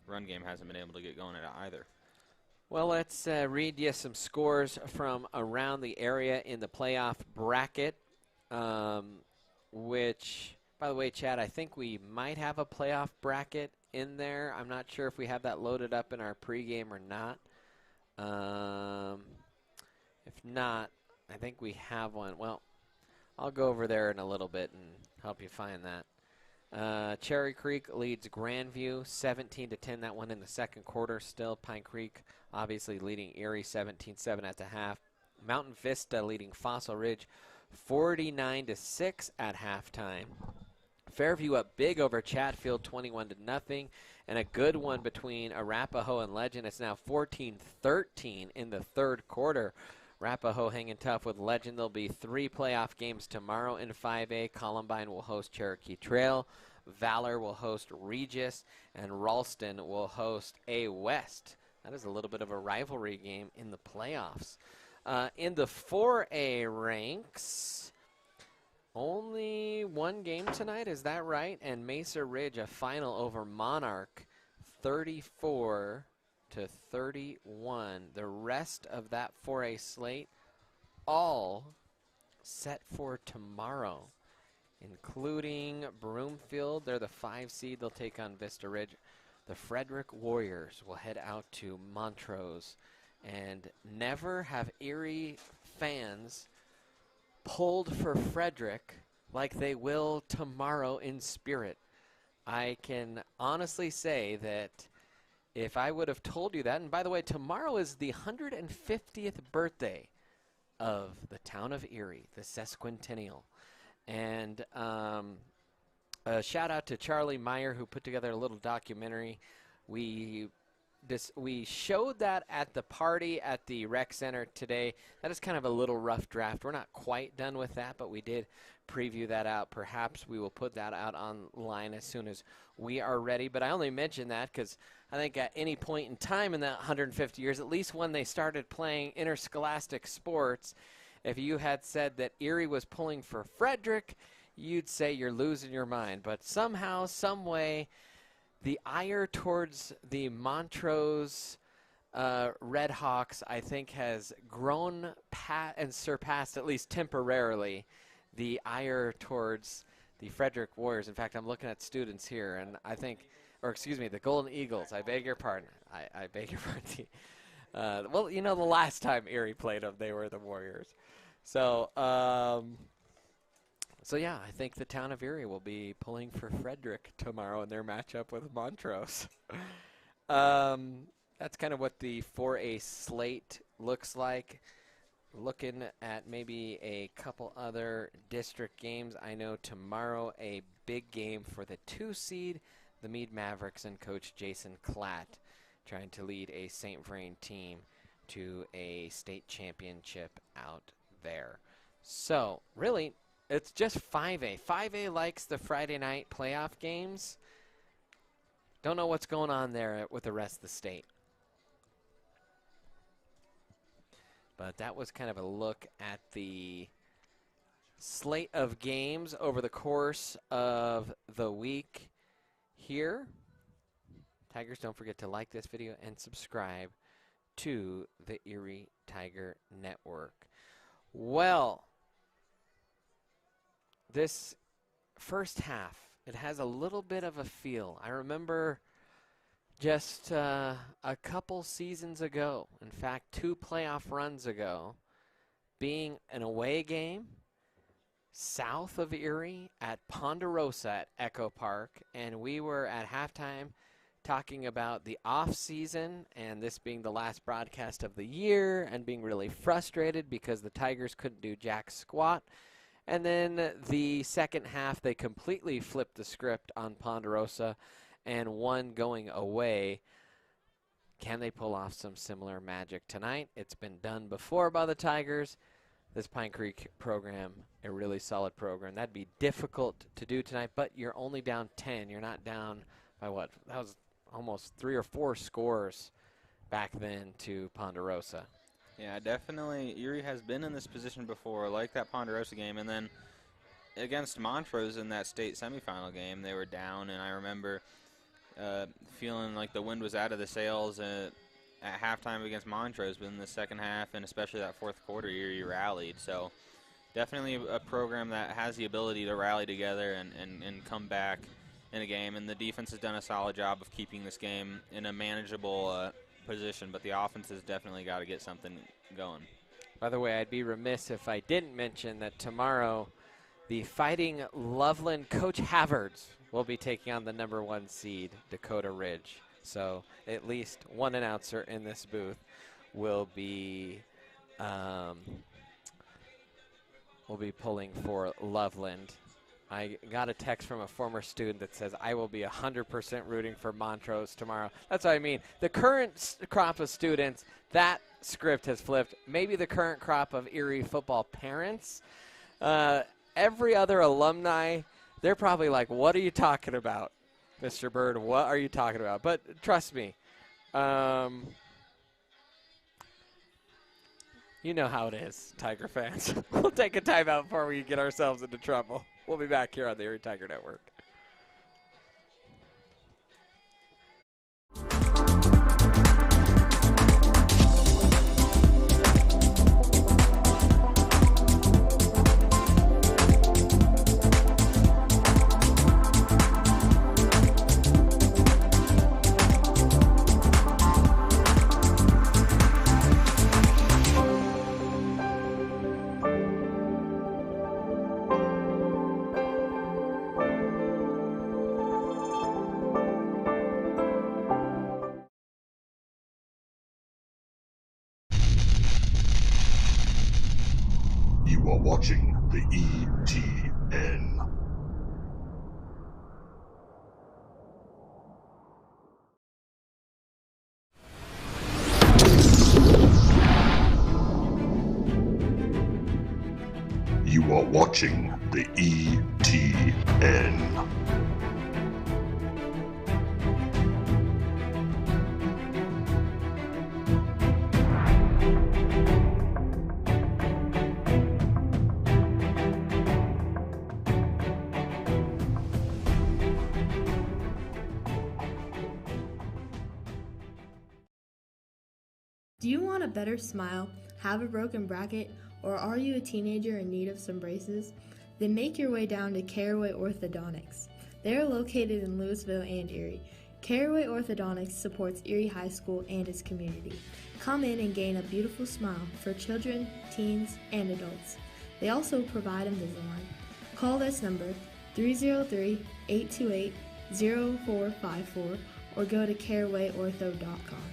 S3: run game hasn't been able to get going at either.
S2: Well, let's read you some scores from around the area in the playoff bracket, which, by the way, Chad, I think we might have a playoff bracket in there. I'm not sure if we have that loaded up in our pregame or not. If not, I think we have one. Well, I'll go over there in a little bit and help you find that. Cherry Creek leads Grandview 17-10. That one in the second quarter. Still Pine Creek obviously leading Erie 17-7 at the half. Mountain Vista leading Fossil Ridge 49-6 at halftime. Fairview up big over Chatfield 21-0, and a good one between Arapahoe and Legend. It's now 14-13 in the third quarter. Arapahoe hanging tough with Legend. There'll be 3 playoff games tomorrow in 5A. Columbine will host Cherokee Trail. Valor will host Regis, and Ralston will host A West. That is a little bit of a rivalry game in the playoffs. In the 4A ranks, only 1 game tonight, is that right? And Mesa Ridge, a final over Monarch, 34-31. The rest of that 4A slate all set for tomorrow. including Broomfield. They're the 5 seed. They'll take on Vista Ridge. The Frederick Warriors will head out to Montrose. And never have Erie fans pulled for Frederick like they will tomorrow in spirit. I can honestly say that if I would have told you that, and by the way, tomorrow is the 150th birthday of the town of Erie, the sesquicentennial. And a shout out to Charlie Meyer, who put together a little documentary. We showed that at the party at the rec center today. That is kind of a little rough draft. We're not quite done with that, but we did preview that out. Perhaps we will put that out online as soon as we are ready. But I only mention that because I think at any point in time in that 150 years, at least when they started playing interscholastic sports, if you had said that Erie was pulling for Frederick, you'd say you're losing your mind. But somehow, some way, the ire towards the Montrose Red Hawks, I think, has grown and surpassed, at least temporarily, the ire towards the Frederick Warriors. In fact, I'm looking at students here, and I think, or excuse me, the Golden Eagles. I beg your pardon. I beg your pardon. Well, you know, the last time Erie played them, they were the Warriors. So, yeah, I think the town of Erie will be pulling for Frederick tomorrow in their matchup with Montrose. That's kind of what the 4A slate looks like. Looking at maybe a couple other district games. I know tomorrow a big game for the 2 seed, the Meade Mavericks and Coach Jason Klatt trying to lead a St. Vrain team to a state championship out there. So, really, it's just 5A. 5A likes the Friday night playoff games. Don't know what's going on there with the rest of the state. But that was kind of a look at the slate of games over the course of the week here. Tigers, don't forget to like this video and subscribe to the Erie Tiger Network. Well, this first half, it has a little bit of a feel. I remember just a couple seasons ago, in fact, 2 playoff runs ago, being an away game south of Erie at Ponderosa at Echo Park, and we were at halftime talking about the off season and this being the last broadcast of the year and being really frustrated because the Tigers couldn't do jack squat. And then the second half, they completely flipped the script on Ponderosa and won going away. Can they pull off some similar magic tonight? It's been done before by the Tigers. This Pine Creek program, a really solid program. That'd be difficult to do tonight, but you're only down 10. You're not down by what? That was almost 3 or 4 scores back then to Ponderosa.
S3: Yeah, definitely. Erie has been in this position before, like that Ponderosa game. And then against Montrose in that state semifinal game, they were down, and I remember feeling like the wind was out of the sails at halftime against Montrose, but in the second half and especially that fourth quarter, Erie rallied. So definitely a program that has the ability to rally together and come back in a game. And the defense has done a solid job of keeping this game in a manageable position, but the offense has definitely got to get something going.
S2: By the way, I'd be remiss if I didn't mention that tomorrow the Fighting Loveland Coach Havertz will be taking on the number 1 seed, Dakota Ridge. So at least one announcer in this booth will be pulling for Loveland. I got a text from a former student that says, I will be 100% rooting for Montrose tomorrow. That's what I mean. The current crop of students, that script has flipped. Maybe the current crop of Erie football parents. Every other alumni, they're probably like, what are you talking about, Mr. Bird? What are you talking about? But trust me, you know how it is, Tiger fans. We'll take a timeout before we get ourselves into trouble. We'll be back here on the Erie Tiger Network.
S5: watching the ETN. You are watching the ETN.
S6: Do you want a better smile, have a broken bracket, or are you a teenager in need of some braces? Then make your way down to Caraway Orthodontics. They are located in Louisville and Erie. Caraway Orthodontics supports Erie High School and its community. Come in and gain a beautiful smile for children, teens, and adults. They also provide Invisalign. Call this number 303-828-0454 or go to carawayortho.com.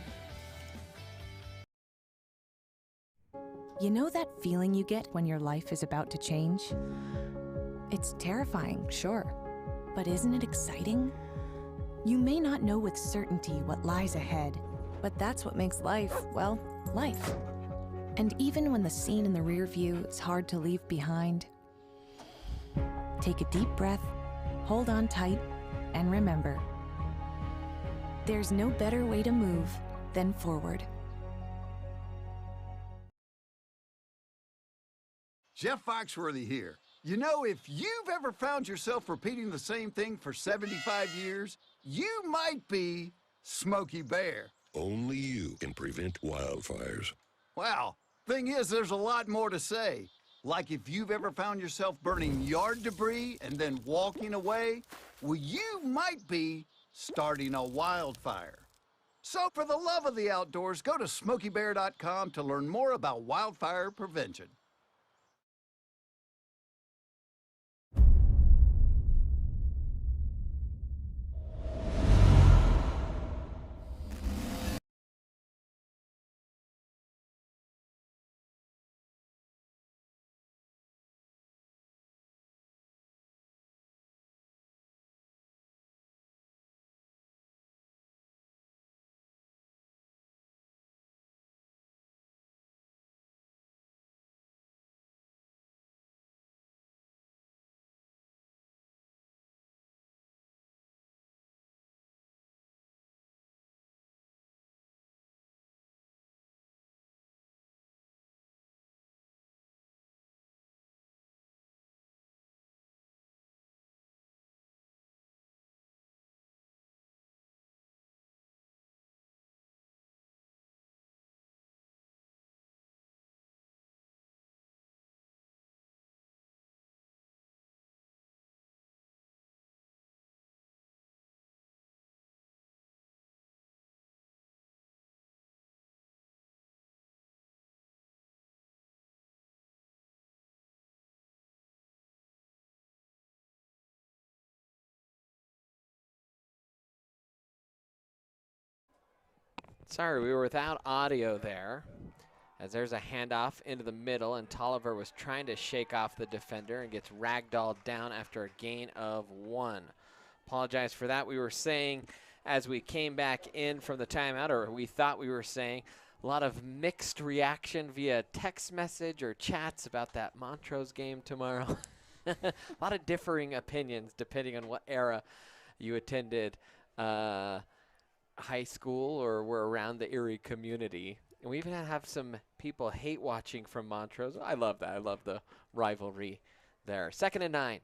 S11: You know that feeling you get when your life is about to change? It's terrifying, sure, but isn't it exciting? You may not know with certainty what lies ahead, but that's what makes life, well, life. And even when the scene in the rear view is hard to leave behind, take a deep breath, hold on tight, and remember, there's no better way to move than forward.
S12: Jeff Foxworthy here. You know, if you've ever found yourself repeating the same thing for 75 years, you might be Smokey Bear.
S5: Only you can prevent wildfires.
S12: Well, thing is, there's a lot more to say. Like if you've ever found yourself burning yard debris and then walking away, well, you might be starting a wildfire. So for the love of the outdoors, go to SmokeyBear.com to learn more about wildfire prevention.
S2: Sorry, we were without audio there, as there's a handoff into the middle, and Tolliver was trying to shake off the defender and gets ragdolled down after a gain of 1. Apologize for that. We were saying as we came back in from the timeout, or we thought we were saying, a lot of mixed reaction via text message or chats about that Montrose game tomorrow. A lot of differing opinions depending on what era you attended high school or were around the Erie community. And we even have some people hate watching from Montrose. I love that. I love the rivalry there. 2nd and 9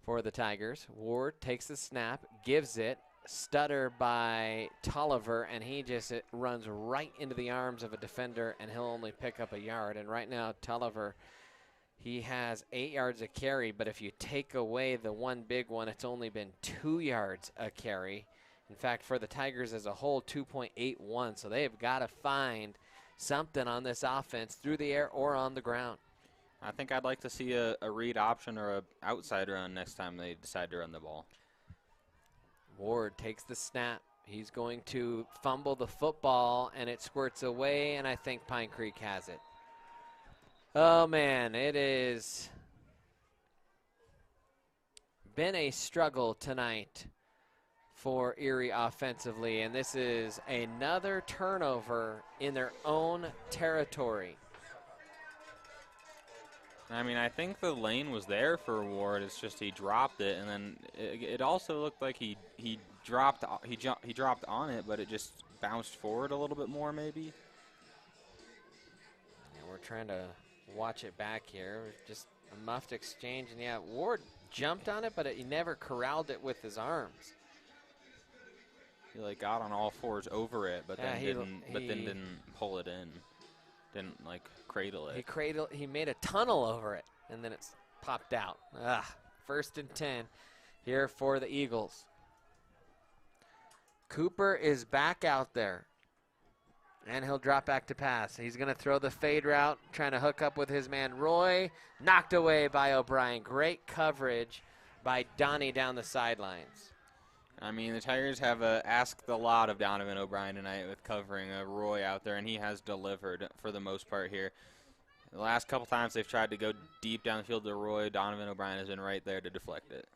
S2: for the Tigers. Ward takes the snap, gives it. Stutter by Tolliver, and he just runs right into the arms of a defender, and he'll only pick up a yard. And right now, Tolliver, he has 8 yards a carry, but if you take away the one big one, it's only been 2 yards a carry. In fact, for the Tigers as a whole, 2.81. So they've got to find something on this offense through the air or on the ground.
S3: I think I'd like to see a read option or a outside run next time they decide to run the ball.
S2: Ward takes the snap. He's going to fumble the football, and it squirts away, and I think Pine Creek has it. Oh, man, it is been a struggle tonight for Erie offensively, and this is another turnover in their own territory.
S3: I mean, I think the lane was there for Ward. It's just he dropped it, and then it also looked like he dropped on it, but it just bounced forward a little bit more, maybe.
S2: And we're trying to watch it back here. Just a muffed exchange, and yeah, Ward jumped on it, but he never corralled it with his arms.
S3: He like got on all fours over it, but
S2: Yeah,
S3: then didn't pull it in. Didn't like cradle it.
S2: He made a tunnel over it, and then it's popped out. First and 10 here for the Eagles. Cooper is back out there, and he'll drop back to pass. He's going to throw the fade route, trying to hook up with his man Roy. Knocked away by O'Brien. Great coverage by Donnie down the sidelines.
S3: I mean, the Tigers have asked a lot of Donovan O'Brien tonight with covering Roy out there, and he has delivered for the most part here. The last couple times they've tried to go deep down the field to Roy, Donovan O'Brien has been right there to deflect it.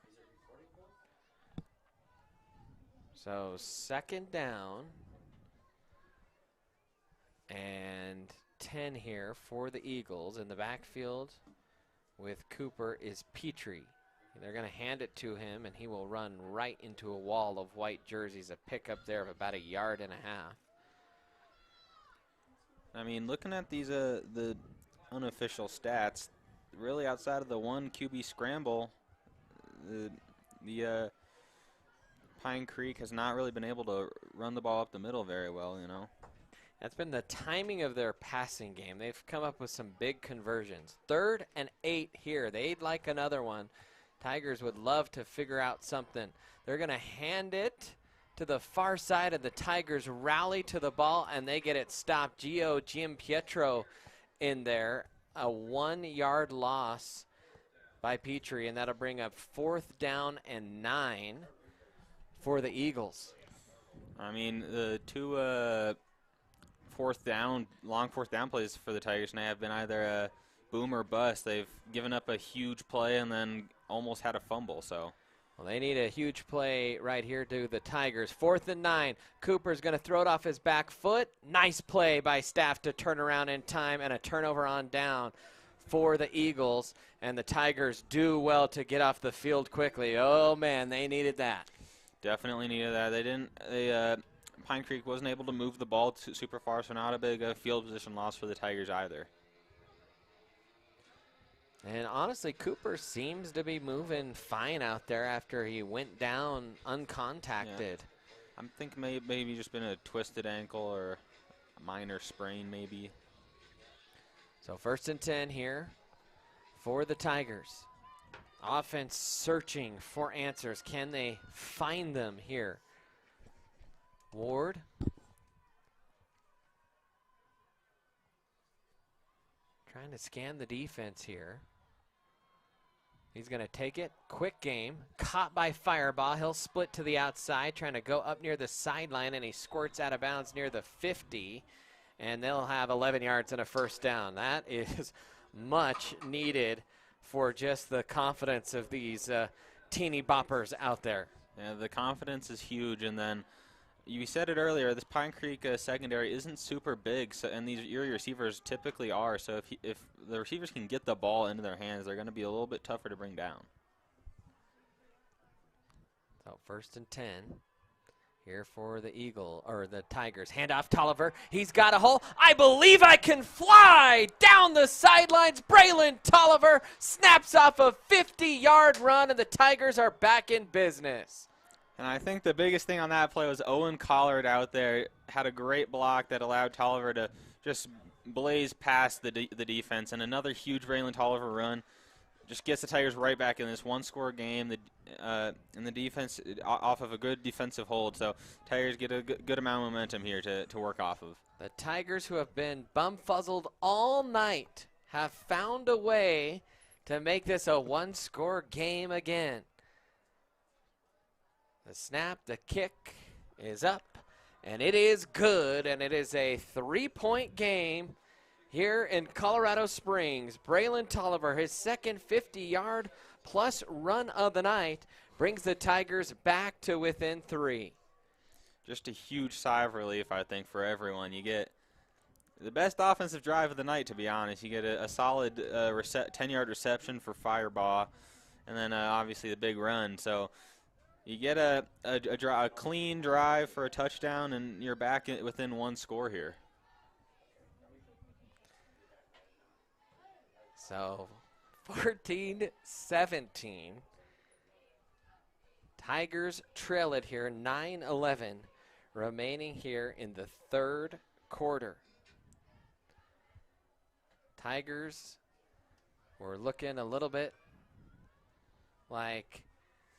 S2: So second down and 10 here for the Eagles. In the backfield with Cooper is Petrie. They're going to hand it to him, and he will run right into a wall of white jerseys, a pickup there of about 1.5 yards.
S3: I mean, looking at these the unofficial stats, really outside of the one QB scramble, the Pine Creek has not really been able to run the ball up the middle very well, you know.
S2: That's been the timing of their passing game. They've come up with some big conversions. 3rd and 8 here. They'd like another one. Tigers would love to figure out something. They're going to hand it to the far side, of the Tigers rally to the ball, and they get it stopped. Jim Pietro in there. A 1-yard loss by Petrie, and that'll bring up 4th down and 9 for the Eagles.
S3: I mean, the two long 4th down plays for the Tigers now have been either a boom or bust. They've given up a huge play and then almost had a fumble. So,
S2: well, they need a huge play right here to the Tigers. 4th and 9. Cooper's going to throw it off his back foot. Nice play by Staff to turn around in time, and a turnover on down for the Eagles. And the Tigers do well to get off the field quickly. Oh man, they needed that.
S3: Definitely needed that. Pine Creek wasn't able to move the ball super far, so not a big field position loss for the Tigers either.
S2: And honestly, Cooper seems to be moving fine out there after he went down uncontacted.
S3: Yeah. I'm thinking maybe just been a twisted ankle or a minor sprain maybe.
S2: So 1st and 10 here for the Tigers. Offense searching for answers. Can they find them here? Ward. Trying to scan the defense here. He's going to take it. Quick game. Caught by Fireball. He'll split to the outside, trying to go up near the sideline, and he squirts out of bounds near the 50. And they'll have 11 yards and a 1st down. That is much needed for just the confidence of these teeny boppers out there.
S3: Yeah, the confidence is huge, and then you said it earlier, this Pine Creek secondary isn't super big, so, and these Erie receivers typically are, so if the receivers can get the ball into their hands, they're going to be a little bit tougher to bring down.
S2: So 1st and 10 here for the Tigers. Handoff Tolliver. He's got a hole. I believe I can fly down the sidelines. Braylon Tolliver snaps off a 50-yard run, and the Tigers are back in business.
S3: And I think the biggest thing on that play was Owen Collard out there had a great block that allowed Tolliver to just blaze past the defense. And another huge Braylon Tolliver run just gets the Tigers right back in this one-score game. And the defense off of a good defensive hold. So Tigers get a good amount of momentum here to work off of.
S2: The Tigers, who have been bumfuzzled all night, have found a way to make this a one-score game again. The snap, the kick is up, and it is good, and it is a 3-point game here in Colorado Springs. Braylon Tolliver, his second 50-yard plus run of the night, brings the Tigers back to within 3.
S3: Just a huge sigh of relief, I think, for everyone. You get the best offensive drive of the night, to be honest. You get a solid 10-yard reception for Firebaugh, and then obviously the big run. So you get a clean drive for a touchdown, and you're back within 1 score here.
S2: So 14-17. Tigers trail it here, 9-11 remaining here in the 3rd quarter. Tigers were looking a little bit like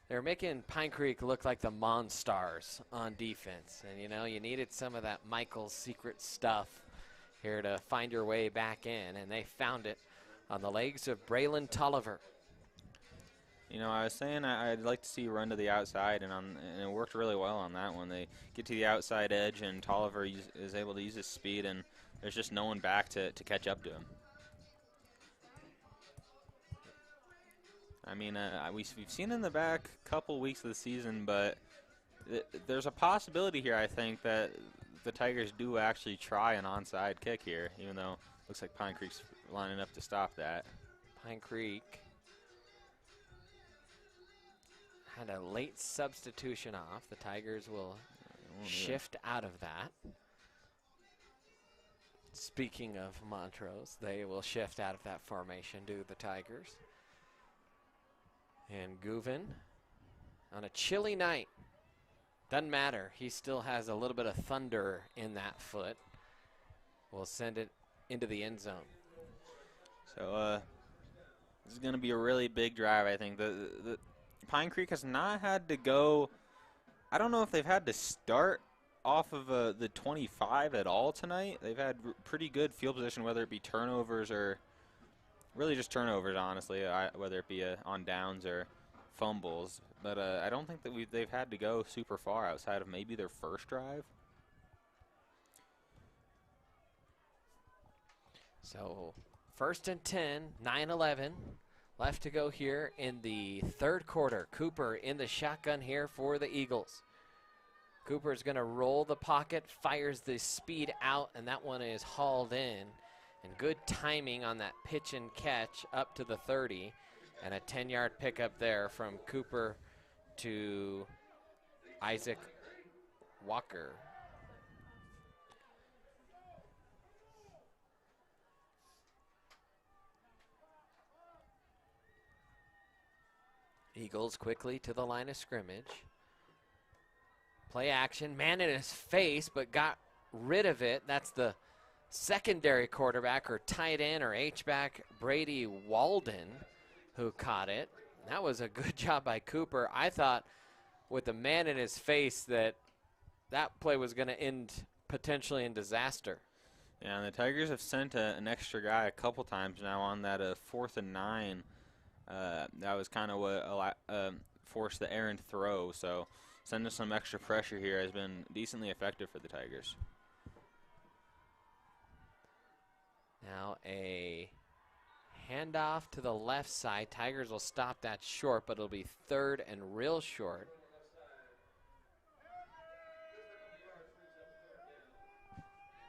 S2: they're making Pine Creek look like the Monstars on defense. And, you know, you needed some of that Michael's secret stuff here to find your way back in, and they found it on the legs of Braylon Tolliver.
S3: You know, I was saying I'd like to see run to the outside, and it worked really well on that one. They get to the outside edge, and Tolliver is able to use his speed, and there's just no one back to catch up to him. I mean, we've seen in the back couple weeks of the season, but there's a possibility here, I think, that the Tigers do actually try an onside kick here, even though it looks like Pine Creek's lining up to stop that.
S2: Pine Creek had a late substitution off. The Tigers will shift out of that. Speaking of Montrose, they will shift out of that formation, do the Tigers. And Gouvin, on a chilly night, doesn't matter. He still has a little bit of thunder in that foot. We'll send it into the end zone.
S3: So this is going to be a really big drive, I think. The Pine Creek has not had to go, I don't know if they've had to start off of the 25 at all tonight. They've had pretty good field position, whether it be turnovers or really just turnovers, honestly, whether it be on downs or fumbles. But I don't think that they've had to go super far outside of maybe their first drive.
S2: So 1st and 10, 9-11. Left to go here in the 3rd quarter. Cooper in the shotgun here for the Eagles. Cooper's going to roll the pocket, fires the speed out, and that one is hauled in. And good timing on that pitch and catch up to the 30. And a 10-yard pickup there from Cooper to Isaac Walker. Eagles quickly to the line of scrimmage. Play action, man in his face, but got rid of it. That's the secondary quarterback or tight end or H-back Brady Walden who caught it. That was a good job by Cooper. I thought with the man in his face that play was going to end potentially in disaster.
S3: Yeah, and the Tigers have sent an extra guy a couple times now on that 4th and 9. That was kind of what forced the errant throw. So sending some extra pressure here has been decently effective for the Tigers.
S2: Now a handoff to the left side. Tigers will stop that short, but it'll be 3rd and real short.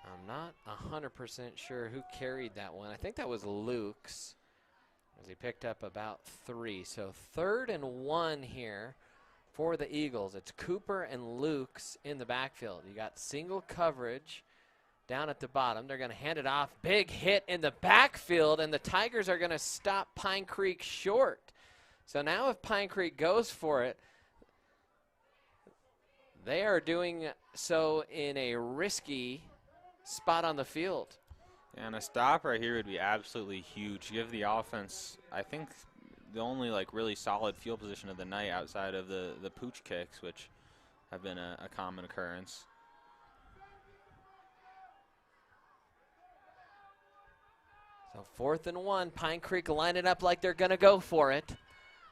S2: I'm not 100% sure who carried that one. I think that was Luke's, as he picked up about 3. So 3rd and 1 here for the Eagles. It's Cooper and Luke's in the backfield. You got single coverage down at the bottom. They're going to hand it off. Big hit in the backfield, and the Tigers are going to stop Pine Creek short. So now if Pine Creek goes for it, they are doing so in a risky spot on the field.
S3: Yeah, and a stop right here would be absolutely huge. Give the offense, I think, the only really solid field position of the night outside of the pooch kicks, which have been a common occurrence.
S2: So 4th and 1, Pine Creek line it up like they're going to go for it.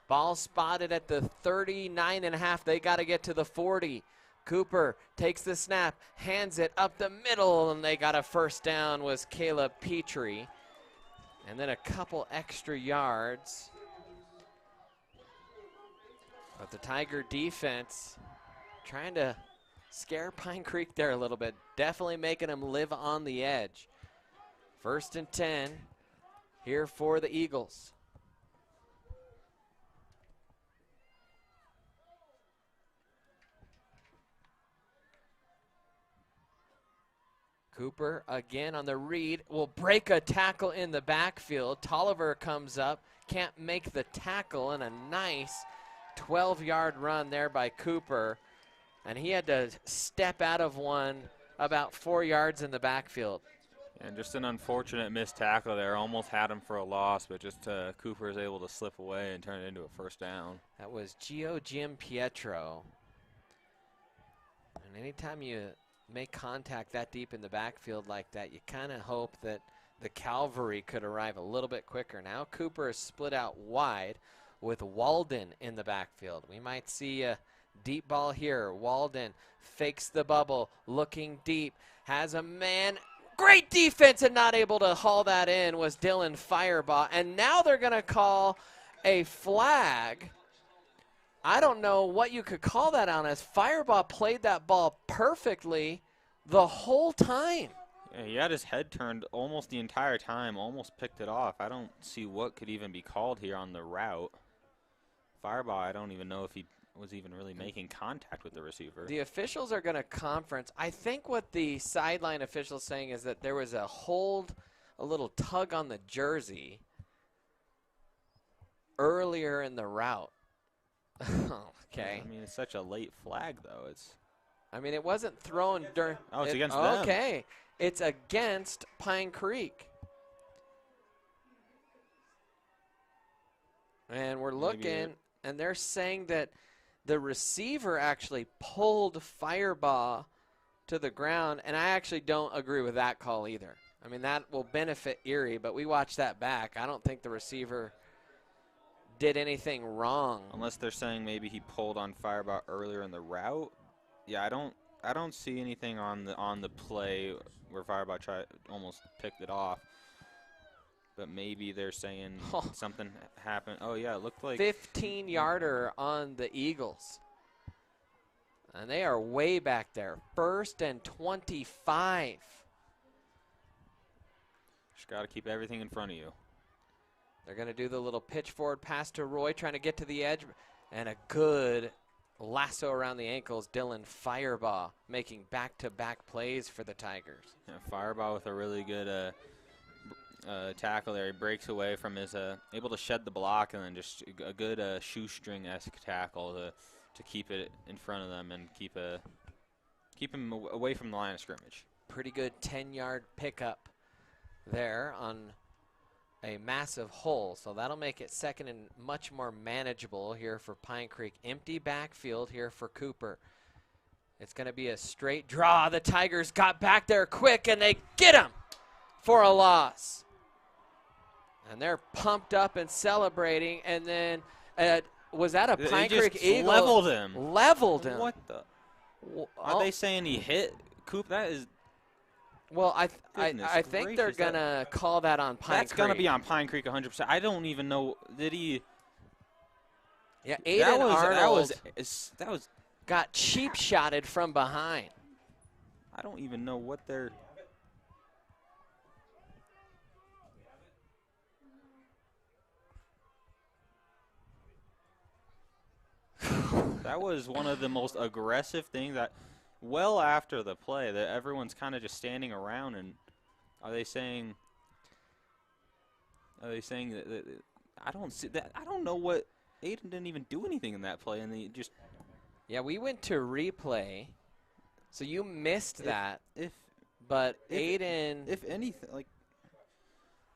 S2: Ball spotted at the 39.5. They got to get to the 40. Cooper takes the snap, hands it up the middle, and they got a first down was Caleb Petrie. And then a couple extra yards. But the Tiger defense trying to scare Pine Creek there a little bit. Definitely making them live on the edge. 1st and 10 here for the Eagles. Cooper again on the read, will break a tackle in the backfield. Tolliver comes up, can't make the tackle, and a nice 12-yard run there by Cooper. And he had to step out of one about 4 yards in the backfield.
S3: And just an unfortunate missed tackle there. Almost had him for a loss, but just Cooper is able to slip away and turn it into a first down.
S2: That was Jim Pietro. And anytime you make contact that deep in the backfield like that, you kind of hope that the cavalry could arrive a little bit quicker. Now Cooper is split out wide with Walden in the backfield. We might see a deep ball here. Walden fakes the bubble, looking deep, has a man. Great defense, and not able to haul that in was Dylan Firebaugh. And now they're going to call a flag. I don't know what you could call that on, as Firebaugh played that ball perfectly the whole time.
S3: Yeah, he had his head turned almost the entire time, almost picked it off. I don't see what could even be called here on the route. Firebaugh, I don't even know if he was even really making contact with the receiver.
S2: The officials are going to conference. I think what the sideline official's saying is that there was a hold, a little tug on the jersey earlier in the route. Okay.
S3: I mean, it's such a late flag, though.
S2: I mean, it wasn't thrown during.
S3: Oh, it's against them.
S2: Okay. It's against Pine Creek. And we're looking, and they're saying that the receiver actually pulled Firebaugh to the ground, and I actually don't agree with that call either. I mean, that will benefit Erie, but we watched that back. I don't think the receiver did anything wrong.
S3: Unless they're saying maybe he pulled on Firebaugh earlier in the route. Yeah, I don't see anything on the play where Firebaugh almost picked it off. But maybe they're saying something happened. Oh yeah, it looked like
S2: 15-yarder on the Eagles. And they are way back there. 1st and 25.
S3: Just got to keep everything in front of you.
S2: They're going to do the little pitch forward pass to Roy, trying to get to the edge. And a good lasso around the ankles. Dylan Firebaugh making back-to-back plays for the Tigers.
S3: Yeah, Firebaugh with a really good tackle there. He breaks away from his, able to shed the block, and then just a good shoestring-esque tackle to keep it in front of them and keep him away from the line of scrimmage.
S2: Pretty good 10-yard pickup there on a massive hole, so that'll make it 2nd and much more manageable here for Pine Creek. Empty backfield here for Cooper. It's going to be a straight draw. The Tigers got back there quick, and they get him for a loss. And they're pumped up and celebrating, and then was that a Pine Creek Eagle?
S3: Leveled him.
S2: Leveled him.
S3: What the? Are they saying he hit Coop? That is.
S2: Well, I think they're going to call that on Pine Creek.
S3: That's going to be on Pine Creek 100%. I don't even know. Did he?
S2: Yeah, Aiden Arnold
S3: that was
S2: got cheap shotted from behind.
S3: I don't even know what they're. That was one of the most aggressive things that, well after the play, that everyone's kind of just standing around, and are they saying that I don't see that. I don't know what. Aiden didn't even do anything in that play, and they just.
S2: Yeah, we went to replay, so you missed that. But Aiden,
S3: if anything, like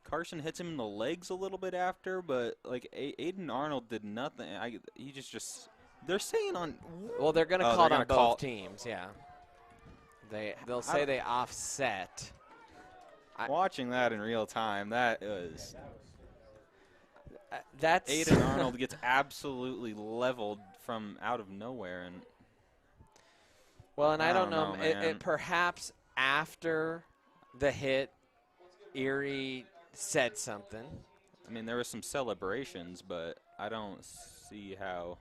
S3: Carson hits him in the legs a little bit after, but like Aiden Arnold did nothing. He just. They're saying on.
S2: Well, they're going to call it on both teams. Yeah. They'll say they offset.
S3: Watching that in real time, that was.
S2: That's
S3: Aiden Arnold gets absolutely leveled from out of nowhere, and
S2: Well, and I don't know,
S3: man.
S2: it perhaps after the hit, Erie said something.
S3: I mean, there were some celebrations, but I don't see how.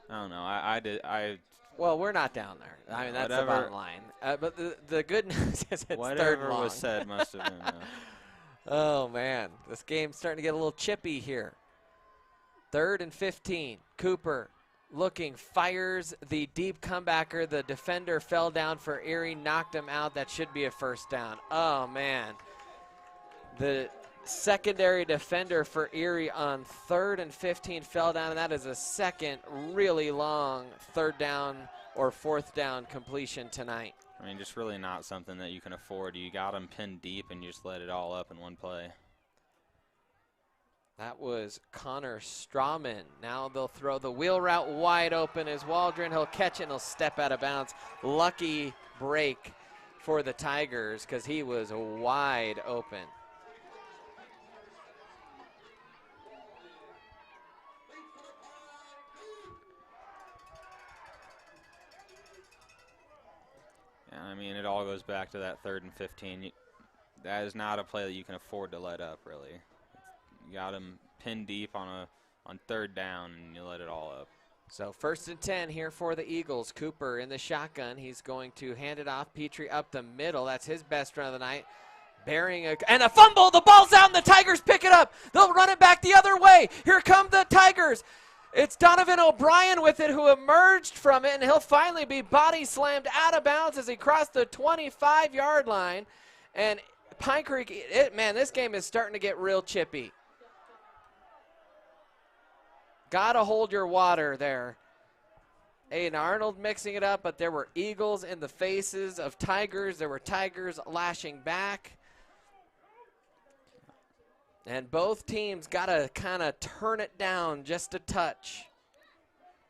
S3: I don't know. I
S2: Well, we're not down there. I mean, that's the bottom line. But the good news is it's third
S3: whatever
S2: long.
S3: was said must have been.
S2: Oh, man. This game's starting to get a little chippy here. 3rd and 15. Cooper looking, fires the deep comebacker. The defender fell down for Erie, knocked him out. That should be a first down. Oh, man. The secondary defender for Erie on 3rd and 15 fell down, and that is a second really long 3rd down or 4th down completion tonight.
S3: I mean, just really not something that you can afford. You got them pinned deep, and you just let it all up in one play.
S2: That was Connor Strawman. Now they'll throw the wheel route wide open as Waldron. He'll catch it and he'll step out of bounds. Lucky break for the Tigers because he was wide open.
S3: Yeah, I mean, it all goes back to that 3rd and 15. That is not a play that you can afford to let up, really. You got him pinned deep on 3rd down, and you let it all up.
S2: So 1st and 10 here for the Eagles. Cooper in the shotgun. He's going to hand it off. Petrie up the middle. That's his best run of the night. Bearing and a fumble. The ball's out, and the Tigers pick it up. They'll run it back the other way. Here come the Tigers. It's Donovan O'Brien with it, who emerged from it, and he'll finally be body slammed out of bounds as he crossed the 25-yard line. And Pine Creek, man, this game is starting to get real chippy. Gotta hold your water there. Aiden Arnold mixing it up, but there were Eagles in the faces of Tigers. There were Tigers lashing back. And both teams got to kind of turn it down just a touch.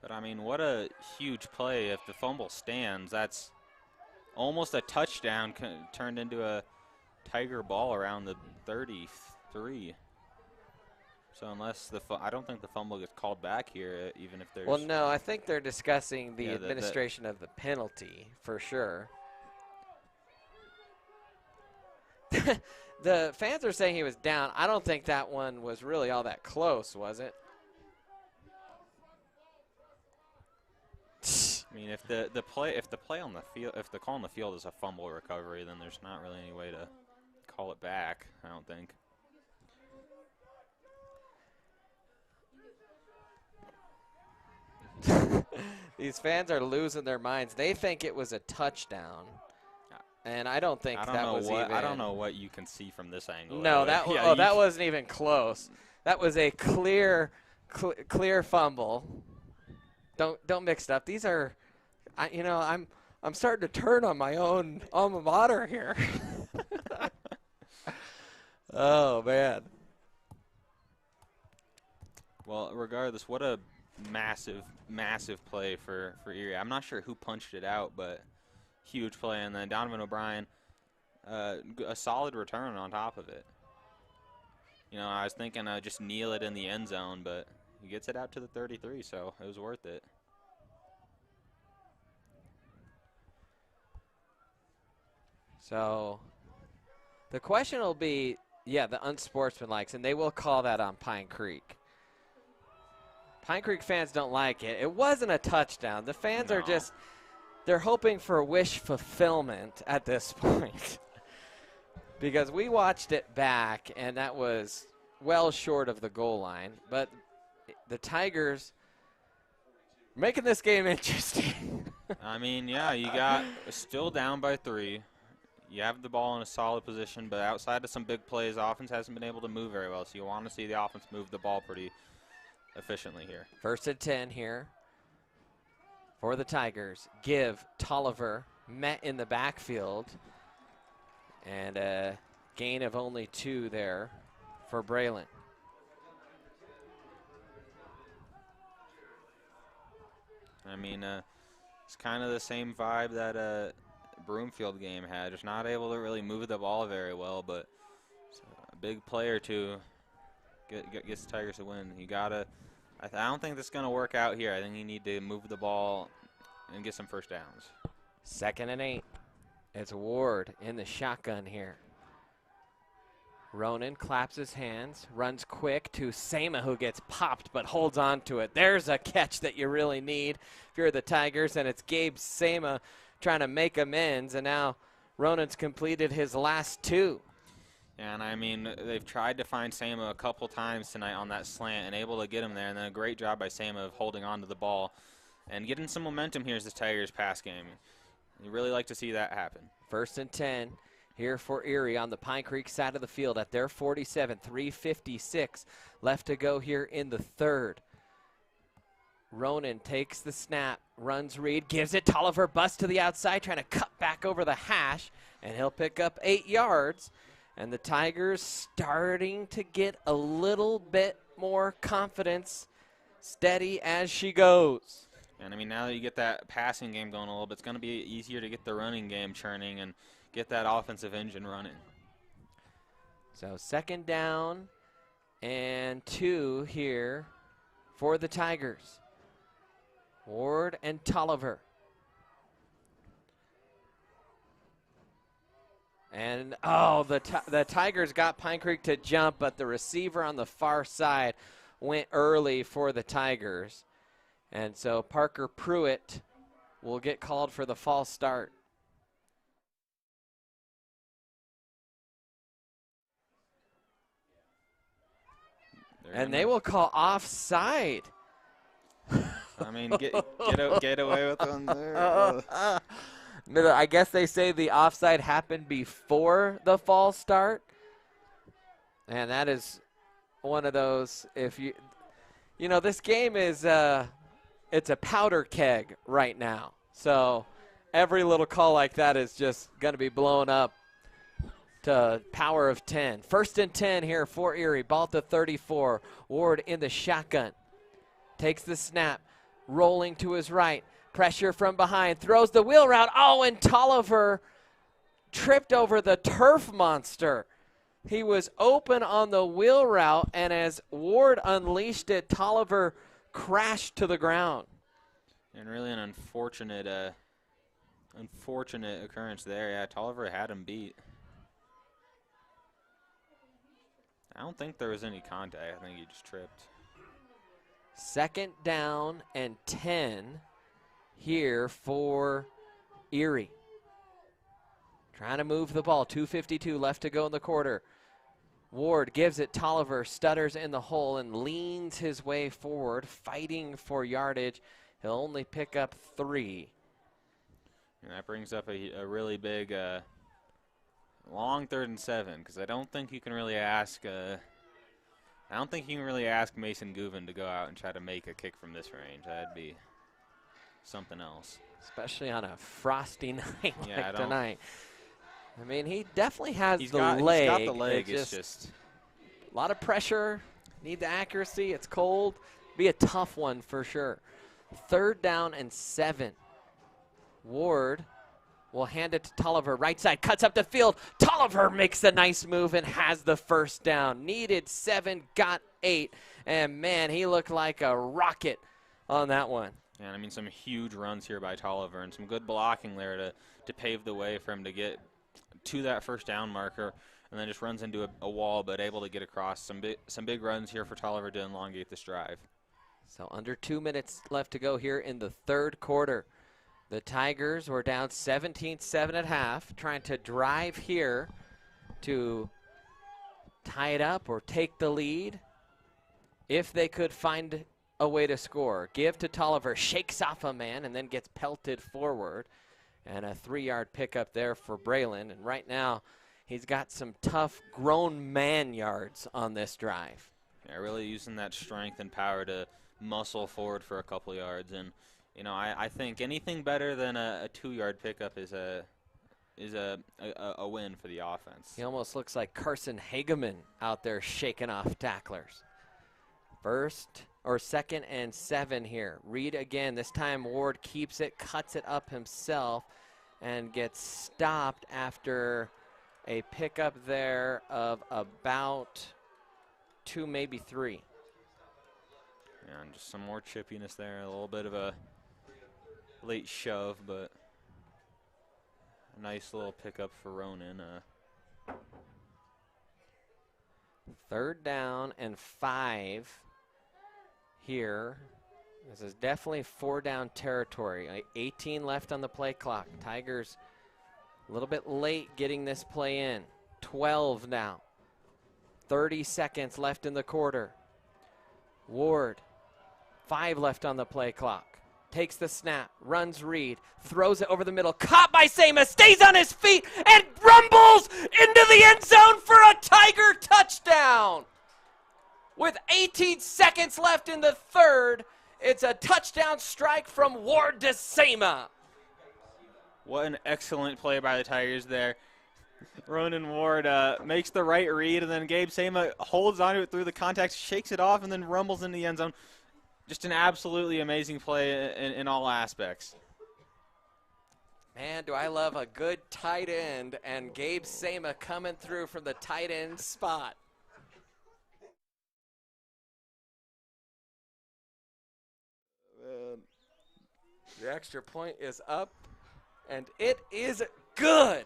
S3: But, I mean, what a huge play. If the fumble stands, that's almost a touchdown turned into a Tiger ball around the 33. So unless I don't think the fumble gets called back here, even if there's.
S2: Well, no, I think they're discussing the administration of the penalty for sure. The fans are saying he was down. I don't think that one was really all that close, was it?
S3: I mean, if the play on the field, if the call on the field is a fumble recovery, then there's not really any way to call it back, I don't think.
S2: These fans are losing their minds. They think it was a touchdown. And I don't think that was even.
S3: I don't know what you can see from this angle.
S2: No, that that wasn't even close. That was a clear fumble. Don't mix it up. These are, I'm starting to turn on my own alma mater here. Oh man.
S3: Well, regardless, what a massive play for Erie. I'm not sure who punched it out, but. Huge play, and then Donovan O'Brien, a solid return on top of it. I was thinking just kneel it in the end zone, but he gets it out to the 33, so it was worth it.
S2: So the question will be, the unsportsmanlike, and they will call that on Pine Creek. Pine Creek fans don't like it. It wasn't a touchdown. The fans are just... They're hoping for wish fulfillment at this point because we watched it back, and that was well short of the goal line. But the Tigers making this game interesting.
S3: I mean, yeah, you got still down by 3. You have the ball in a solid position, but outside of some big plays, offense hasn't been able to move very well. So you want to see the offense move the ball pretty efficiently here.
S2: 1st and 10 here. For the Tigers, give Tolliver met in the backfield, and a gain of only 2 there for Braylon.
S3: I mean, it's kind of the same vibe that Broomfield game had. Just not able to really move the ball very well, but a big play or two gets the Tigers to win. You gotta. I don't think this is going to work out here. I think you need to move the ball and get some first downs.
S2: 2nd and 8. It's Ward in the shotgun here. Ronan claps his hands, runs quick to Sama, who gets popped but holds on to it. There's a catch that you really need if you're the Tigers, and it's Gabe Sama trying to make amends, and now Ronan's completed his last 2.
S3: And I mean, they've tried to find Sama a couple times tonight on that slant and able to get him there, and then a great job by Sama of holding on to the ball and getting some momentum here as the Tigers pass game. You really like to see that happen.
S2: 1st and 10 here for Erie on the Pine Creek side of the field at their 47, 3:56 left to go here in the 3rd. Ronan takes the snap, runs read, gives it. Tolliver busts to the outside, trying to cut back over the hash, and he'll pick up 8 yards. And the Tigers starting to get a little bit more confidence, steady as she goes.
S3: And I mean, now that you get that passing game going a little bit, it's going to be easier to get the running game churning and get that offensive engine running.
S2: So 2nd down and 2 here for the Tigers. Ward and Tolliver. And, oh, the Tigers got Pine Creek to jump, but the receiver on the far side went early for the Tigers. And so Parker Pruitt will get called for the false start. And they will call offside.
S3: I mean, get away with one there.
S2: I guess they say the offside happened before the false start. And that is one of those, if you know, this game is, it's a powder keg right now. So every little call like that is just going to be blown up to power of 10. 1st and 10 here for Erie. Ball to 34. Ward in the shotgun. Takes the snap. Rolling to his right. Pressure from behind. Throws the wheel route. Oh, and Tolliver tripped over the turf monster. He was open on the wheel route, and as Ward unleashed it, Tolliver crashed to the ground.
S3: And really an unfortunate occurrence there. Yeah, Tolliver had him beat. I don't think there was any contact. I think he just tripped.
S2: 2nd down and 10 here for Erie. Trying to move the ball. 2:52 left to go in the quarter. Ward gives it. Tolliver stutters in the hole and leans his way forward, fighting for yardage. He'll only pick up 3.
S3: And that brings up a really big long 3rd and 7, because I don't think you can really ask Mason Guvin to go out and try to make a kick from this range. That'd be something else.
S2: Especially on a frosty night
S3: yeah,
S2: like tonight. I mean, he definitely has
S3: He's
S2: the
S3: got the leg.
S2: It's
S3: just
S2: a lot of pressure. Need the accuracy. It's cold. Be a tough one for sure. 3rd down and 7. Ward will hand it to Tolliver. Right side, cuts up the field. Tolliver makes a nice move and has the 1st down. Needed 7, got 8. And, man, he looked like a rocket on that one.
S3: Yeah, I mean, some huge runs here by Tolliver and some good blocking there to pave the way for him to get to that 1st down marker, and then just runs into a wall, but able to get across. Some big runs here for Tolliver to elongate this drive.
S2: So under 2 minutes left to go here in the 3rd quarter. The Tigers were down 17-7 at half, trying to drive here to tie it up or take the lead if they could find a way to score. Give to Tolliver, shakes off a man, and then gets pelted forward. And a 3-yard pickup there for Braylon. And right now, he's got some tough grown man yards on this drive.
S3: Yeah, really using that strength and power to muscle forward for a couple yards. And, you know, I think anything better than a 2-yard pickup is a win for the offense.
S2: He almost looks like Carson Hageman out there shaking off tacklers. 2nd and 7 here. Reed again. This time Ward keeps it, cuts it up himself, and gets stopped after a pickup there of about 2, maybe 3.
S3: Yeah, and just some more chippiness there. A little bit of a late shove, but a nice little pickup for Ronan.
S2: 3rd down and 5 here. This is definitely 4-down territory. 18 left on the play clock. Tigers a little bit late getting this play in. 12 now. 30 seconds left in the quarter. Ward, 5 left on the play clock. Takes the snap, runs read, throws it over the middle. Caught by Sama, stays on his feet, and rumbles into the end zone for a Tiger touchdown. With 18 seconds left in the 3rd, it's a touchdown strike from Ward to Sama.
S3: What an excellent play by the Tigers there. Ronan Ward makes the right read, and then Gabe Sama holds onto it through the contact, shakes it off, and then rumbles in the end zone. Just an absolutely amazing play in all aspects.
S2: Man, do I love a good tight end, and Gabe Sama coming through from the tight end spot. The extra point is up, and it is good.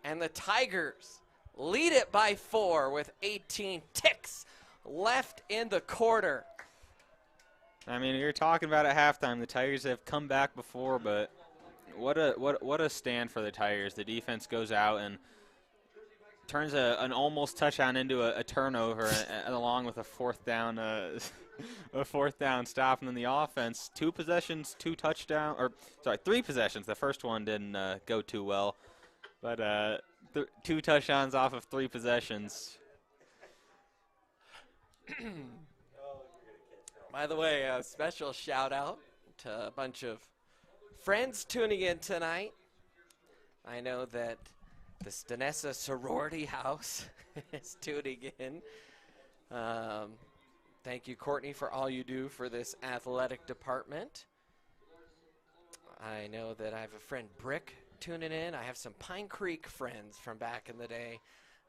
S2: And the Tigers lead it by 4 with 18 ticks left in the quarter.
S3: I mean, you're talking about at halftime, the Tigers have come back before, but what a stand for the Tigers. The defense goes out and turns an almost touchdown into a turnover, along with a 4th down a 4th down stop, and then the offense 2 possessions, 2 touchdowns, or sorry, 3 possessions. The first one didn't go too well, but 2 touchdowns off of 3 possessions.
S2: By the way, a special shout out to a bunch of friends tuning in tonight. I know that the Stenessa Sorority House is tuning in. Thank you, Courtney, for all you do for this athletic department. I know that I have a friend, Brick, tuning in. I have some Pine Creek friends from back in the day,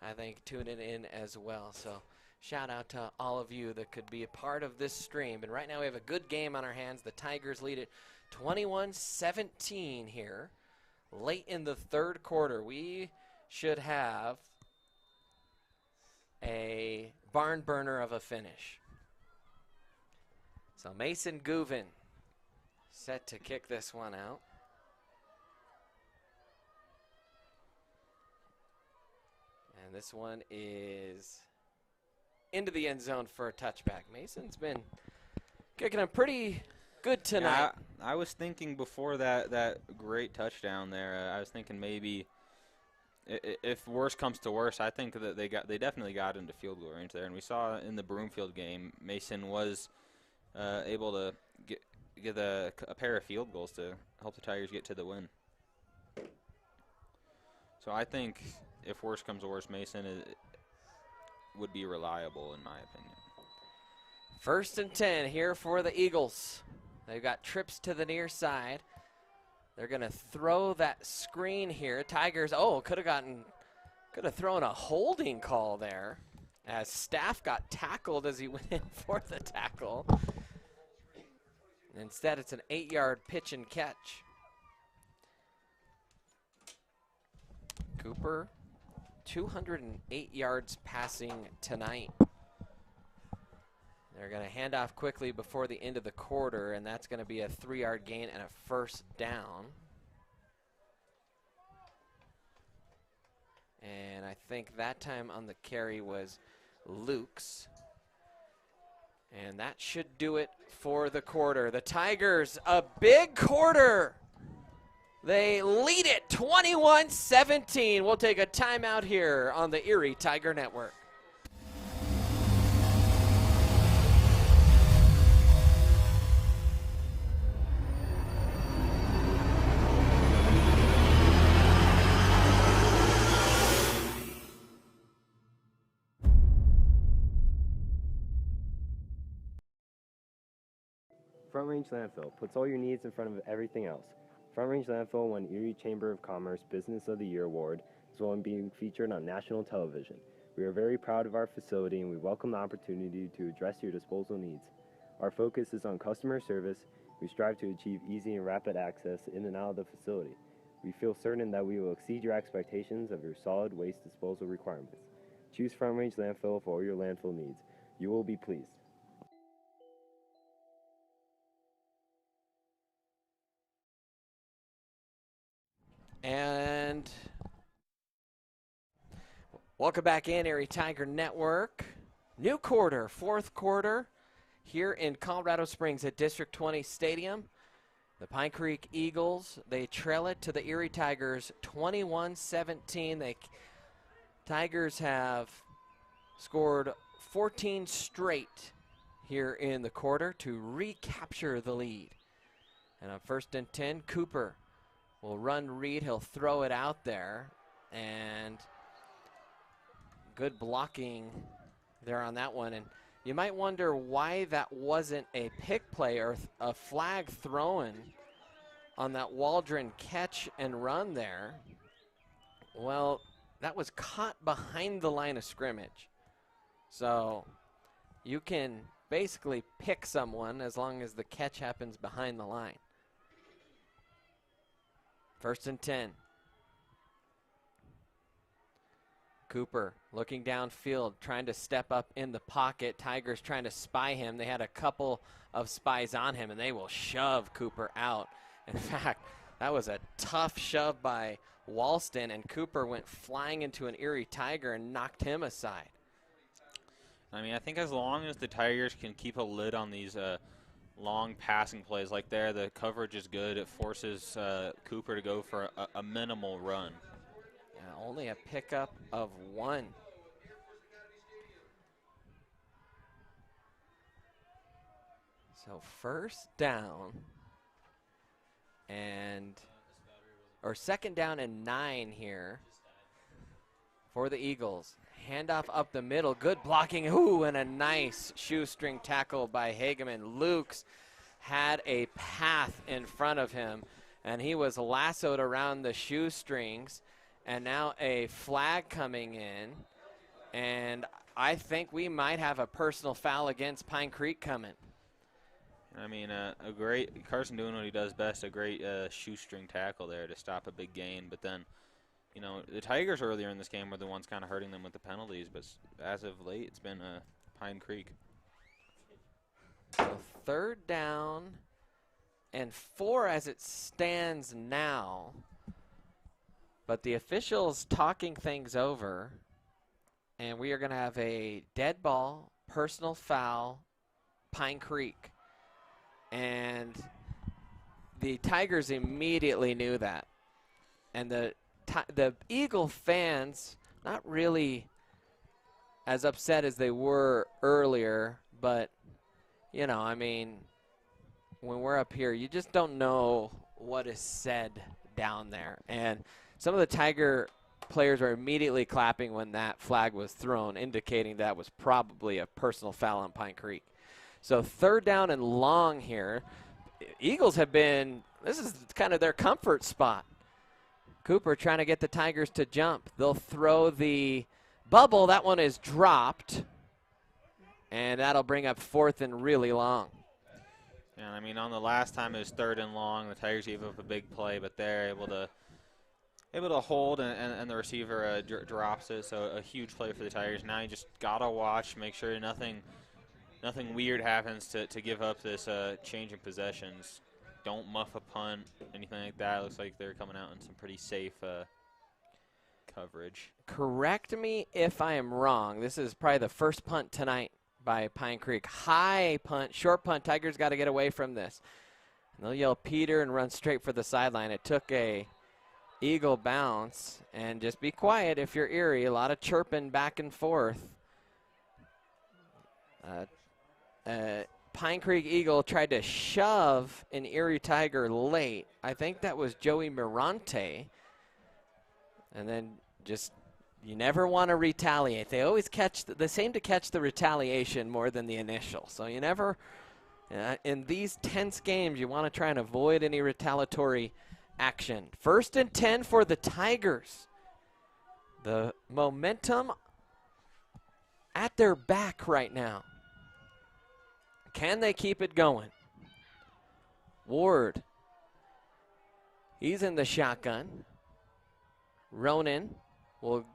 S2: I think, tuning in as well. So shout out to all of you that could be a part of this stream. And right now we have a good game on our hands. The Tigers lead it 21-17 here. Late in the 3rd quarter, we should have a barn burner of a finish. So Mason Gouvin set to kick this one out. And this one is into the end zone for a touchback. Mason's been kicking them pretty good tonight.
S3: Yeah, I was thinking before that great touchdown there, I was thinking maybe if worse comes to worse, I think that they definitely got into field goal range there. And we saw in the Broomfield game, Mason was able to get a pair of field goals to help the Tigers get to the win. So I think if worse comes to worse, Mason would be reliable in my opinion.
S2: 1st and 10 here for the Eagles. They've got trips to the near side. They're going to throw that screen here. Tigers, could have thrown a holding call there as Staff got tackled as he went in for the tackle. Instead, it's an 8-yard pitch and catch. Cooper, 208 yards passing tonight. They're going to hand off quickly before the end of the quarter, and that's going to be a 3-yard gain and a 1st down. And I think that time on the carry was Luke's. And that should do it for the quarter. The Tigers, a big quarter. They lead it 21-17. We'll take a timeout here on the Erie Tiger Network.
S13: Front Range Landfill puts all your needs in front of everything else. Front Range Landfill won Erie Chamber of Commerce Business of the Year Award, as well as being featured on national television. We are very proud of our facility and we welcome the opportunity to address your disposal needs. Our focus is on customer service, We strive to achieve easy and rapid access in and out of the facility. We feel certain that we will exceed your expectations of your solid waste disposal requirements. Choose Front Range Landfill for all your landfill needs. You will be pleased.
S2: And welcome back in, Erie Tiger Network. New quarter, fourth quarter, here in Colorado Springs at District 20 Stadium. The Pine Creek Eagles, they trail it to the Erie Tigers 21-17. The Tigers have scored 14 straight here in the quarter to recapture the lead. And on 1st and 10, Cooper will run read. He'll throw it out there. And good blocking there on that one. And you might wonder why that wasn't a pick play or a flag thrown on that Waldron catch and run there. Well, that was caught behind the line of scrimmage. So you can basically pick someone as long as the catch happens behind the line. 1st and 10. Cooper looking downfield, trying to step up in the pocket. Tigers trying to spy him. They had a couple of spies on him, and they will shove Cooper out. In fact, that was a tough shove by Walston, and Cooper went flying into an Erie Tiger and knocked him aside.
S3: I mean, I think as long as the Tigers can keep a lid on these long passing plays like there, the coverage is good. It forces Cooper to go for a minimal run.
S2: Yeah, only a pickup of 1. So 1st down or 2nd down and 9 here for the Eagles. Handoff up the middle, good blocking, and a nice shoestring tackle by Hageman. Lukes had a path in front of him, and he was lassoed around the shoestrings, and now a flag coming in, and I think we might have a personal foul against Pine Creek coming.
S3: I mean, a great Carson doing what he does best, a great shoestring tackle there to stop a big gain. But then, you know, the Tigers earlier in this game were the ones kind of hurting them with the penalties. But as of late, it's been Pine Creek.
S2: So 3rd down and 4 as it stands now. But the officials talking things over, and we are going to have a dead ball, personal foul, Pine Creek. And the Tigers immediately knew that. And the Eagle fans, not really as upset as they were earlier, but, you know, I mean, when we're up here, you just don't know what is said down there. And some of the Tiger players were immediately clapping when that flag was thrown, indicating that was probably a personal foul on Pine Creek. So 3rd down and long here. Eagles have been, this is kind of their comfort spot. Cooper trying to get the Tigers to jump. They'll throw the bubble. That one is dropped. And that'll bring up 4th and really long.
S3: And I mean, on the last time it was 3rd and long, the Tigers gave up a big play, but they're able to hold, and the receiver drops it. So a huge play for the Tigers. Now you just gotta watch, make sure nothing weird happens to give up this change in possessions. Don't muff a punt, anything like that. It looks like they're coming out in some pretty safe coverage.
S2: Correct me if I am wrong. This is probably the first punt tonight by Pine Creek. High punt, short punt. Tigers got to get away from this. And they'll yell Peter and run straight for the sideline. It took a Eagle bounce, and just be quiet if you're Erie. A lot of chirping back and forth. Pine Creek Eagle tried to shove an Erie Tiger late. I think that was Joey Mirante. And then just, you never want to retaliate. They always they seem to catch the retaliation more than the initial. So you never, in these tense games, you want to try and avoid any retaliatory action. 1st and 10 for the Tigers. The momentum at their back right now. Can they keep it going? Ward. He's in the shotgun. Ronan will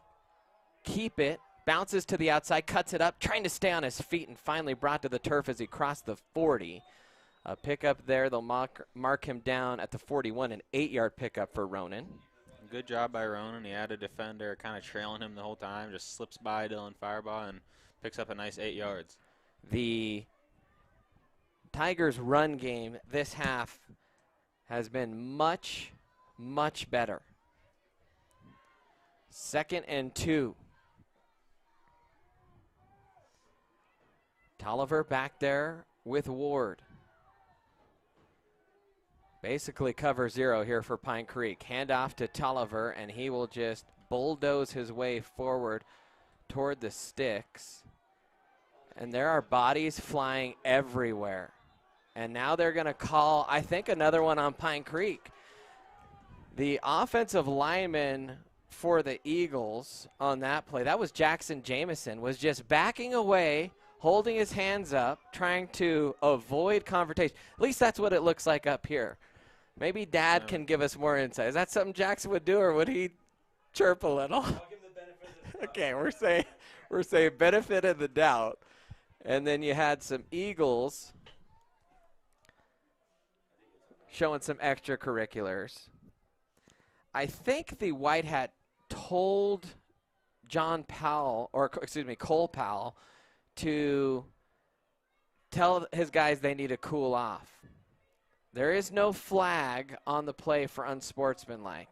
S2: keep it. Bounces to the outside, cuts it up, trying to stay on his feet, and finally brought to the turf as he crossed the 40. A pickup there. They'll mark him down at the 41, an 8-yard pickup for Ronan.
S3: Good job by Ronan. He had a defender kind of trailing him the whole time, just slips by Dylan Firebaugh and picks up a nice 8 yards.
S2: The Tigers' run game this half has been much, much better. 2nd and 2. Tolliver back there with Ward. Basically cover 0 here for Pine Creek. Handoff to Tolliver, and he will just bulldoze his way forward toward the sticks. And there are bodies flying everywhere. And now they're going to call, I think, another one on Pine Creek. The offensive lineman for the Eagles on that play, that was Jackson Jamison, was just backing away, holding his hands up, trying to avoid confrontation. At least that's what it looks like up here. Maybe Dad can give us more insight. Is that something Jackson would do, or would he chirp a little? Okay, we're saying benefit of the doubt. And then you had some Eagles showing some extracurriculars. I think the White Hat told Cole Powell, to tell his guys they need to cool off. There is no flag on the play for unsportsmanlike.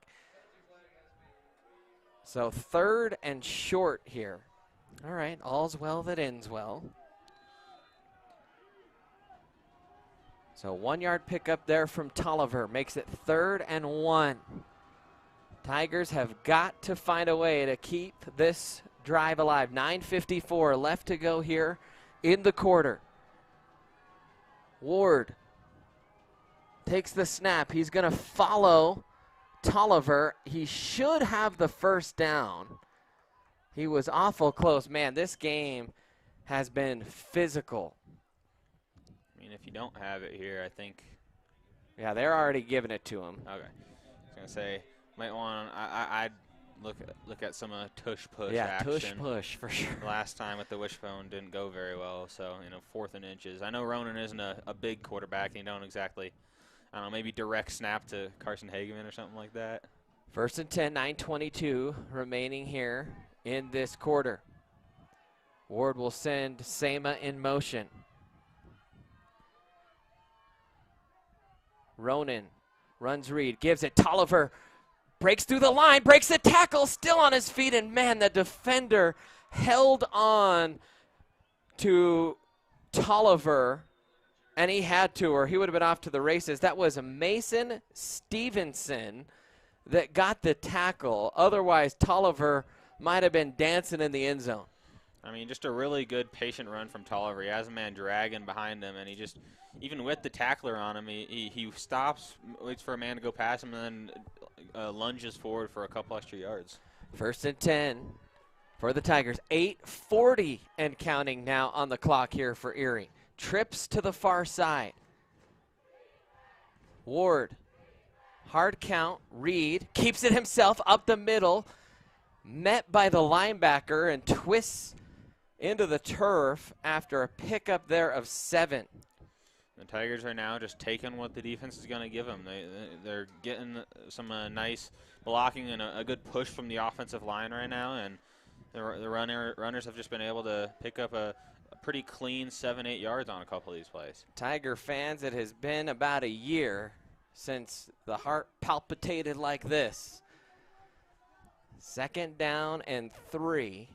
S2: So 3rd and short here. All right, all's well that ends well. So 1-yard pickup there from Tolliver makes it 3rd and 1. Tigers have got to find a way to keep this drive alive. 9:54 left to go here in the quarter. Ward takes the snap. He's going to follow Tolliver. He should have the first down. He was awful close. Man, this game has been physical.
S3: I mean, if you don't have it here, I think.
S2: Yeah, they're already giving it to him.
S3: Okay. I was going to say, might want I'd look at some tush push action.
S2: Yeah, tush push for sure.
S3: Last time with the wishbone didn't go very well, so 4th and inches. I know Ronan isn't a big quarterback, and you don't exactly, I don't know, maybe direct snap to Carson Hageman or something like that.
S2: 1st and 10, 9:22 remaining here in this quarter. Ward will send Sema in motion. Ronan runs read, gives it. Tolliver breaks through the line, breaks the tackle, still on his feet, and man, the defender held on to Tolliver, and he had to, or he would have been off to the races. That was Mason Stevenson that got the tackle. Otherwise, Tolliver might have been dancing in the end zone.
S3: I mean, just a really good patient run from Tolliver. He has a man dragging behind him, and he just, even with the tackler on him, he stops, waits for a man to go past him, and then lunges forward for a couple extra yards.
S2: 1st and 10 for the Tigers. 8:40 and counting now on the clock here for Erie. Trips to the far side. Ward, hard count. Reed keeps it himself up the middle. Met by the linebacker and twists into the turf after a pickup there of 7.
S3: The Tigers are now just taking what the defense is going to give them. They're getting some nice blocking and a good push from the offensive line right now, and the runners have just been able to pick up a pretty clean 7-8 yards on a couple of these plays.
S2: Tiger fans, it has been about a year since the heart palpitated like this. 2nd down and 3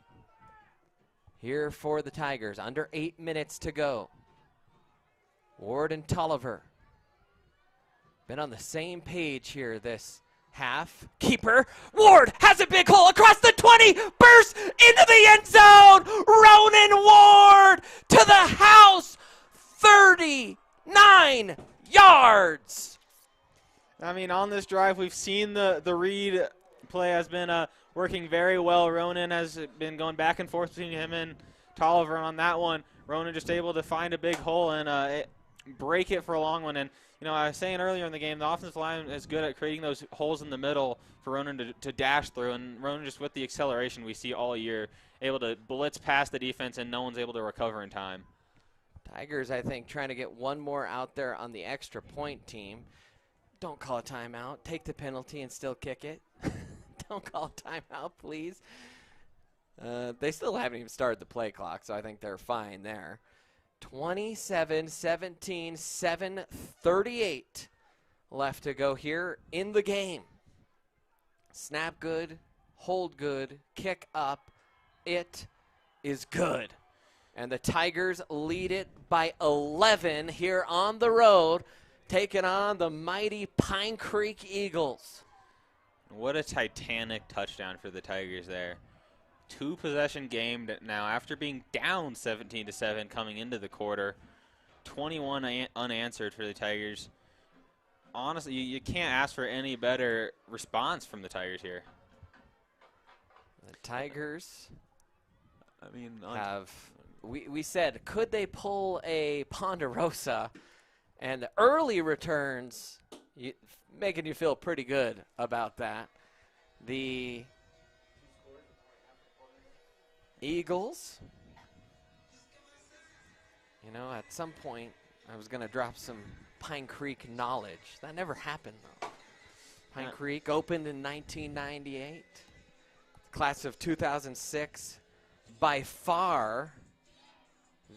S2: here for the Tigers. Under 8 minutes to go. Ward and Tolliver been on the same page here this half. Keeper, Ward has a big hole across the 20, bursts into the end zone. Ronan Ward to the house, 39 yards.
S3: I mean, on this drive, we've seen the read play has been working very well. Ronan has been going back and forth between him and Tolliver on that one. Ronan just able to find a big hole, and break it for a long one. And, you know, I was saying earlier in the game, the offensive line is good at creating those holes in the middle for Ronan to dash through. And Ronan, just with the acceleration we see all year, able to blitz past the defense, and no one's able to recover in time.
S2: Tigers, I think, trying to get one more out there on the extra point team. Don't call a timeout. Take the penalty and still kick it. Don't call a timeout, please. They still haven't even started the play clock, so I think they're fine there. 27-17, 7:38 left to go here in the game. Snap good, hold good, kick up. It is good. And the Tigers lead it by 11 here on the road, taking on the mighty Pine Creek Eagles.
S3: What a titanic touchdown for the Tigers there. 2-possession game now after being down 17-7 coming into the quarter. 21 unanswered for the Tigers. Honestly, you can't ask for any better response from the Tigers here.
S2: The Tigers
S3: have...
S2: We said, could they pull a Ponderosa? And the early returns, making you feel pretty good about that. The Eagles, you know, at some point I was going to drop some Pine Creek knowledge. That never happened, though. Pine Creek opened in 1998. Class of 2006, by far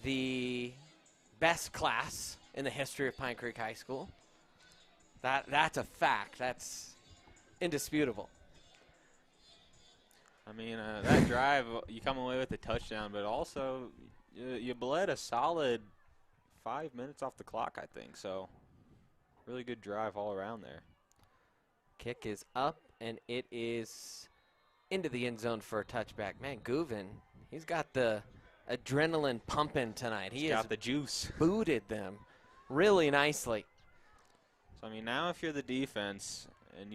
S2: the best class in the history of Pine Creek High School. That's a fact. That's indisputable.
S3: I mean, that drive, you come away with a touchdown, but also you bled a solid 5 minutes off the clock, I think. So, really good drive all around there.
S2: Kick is up, and it is into the end zone for a touchback. Man, Gouvin, he's got the adrenaline pumping tonight.
S3: He's got the juice.
S2: Booted them really nicely.
S3: So, I mean, now if you're the defense and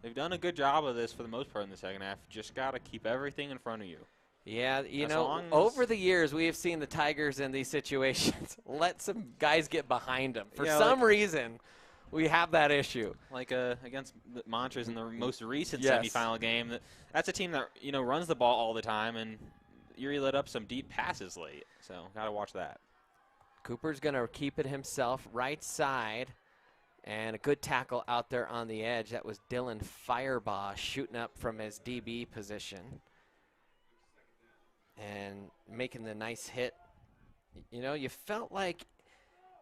S3: they've done a good job of this for the most part in the second half, just got to keep everything in front of you.
S2: Yeah, you know, over the years we have seen the Tigers in these situations let some guys get behind them. For some reason, we have that issue.
S3: Like against the Montrose in the most recent semifinal game. That's a team that, you know, runs the ball all the time, and Erie let up some deep passes late, so got to watch that.
S2: Cooper's going to keep it himself, right side, and a good tackle out there on the edge. That was Dylan Firebaugh shooting up from his DB position and making the nice hit. You know, you felt like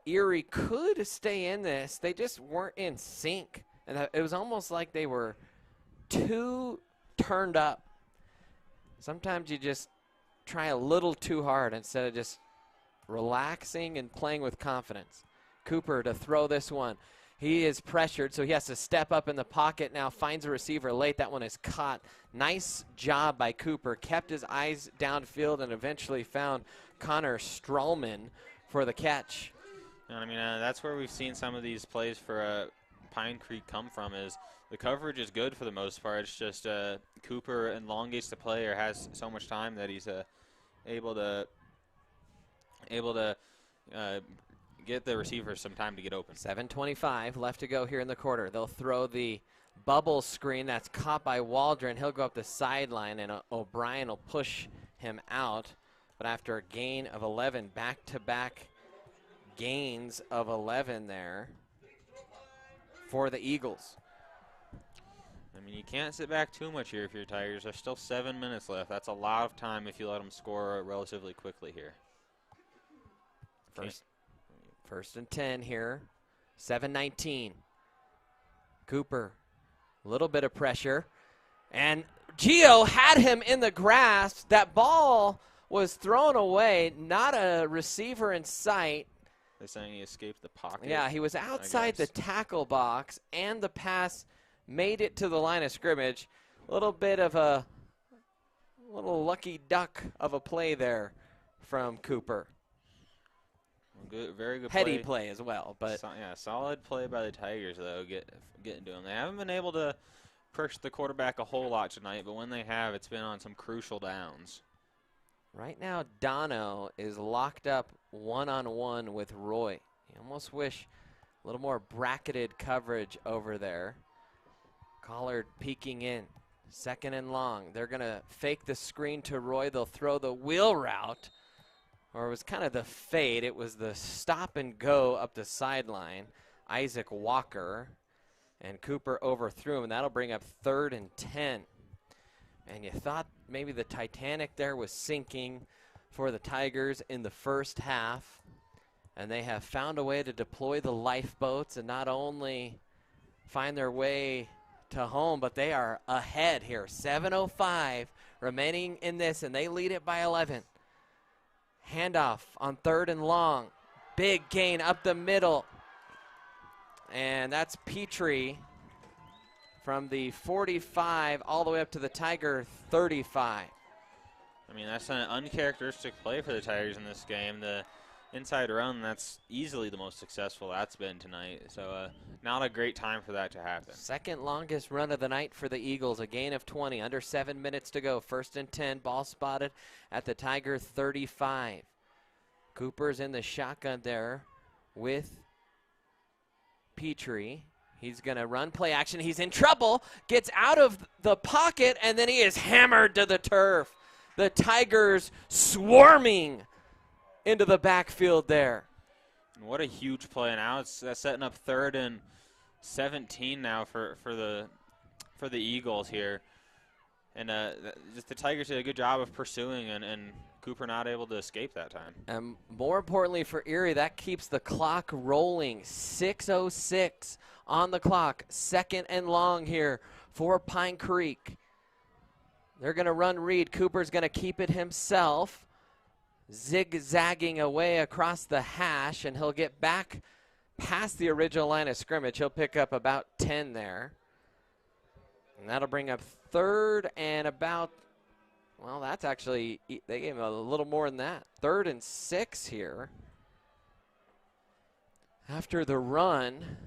S2: Erie could stay in this. They just weren't in sync, and it was almost like they were too turned up. Sometimes you just try a little too hard instead of just relaxing and playing with confidence. Cooper to throw this one. He is pressured, so he has to step up in the pocket now, finds a receiver late. That one is caught. Nice job by Cooper. Kept his eyes downfield and eventually found Connor Strahlman for the catch.
S3: And I mean, that's where we've seen some of these plays for Pine Creek come from, is the coverage is good for the most part. It's just Cooper elongates the play or has so much time that he's able to get the receiver some time to get open.
S2: 7:25 left to go here in the quarter. They'll throw the bubble screen that's caught by Waldron. He'll go up the sideline, and O'Brien will push him out. But after a gain of 11, back-to-back gains of 11 there for the Eagles.
S3: I mean, you can't sit back too much here if you're Tigers. There's still 7 minutes left. That's a lot of time if you let them score relatively quickly here.
S2: First and 10 here. 7:19. Cooper, a little bit of pressure. And Gio had him in the grasp. That ball was thrown away. Not a receiver in sight.
S3: They're saying he escaped the pocket.
S2: Yeah, he was outside the tackle box, and the pass made it to the line of scrimmage. A little bit of a little lucky duck of a play there from Cooper.
S3: Good, very good
S2: heady play as well, but
S3: yeah, solid play by the Tigers though. Getting to him. They haven't been able to push the quarterback a whole lot tonight, but when they have, it's been on some crucial downs.
S2: Right now, Dono is locked up one-on-one with Roy. You almost wish a little more bracketed coverage over there. Collard peeking in. 2nd and long. They're going to fake the screen to Roy. They'll throw the wheel route. Or it was kind of the fade. It was the stop and go up the sideline. Isaac Walker. And Cooper overthrew him, and that'll bring up 3rd and 10. And you thought maybe the Titanic there was sinking for the Tigers in the first half. And they have found a way to deploy the lifeboats and not only find their way to home, but they are ahead here. 7:05 remaining in this, and they lead it by 11. Handoff on 3rd and long. Big gain up the middle. And that's Petrie from the 45 all the way up to the Tiger 35.
S3: I mean, that's an uncharacteristic play for the Tigers in this game. The inside run, that's easily the most successful that's been tonight. So not a great time for that to happen.
S2: 2nd longest run of the night for the Eagles. A gain of 20, under 7 minutes to go. 1st and 10, ball spotted at the Tiger 35. Cooper's in the shotgun there with Petrie. He's going to run play action. He's in trouble, gets out of the pocket, and then he is hammered to the turf. The Tigers swarming into the backfield there.
S3: And what a huge play. Now it's setting up 3rd and 17 now for the Eagles here. And just the Tigers did a good job of pursuing, and Cooper not able to escape that time.
S2: And more importantly for Erie, that keeps the clock rolling. 6:06 on the clock. 2nd and long here for Pine Creek. They're going to run read. Cooper's going to keep it himself, zigzagging away across the hash, and he'll get back past the original line of scrimmage. He'll pick up about 10 there. And that'll bring up 3rd and about, well, that's actually, they gave him a little more than that. 3rd and 6 here. After the run.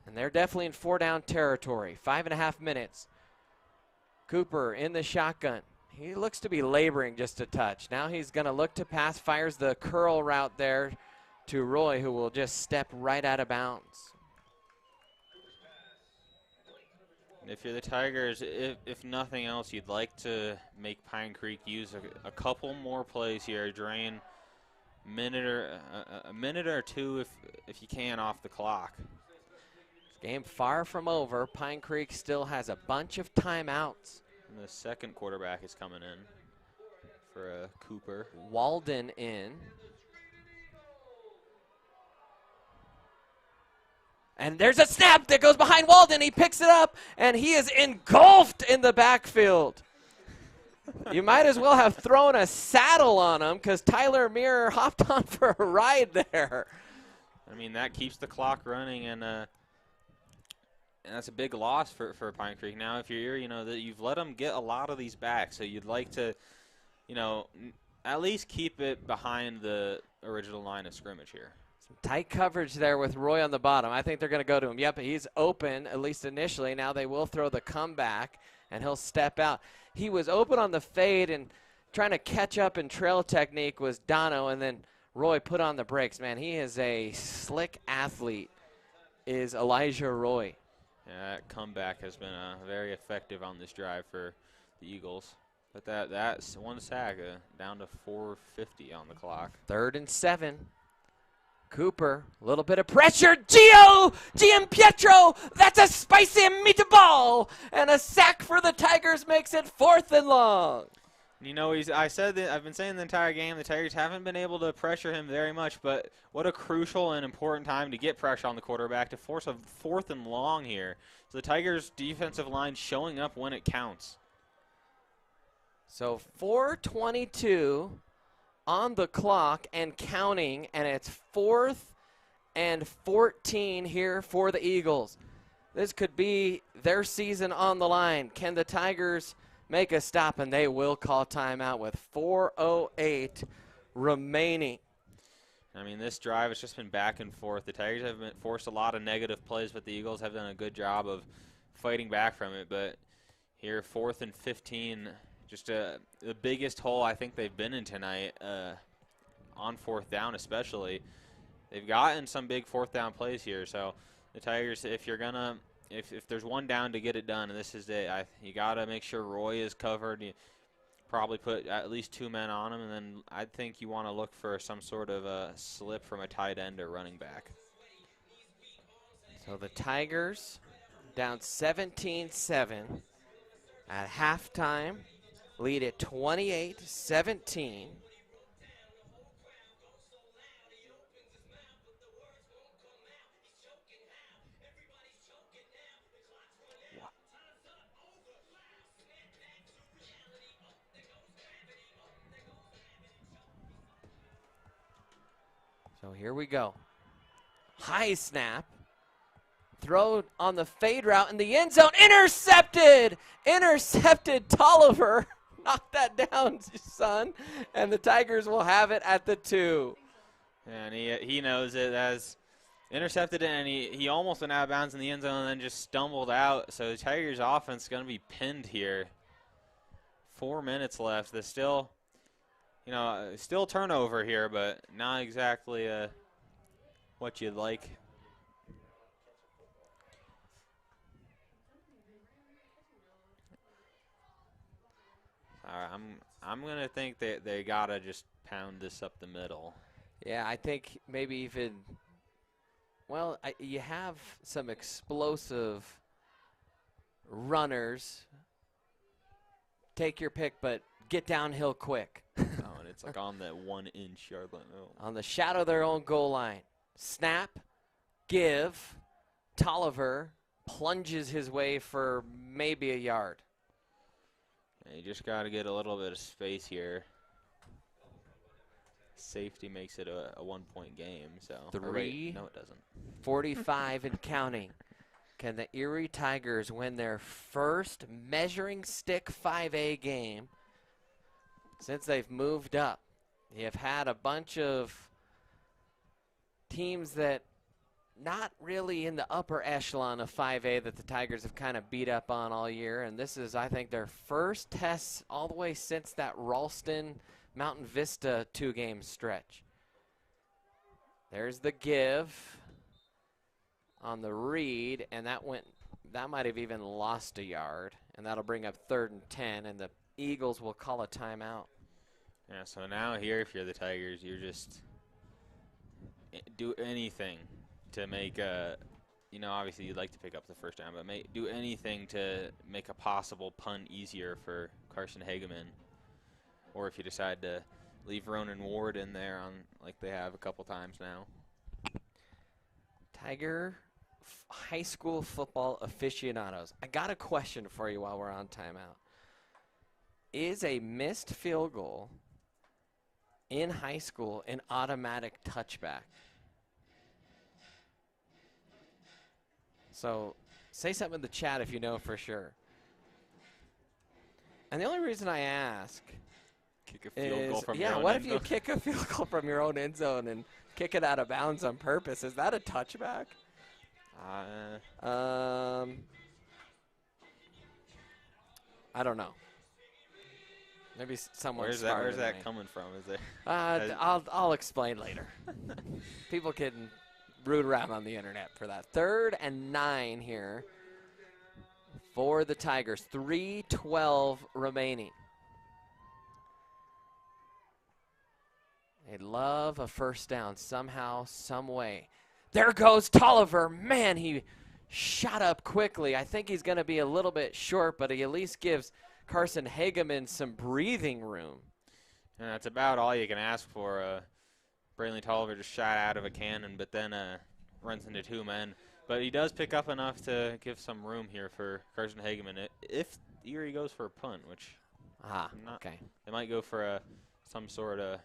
S2: And they're definitely in 4-down territory. 5.5 minutes. Cooper in the shotgun. He looks to be laboring just a touch. Now he's going to look to pass, fires the curl route there to Roy, who will just step right out of bounds.
S3: If you're the Tigers, if nothing else, you'd like to make Pine Creek use a couple more plays here, drain a minute or two if you can off the clock.
S2: Game far from over. Pine Creek still has a bunch of timeouts.
S3: And the 2nd quarterback is coming in for Cooper.
S2: Walden in. And there's a snap that goes behind Walden. He picks it up, and he is engulfed in the backfield. You might as well have thrown a saddle on him because Tyler Muir hopped on for a ride there.
S3: I mean, that keeps the clock running, and that's a big loss for Pine Creek. Now, if you're Erie, you know that you've let them get a lot of these back, so you'd like to, at least keep it behind the original line of scrimmage here.
S2: Some tight coverage there with Roy on the bottom. I think they're going to go to him. Yep, he's open, at least initially. Now they will throw the comeback, and he'll step out. He was open on the fade, and trying to catch up in trail technique was Dono, and then Roy put on the brakes. Man, he is a slick athlete, is Elijah Roy.
S3: Yeah, that comeback has been very effective on this drive for the Eagles. But that's one sack, down to 4:50 on the clock.
S2: 3rd and 7. Cooper, a little bit of pressure. Gianpietro, that's a spicy meatball. And a sack for the Tigers makes it 4th and long.
S3: You know, I've been saying the entire game, the Tigers haven't been able to pressure him very much, but what a crucial and important time to get pressure on the quarterback to force a 4th and long here. So the Tigers' defensive line showing up when it counts.
S2: So 4:22 on the clock and counting, and it's 4th and 14 here for the Eagles. This could be their season on the line. Can the Tigers make a stop? And they will call timeout with 4:08 remaining.
S3: I mean, this drive has just been back and forth. The Tigers have forced a lot of negative plays, but the Eagles have done a good job of fighting back from it. But here, 4th and 15, just the biggest hole I think they've been in tonight on fourth down especially. They've gotten some big fourth down plays here. So the Tigers, if there's one down to get it done, and this is it, you got to make sure Roy is covered. You probably put at least 2 men on him, and then I think you want to look for some sort of a slip from a tight end or running back.
S2: So the Tigers down 17-7 at halftime, lead at 28-17. So here we go. High snap. Throw on the fade route in the end zone. Intercepted! Intercepted. Tolliver. Knock that down, son. And the Tigers will have it at the 2.
S3: And he knows it as intercepted, and he almost went out of bounds in the end zone and then just stumbled out. So the Tigers offense is going to be pinned here. 4 minutes left. There's still, still turnover here, but not exactly what you'd like. All right, I'm gonna think that they gotta just pound this up the middle.
S2: Yeah, I think maybe even. Well, you have some explosive runners. Take your pick, but get downhill quick.
S3: Oh, and it's like on that 1-inch yard line. Oh.
S2: On the shadow of their own goal line. Snap, give. Tolliver plunges his way for maybe a yard.
S3: You just got to get a little bit of space here. Safety makes it a 1-point game. So
S2: 3.
S3: No, it doesn't.
S2: 45 and counting. Can the Erie Tigers win their first measuring stick 5A game since they've moved up? You've had a bunch of teams that not really in the upper echelon of 5A that the Tigers have kind of beat up on all year. And this is, I think, their first test all the way since that Ralston Mountain Vista 2-game stretch. There's the give on the read, and that might have even lost a yard. And that'll bring up 3rd and 10, and the Eagles will call a timeout.
S3: Yeah, so now here, if you're the Tigers, you're just do anything to make obviously you'd like to pick up the first down, but do anything to make a possible punt easier for Carson Hageman. Or if you decide to leave Ronan Ward in there like they have a couple times now.
S2: Tiger high school football aficionados, I got a question for you while we're on timeout. Is a missed field goal in high school an automatic touchback? So say something in the chat if you know for sure. And the only reason I ask
S3: kick a field goal from
S2: your own end zone. You kick a field goal from your own end zone and kick it out of bounds on purpose? Is that a touchback? I don't know. Maybe someone.
S3: Where's that coming from? Is there?
S2: I'll explain later. People can root around on the internet for that. 3rd and 9 here for the Tigers. 3:12 remaining. They'd love a first down somehow, some way. There goes Tolliver. Man, he shot up quickly. I think he's going to be a little bit short, but he at least gives Carson Hageman some breathing room.
S3: And that's about all you can ask for. Braylon Tolliver just shot out of a cannon, but then runs into 2 men. But he does pick up enough to give some room here for Carson Hageman if Erie goes for a punt, which
S2: okay.
S3: They might go for some sort of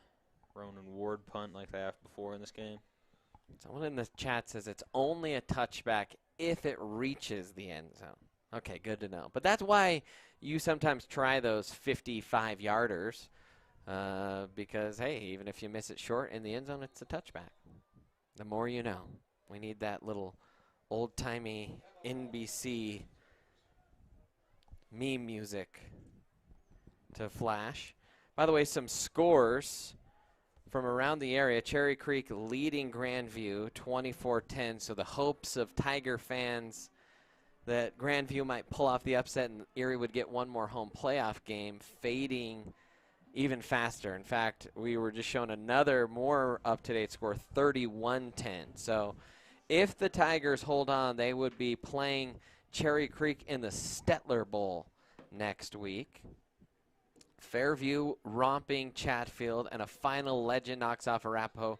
S3: Ronan Ward punt like they have before in this game.
S2: Someone in the chat says it's only a touchback if it reaches the end zone. Okay, good to know. But that's why you sometimes try those 55-yarders because, hey, even if you miss it short in the end zone, it's a touchback. The more you know. We need that little old-timey NBC meme music to flash. By the way, some scores from around the area. Cherry Creek leading Grandview 24-10. So the hopes of Tiger fans that Grandview might pull off the upset and Erie would get one more home playoff game fading even faster. In fact, we were just shown another more up-to-date score, 31-10. So if the Tigers hold on, they would be playing Cherry Creek in the Stetler Bowl next week. Fairview romping Chatfield, and a final Legend knocks off Arapahoe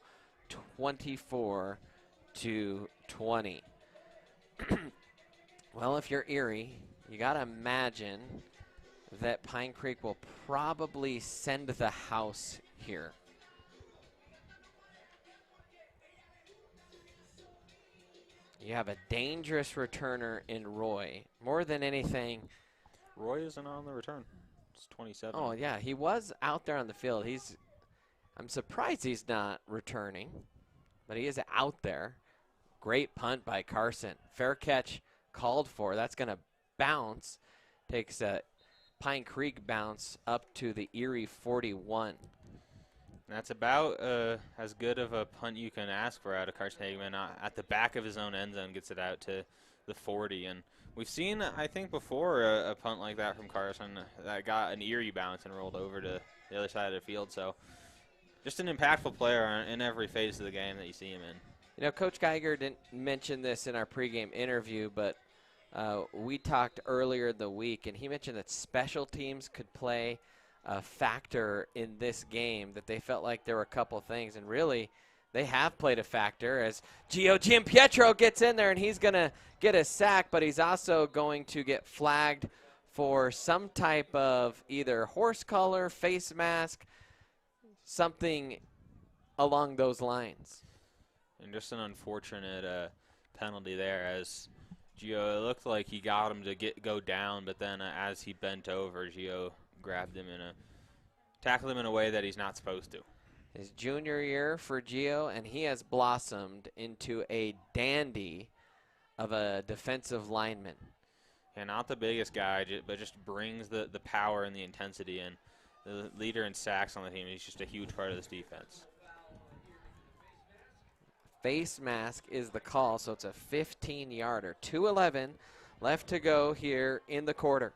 S2: 24-20. Well, if you're Erie, you got to imagine that Pine Creek will probably send the house here. You have a dangerous returner in Roy. More than anything,
S3: Roy isn't on the return. It's 27.
S2: oh, yeah, he was out there on the field. I'm surprised he's not returning, but he is out there. Great punt by Carson. Fair catch called for. That's going to bounce. Takes a Pine Creek bounce up to the Erie 41.
S3: That's about as good of a punt you can ask for out of Carson Hageman. At the back of his own end zone, gets it out to the 40. And we've seen, I think, before a punt like that from Carson that got an Erie bounce and rolled over to the other side of the field. So just an impactful player in every phase of the game that you see him in.
S2: You know, Coach Geiger didn't mention this in our pregame interview, but we talked earlier in the week, and he mentioned that special teams could play a factor in this game, that they felt like there were a couple things, and really they have played a factor as Jim Pietro gets in there, and he's going to get a sack, but he's also going to get flagged for some type of either horse collar, face mask, something along those lines.
S3: And just an unfortunate penalty there, as Gio, it looked like he got him to go down, but then as he bent over, Gio grabbed him tackled him in a way that he's not supposed to.
S2: His junior year for Gio, and he has blossomed into a dandy of a defensive lineman.
S3: And not the biggest guy, but just brings the power and the intensity, and the leader in sacks on the team. He's just a huge part of this defense.
S2: Face mask is the call, so it's a 15-yarder. 2:11 left to go here in the quarter.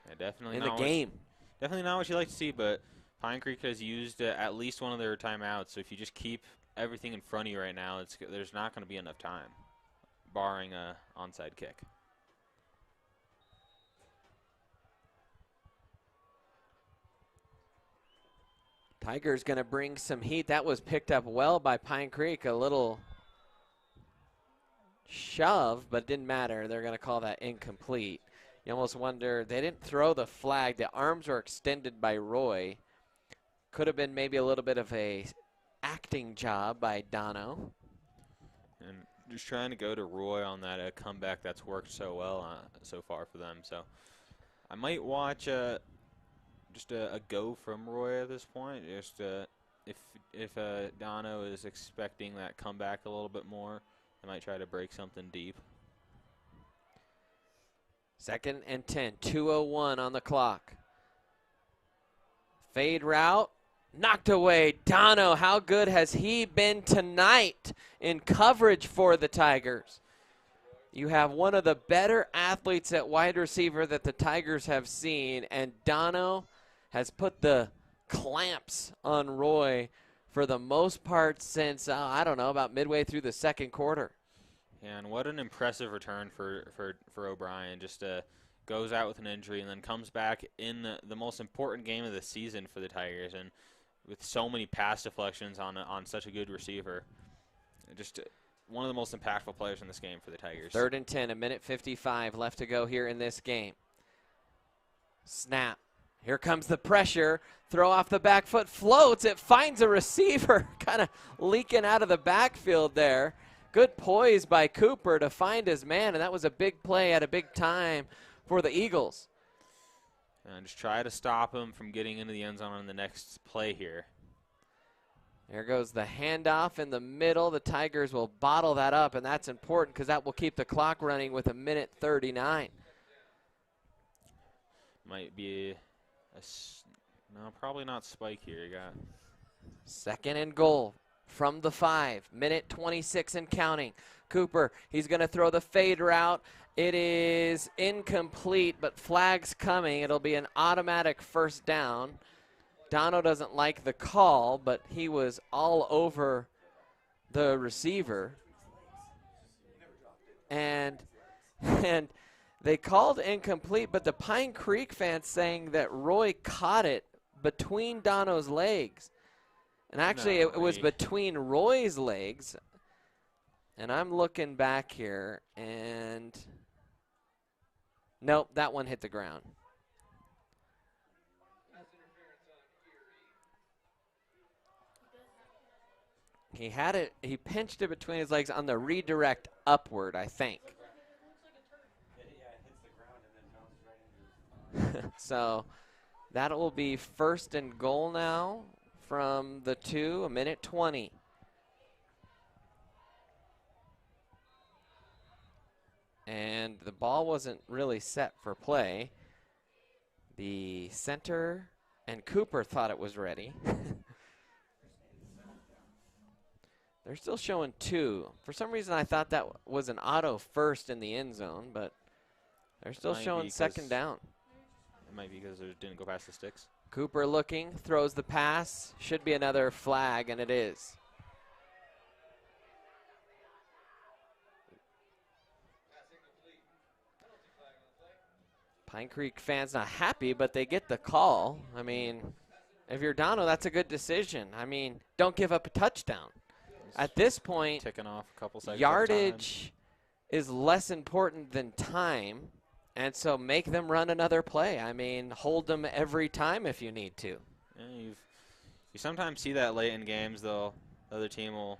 S3: Yeah, definitely
S2: in the game.
S3: Definitely not what you like to see, but Pine Creek has used at least one of their timeouts. So if you just keep everything in front of you right now, there's not going to be enough time, barring a onside kick.
S2: Tiger's going to bring some heat. That was picked up well by Pine Creek. A little shove, but it didn't matter. They're going to call that incomplete. You almost wonder, they didn't throw the flag. The arms were extended by Roy. Could have been maybe a little bit of a acting job by Dono.
S3: And just trying to go to Roy on that comeback that's worked so well so far for them. So I might watch just a go from Roy at this point. Just if Dono is expecting that comeback a little bit more, I might try to break something deep.
S2: 2nd and 10, 2:01 on the clock. Fade route, knocked away. Dono, how good has he been tonight in coverage for the Tigers? You have one of the better athletes at wide receiver that the Tigers have seen, and Dono has put the clamps on Roy for the most part since, I don't know, about midway through the second quarter.
S3: Yeah, and what an impressive return for O'Brien. Just goes out with an injury and then comes back in the most important game of the season for the Tigers, and with so many pass deflections on such a good receiver. Just one of the most impactful players in this game for the Tigers.
S2: 3rd and 10, 1:55 left to go here in this game. Snap. Here comes the pressure. Throw off the back foot, floats. It finds a receiver, kind of leaking out of the backfield there. Good poise by Cooper to find his man, and that was a big play at a big time for the Eagles.
S3: And just try to stop him from getting into the end zone on the next play here.
S2: There goes the handoff in the middle. The Tigers will bottle that up, and that's important because that will keep the clock running with 1:39.
S3: Might be no, probably not spike here. You got
S2: Second and goal from the 5. Minute 26 and counting. Cooper, he's going to throw the fade route. It is incomplete, but flag's coming. It'll be an automatic first down. Dono doesn't like the call, but he was all over the receiver. And they called incomplete, but the Pine Creek fans saying that Roy caught it between Dono's legs. And actually, it was between Roy's legs. And I'm looking back here, and nope, that one hit the ground. He had it, he pinched it between his legs on the redirect upward, I think. So that will be first and goal now from the 2, a minute 20. And the ball wasn't really set for play. The center and Cooper thought it was ready. They're still showing 2. For some reason, I thought that was an auto first in the end zone, but they're still showing second down.
S3: It might be because it didn't go past the sticks.
S2: Cooper looking, throws the pass. Should be another flag, and it is. Pine Creek fans not happy, but they get the call. I mean, if you're Dono, that's a good decision. I mean, don't give up a touchdown. At this point,
S3: ticking off a couple seconds
S2: yardage is less important than time, and so make them run another play. I mean, hold them every time if you need to.
S3: Yeah, you sometimes see that late in games, though. The other team will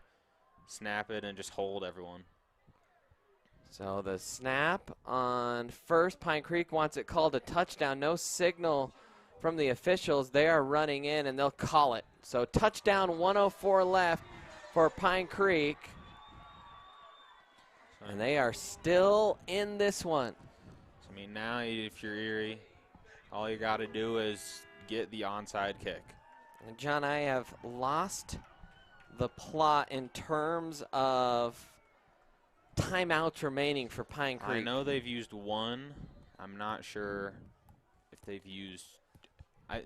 S3: snap it and just hold everyone.
S2: So the snap on first, Pine Creek wants it called a touchdown. No signal from the officials. They are running in, and they'll call it. So touchdown, 1:04 left for Pine Creek. And they are still in this one.
S3: So, I mean, now if you're Erie, all you got to do is get the onside kick.
S2: And John, I have lost the plot in terms of timeouts remaining for Pine Creek.
S3: I know they've used one. I'm not sure if they've used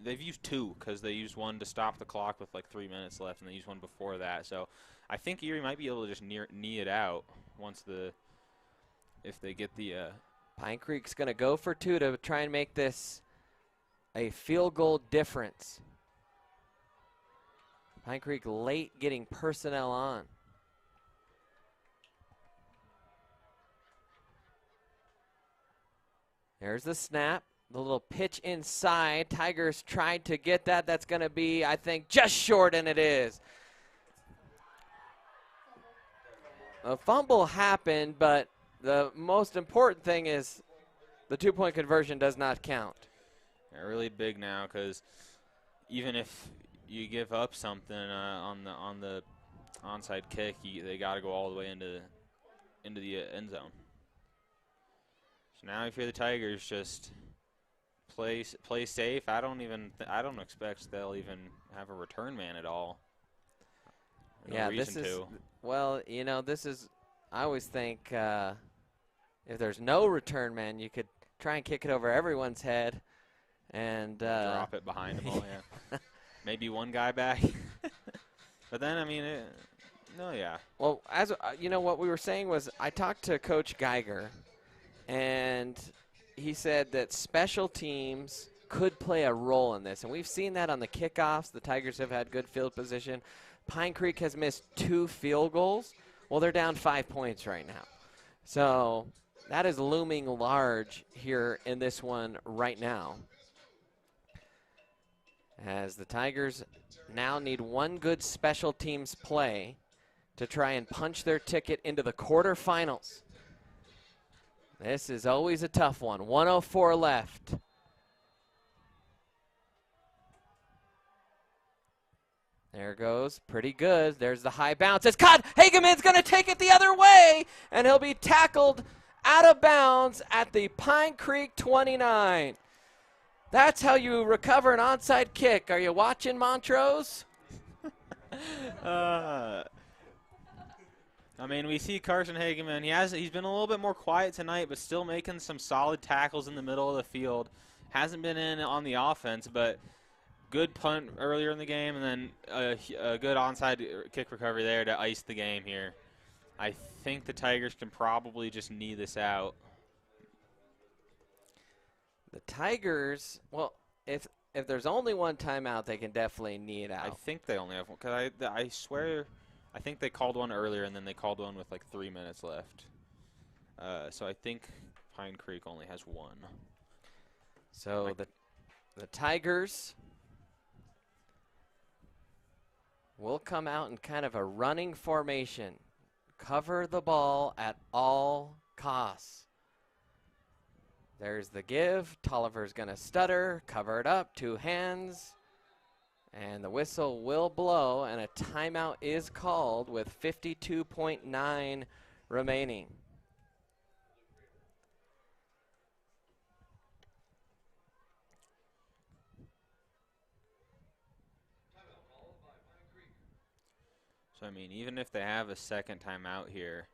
S3: they've used 2 because they used one to stop the clock with like 3 minutes left, and they used one before that. So I think Erie might be able to just knee it out once if they get the.
S2: Pine Creek's going to go for 2 to try and make this a field goal difference. Pine Creek late getting personnel on. There's the snap. The little pitch inside. Tigers tried to get that. That's going to be, I think, just short, and it is. A fumble happened, but the most important thing is the 2-point conversion does not count.
S3: Yeah, really big now because even if you give up something on the onside kick, they got to go all the way into the end zone. So now if you're the Tigers, just play safe. I don't expect they'll even have a return man at all. No
S2: yeah,
S3: reason
S2: this is
S3: to.
S2: well, this is. I always think if there's no return man, you could try and kick it over everyone's head and
S3: drop it behind them all. Yeah, maybe one guy back. But then I mean, yeah.
S2: Well, as what we were saying was I talked to Coach Geiger, and he said that special teams could play a role in this, and we've seen that on the kickoffs. The Tigers have had good field position. Pine Creek has missed 2 field goals. Well, they're down 5 points right now. So that is looming large here in this one right now. As the Tigers now need one good special teams play to try and punch their ticket into the quarterfinals. This is always a tough one. 1:04 left. There goes. Pretty good. There's the high bounce. It's caught. Hageman's going to take it the other way, and he'll be tackled out of bounds at the Pine Creek 29. That's how you recover an onside kick. Are you watching, Montrose?
S3: I mean, we see Carson Hageman. He's been a little bit more quiet tonight, but still making some solid tackles in the middle of the field. Hasn't been in on the offense, but good punt earlier in the game, and then a good onside kick recovery there to ice the game here. I think the Tigers can probably just knee this out.
S2: The Tigers, well, if there's only one timeout, they can definitely knee it out.
S3: I think they only have one, because I swear, I think they called one earlier, and then they called one with like 3 minutes left. So I think Pine Creek only has one.
S2: So the Tigers will come out in kind of a running formation. Cover the ball at all costs. There's the give. Tolliver's going to stutter, cover it up, 2 hands. And the whistle will blow, and a timeout is called with 52.9 remaining.
S3: So, I mean, even if they have a second timeout here,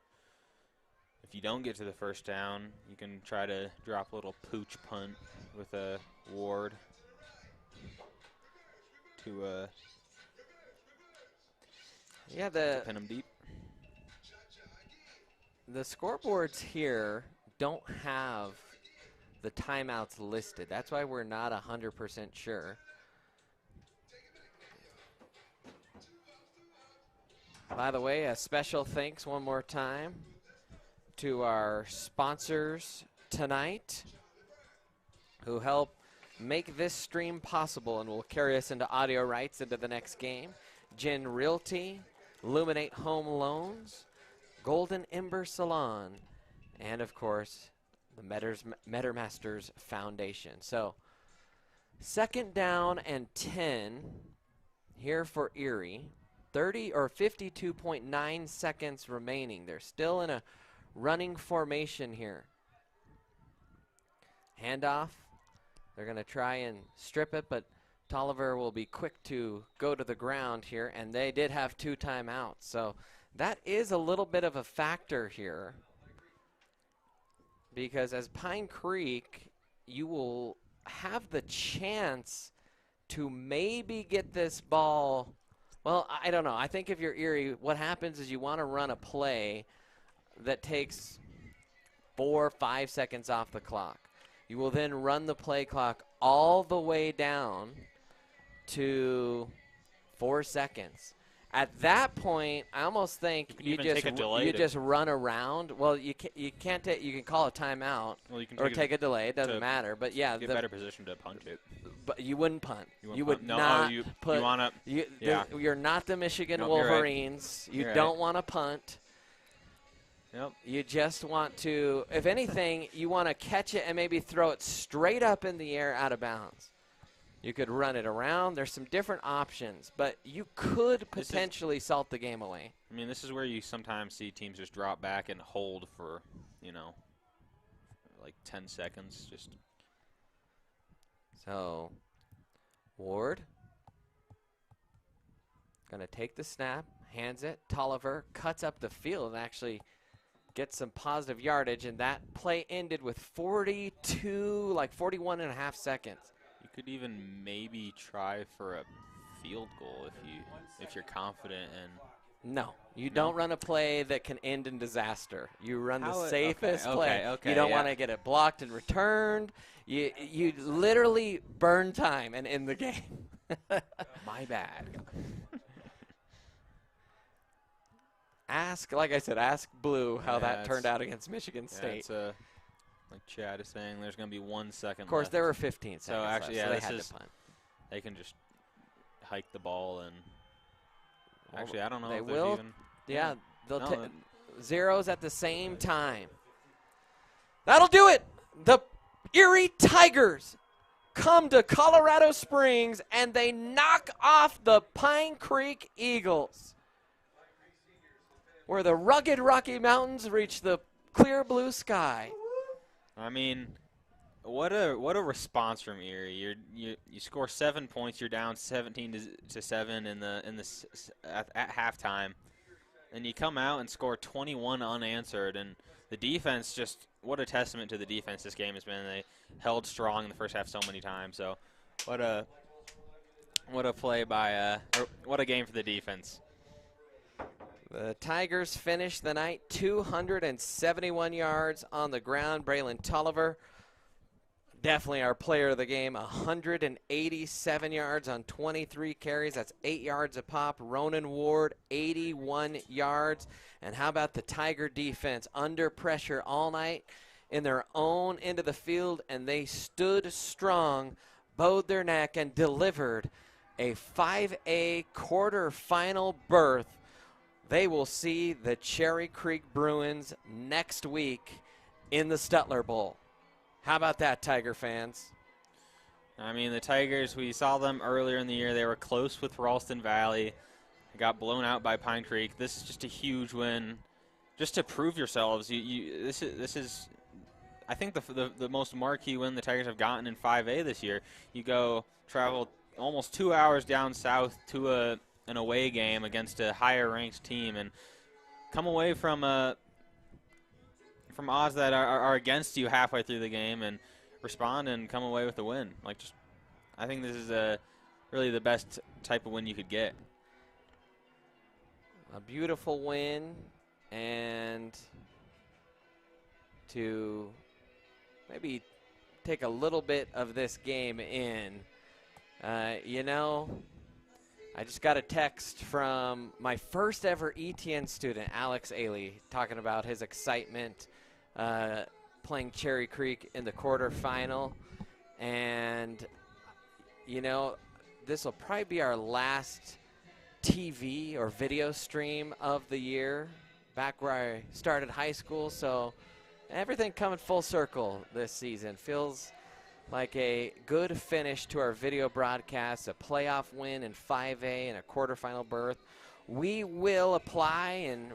S3: if you don't get to the first down, you can try to drop a little pooch punt with a Ward to pin them deep.
S2: The scoreboards here don't have the timeouts listed. That's why we're not 100% sure. By the way, a special thanks one more time to our sponsors tonight who help make this stream possible and will carry us into audio rights into the next game. Gin Realty, Luminate Home Loans, Golden Ember Salon, and of course, the Mettermasters Foundation. So, 2nd down and 10 here for Erie. 52.9 seconds remaining. They're still in a running formation here. Handoff. They're going to try and strip it, but Tolliver will be quick to go to the ground here, and they did have 2 timeouts. So that is a little bit of a factor here, because as Pine Creek, you will have the chance to maybe get this ball. Well, I don't know. I think if you're Erie, what happens is you want to run a play that takes 4 or 5 seconds off the clock. You will then run the play clock all the way down to 4 seconds. At that point, I almost think you just run around. Well, you can't take. You can call a timeout or take a delay. It doesn't matter. But yeah,
S3: get better position to punt it.
S2: But you wouldn't punt.
S3: You
S2: would
S3: no,
S2: not
S3: you
S2: put.
S3: wanna,
S2: You're not the Michigan
S3: Nope,
S2: Wolverines.
S3: You're
S2: You don't want to punt.
S3: Yep.
S2: You just want to, if anything, you want to catch it and maybe throw it straight up in the air out of bounds. You could run it around. There's some different options, but you could potentially salt the game away.
S3: I mean, this is where you sometimes see teams just drop back and hold for, like 10 seconds. Just.
S2: So, Ward going to take the snap, hands it. Tolliver cuts up the field and actually gets some positive yardage, and that play ended with 41 and a half seconds.
S3: You could even maybe try for a field goal if you're confident in.
S2: No, you don't run a play that can end in disaster. You run the
S3: How-
S2: safest
S3: okay,
S2: play.
S3: okay,
S2: you don't
S3: yeah.
S2: want to get it blocked and returned. You literally burn time and end the game. My bad. Like I said, ask Blue how that turned out against Michigan State.
S3: It's like Chad is saying, there's going to be 1 second.
S2: Of course,
S3: left.
S2: there were 15 seconds
S3: So actually,
S2: left,
S3: yeah,
S2: so they
S3: this
S2: had to punt.
S3: They can just hike the ball and. Actually, I don't know.
S2: They
S3: if there's
S2: will.
S3: Even,
S2: Yeah, they'll
S3: No,
S2: take
S3: that-
S2: zeros at the same time. That'll do it. The Erie Tigers come to Colorado Springs and they knock off the Pine Creek Eagles, where the rugged Rocky Mountains reach the clear blue sky.
S3: I mean, what a response from Erie. You score 7 points. You're down 17-7 at halftime, and you come out and score 21 unanswered. And the defense, just what a testament to the defense this game has been. They held strong in the first half so many times. So what a play by or what a game for the defense.
S2: The Tigers finished the night 271 yards on the ground. Braylon Tulliver, definitely our player of the game, 187 yards on 23 carries. That's 8 yards a pop. Ronan Ward, 81 yards. And how about the Tiger defense? Under pressure all night in their own end of the field, and they stood strong, bowed their neck, and delivered a 5A quarterfinal berth. They will see the Cherry Creek Bruins next week in the Stutler Bowl. How about that, Tiger fans?
S3: I mean, the Tigers, we saw them earlier in the year. They were close with Ralston Valley. They got blown out by Pine Creek. This is just a huge win, just to prove yourselves. This is, I think, the most marquee win the Tigers have gotten in 5A this year. You go travel almost 2 hours down south to an away game against a higher-ranked team and come away from odds that are against you halfway through the game and respond and come away with a win. I think this is really the best type of win you could get.
S2: A beautiful win, and to maybe take a little bit of this game in, I just got a text from my first ever ETN student, Alex Ailey, talking about his excitement playing Cherry Creek in the quarterfinal. And, this will probably be our last TV or video stream of the year, back where I started high school. So everything coming full circle this season. Feels like a good finish to our video broadcast, a playoff win in 5A and a quarterfinal berth. We will apply and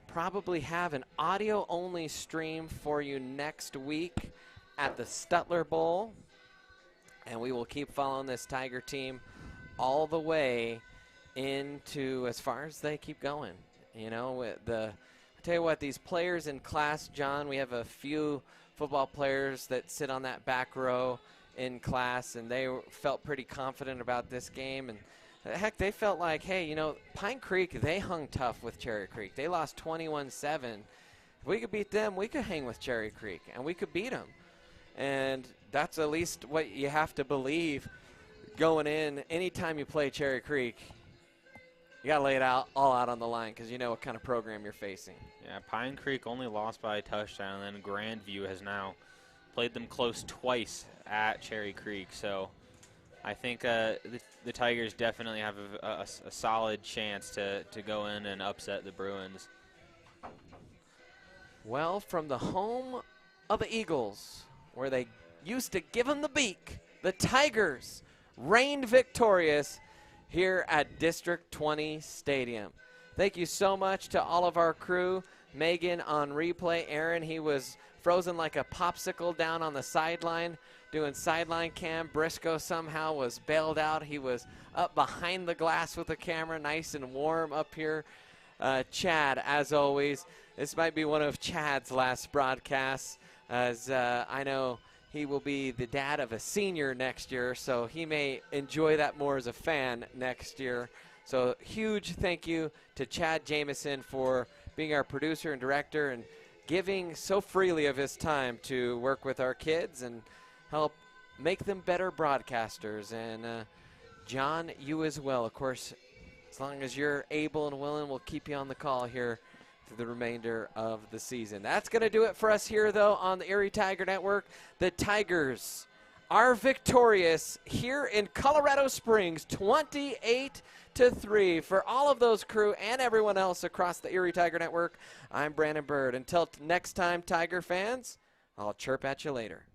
S2: probably have an audio-only stream for you next week at the Stutler Bowl. And we will keep following this Tiger team all the way into as far as they keep going. I tell you what, these players in class, John, we have a few football players that sit on that back row in class, and they felt pretty confident about this game. And heck, they felt like, hey, Pine Creek, they hung tough with Cherry Creek. They lost 21-7. If we could beat them, we could hang with Cherry Creek, and we could beat them. And that's at least what you have to believe going in. Anytime you play Cherry Creek, you got to lay it all out on the line because you know what kind of program you're facing.
S3: Yeah, Pine Creek only lost by a touchdown, and then Grandview has now played them close twice at Cherry Creek. So I think the Tigers definitely have a solid chance to go in and upset the Bruins.
S2: Well, from the home of the Eagles, where they used to give them the beak, the Tigers reigned victorious here at District 20 Stadium. Thank you so much to all of our crew. Megan on replay. Aaron, he was frozen like a popsicle down on the sideline doing sideline cam. Briscoe somehow was bailed out. He was up behind the glass with the camera, nice and warm up here. Chad, as always, this might be one of Chad's last broadcasts, as I know he will be the dad of a senior next year, so he may enjoy that more as a fan next year. So huge thank you to Chad Jameson for being our producer and director and giving so freely of his time to work with our kids and help make them better broadcasters. And John, you as well. Of course, as long as you're able and willing, we'll keep you on the call here through the remainder of the season. That's going to do it for us here, though, on the Erie Tiger Network. The Tigers are victorious here in Colorado Springs, 28-3. For all of those crew and everyone else across the Erie Tiger Network, I'm Brandon Bird. Until next time, Tiger fans, I'll chirp at you later.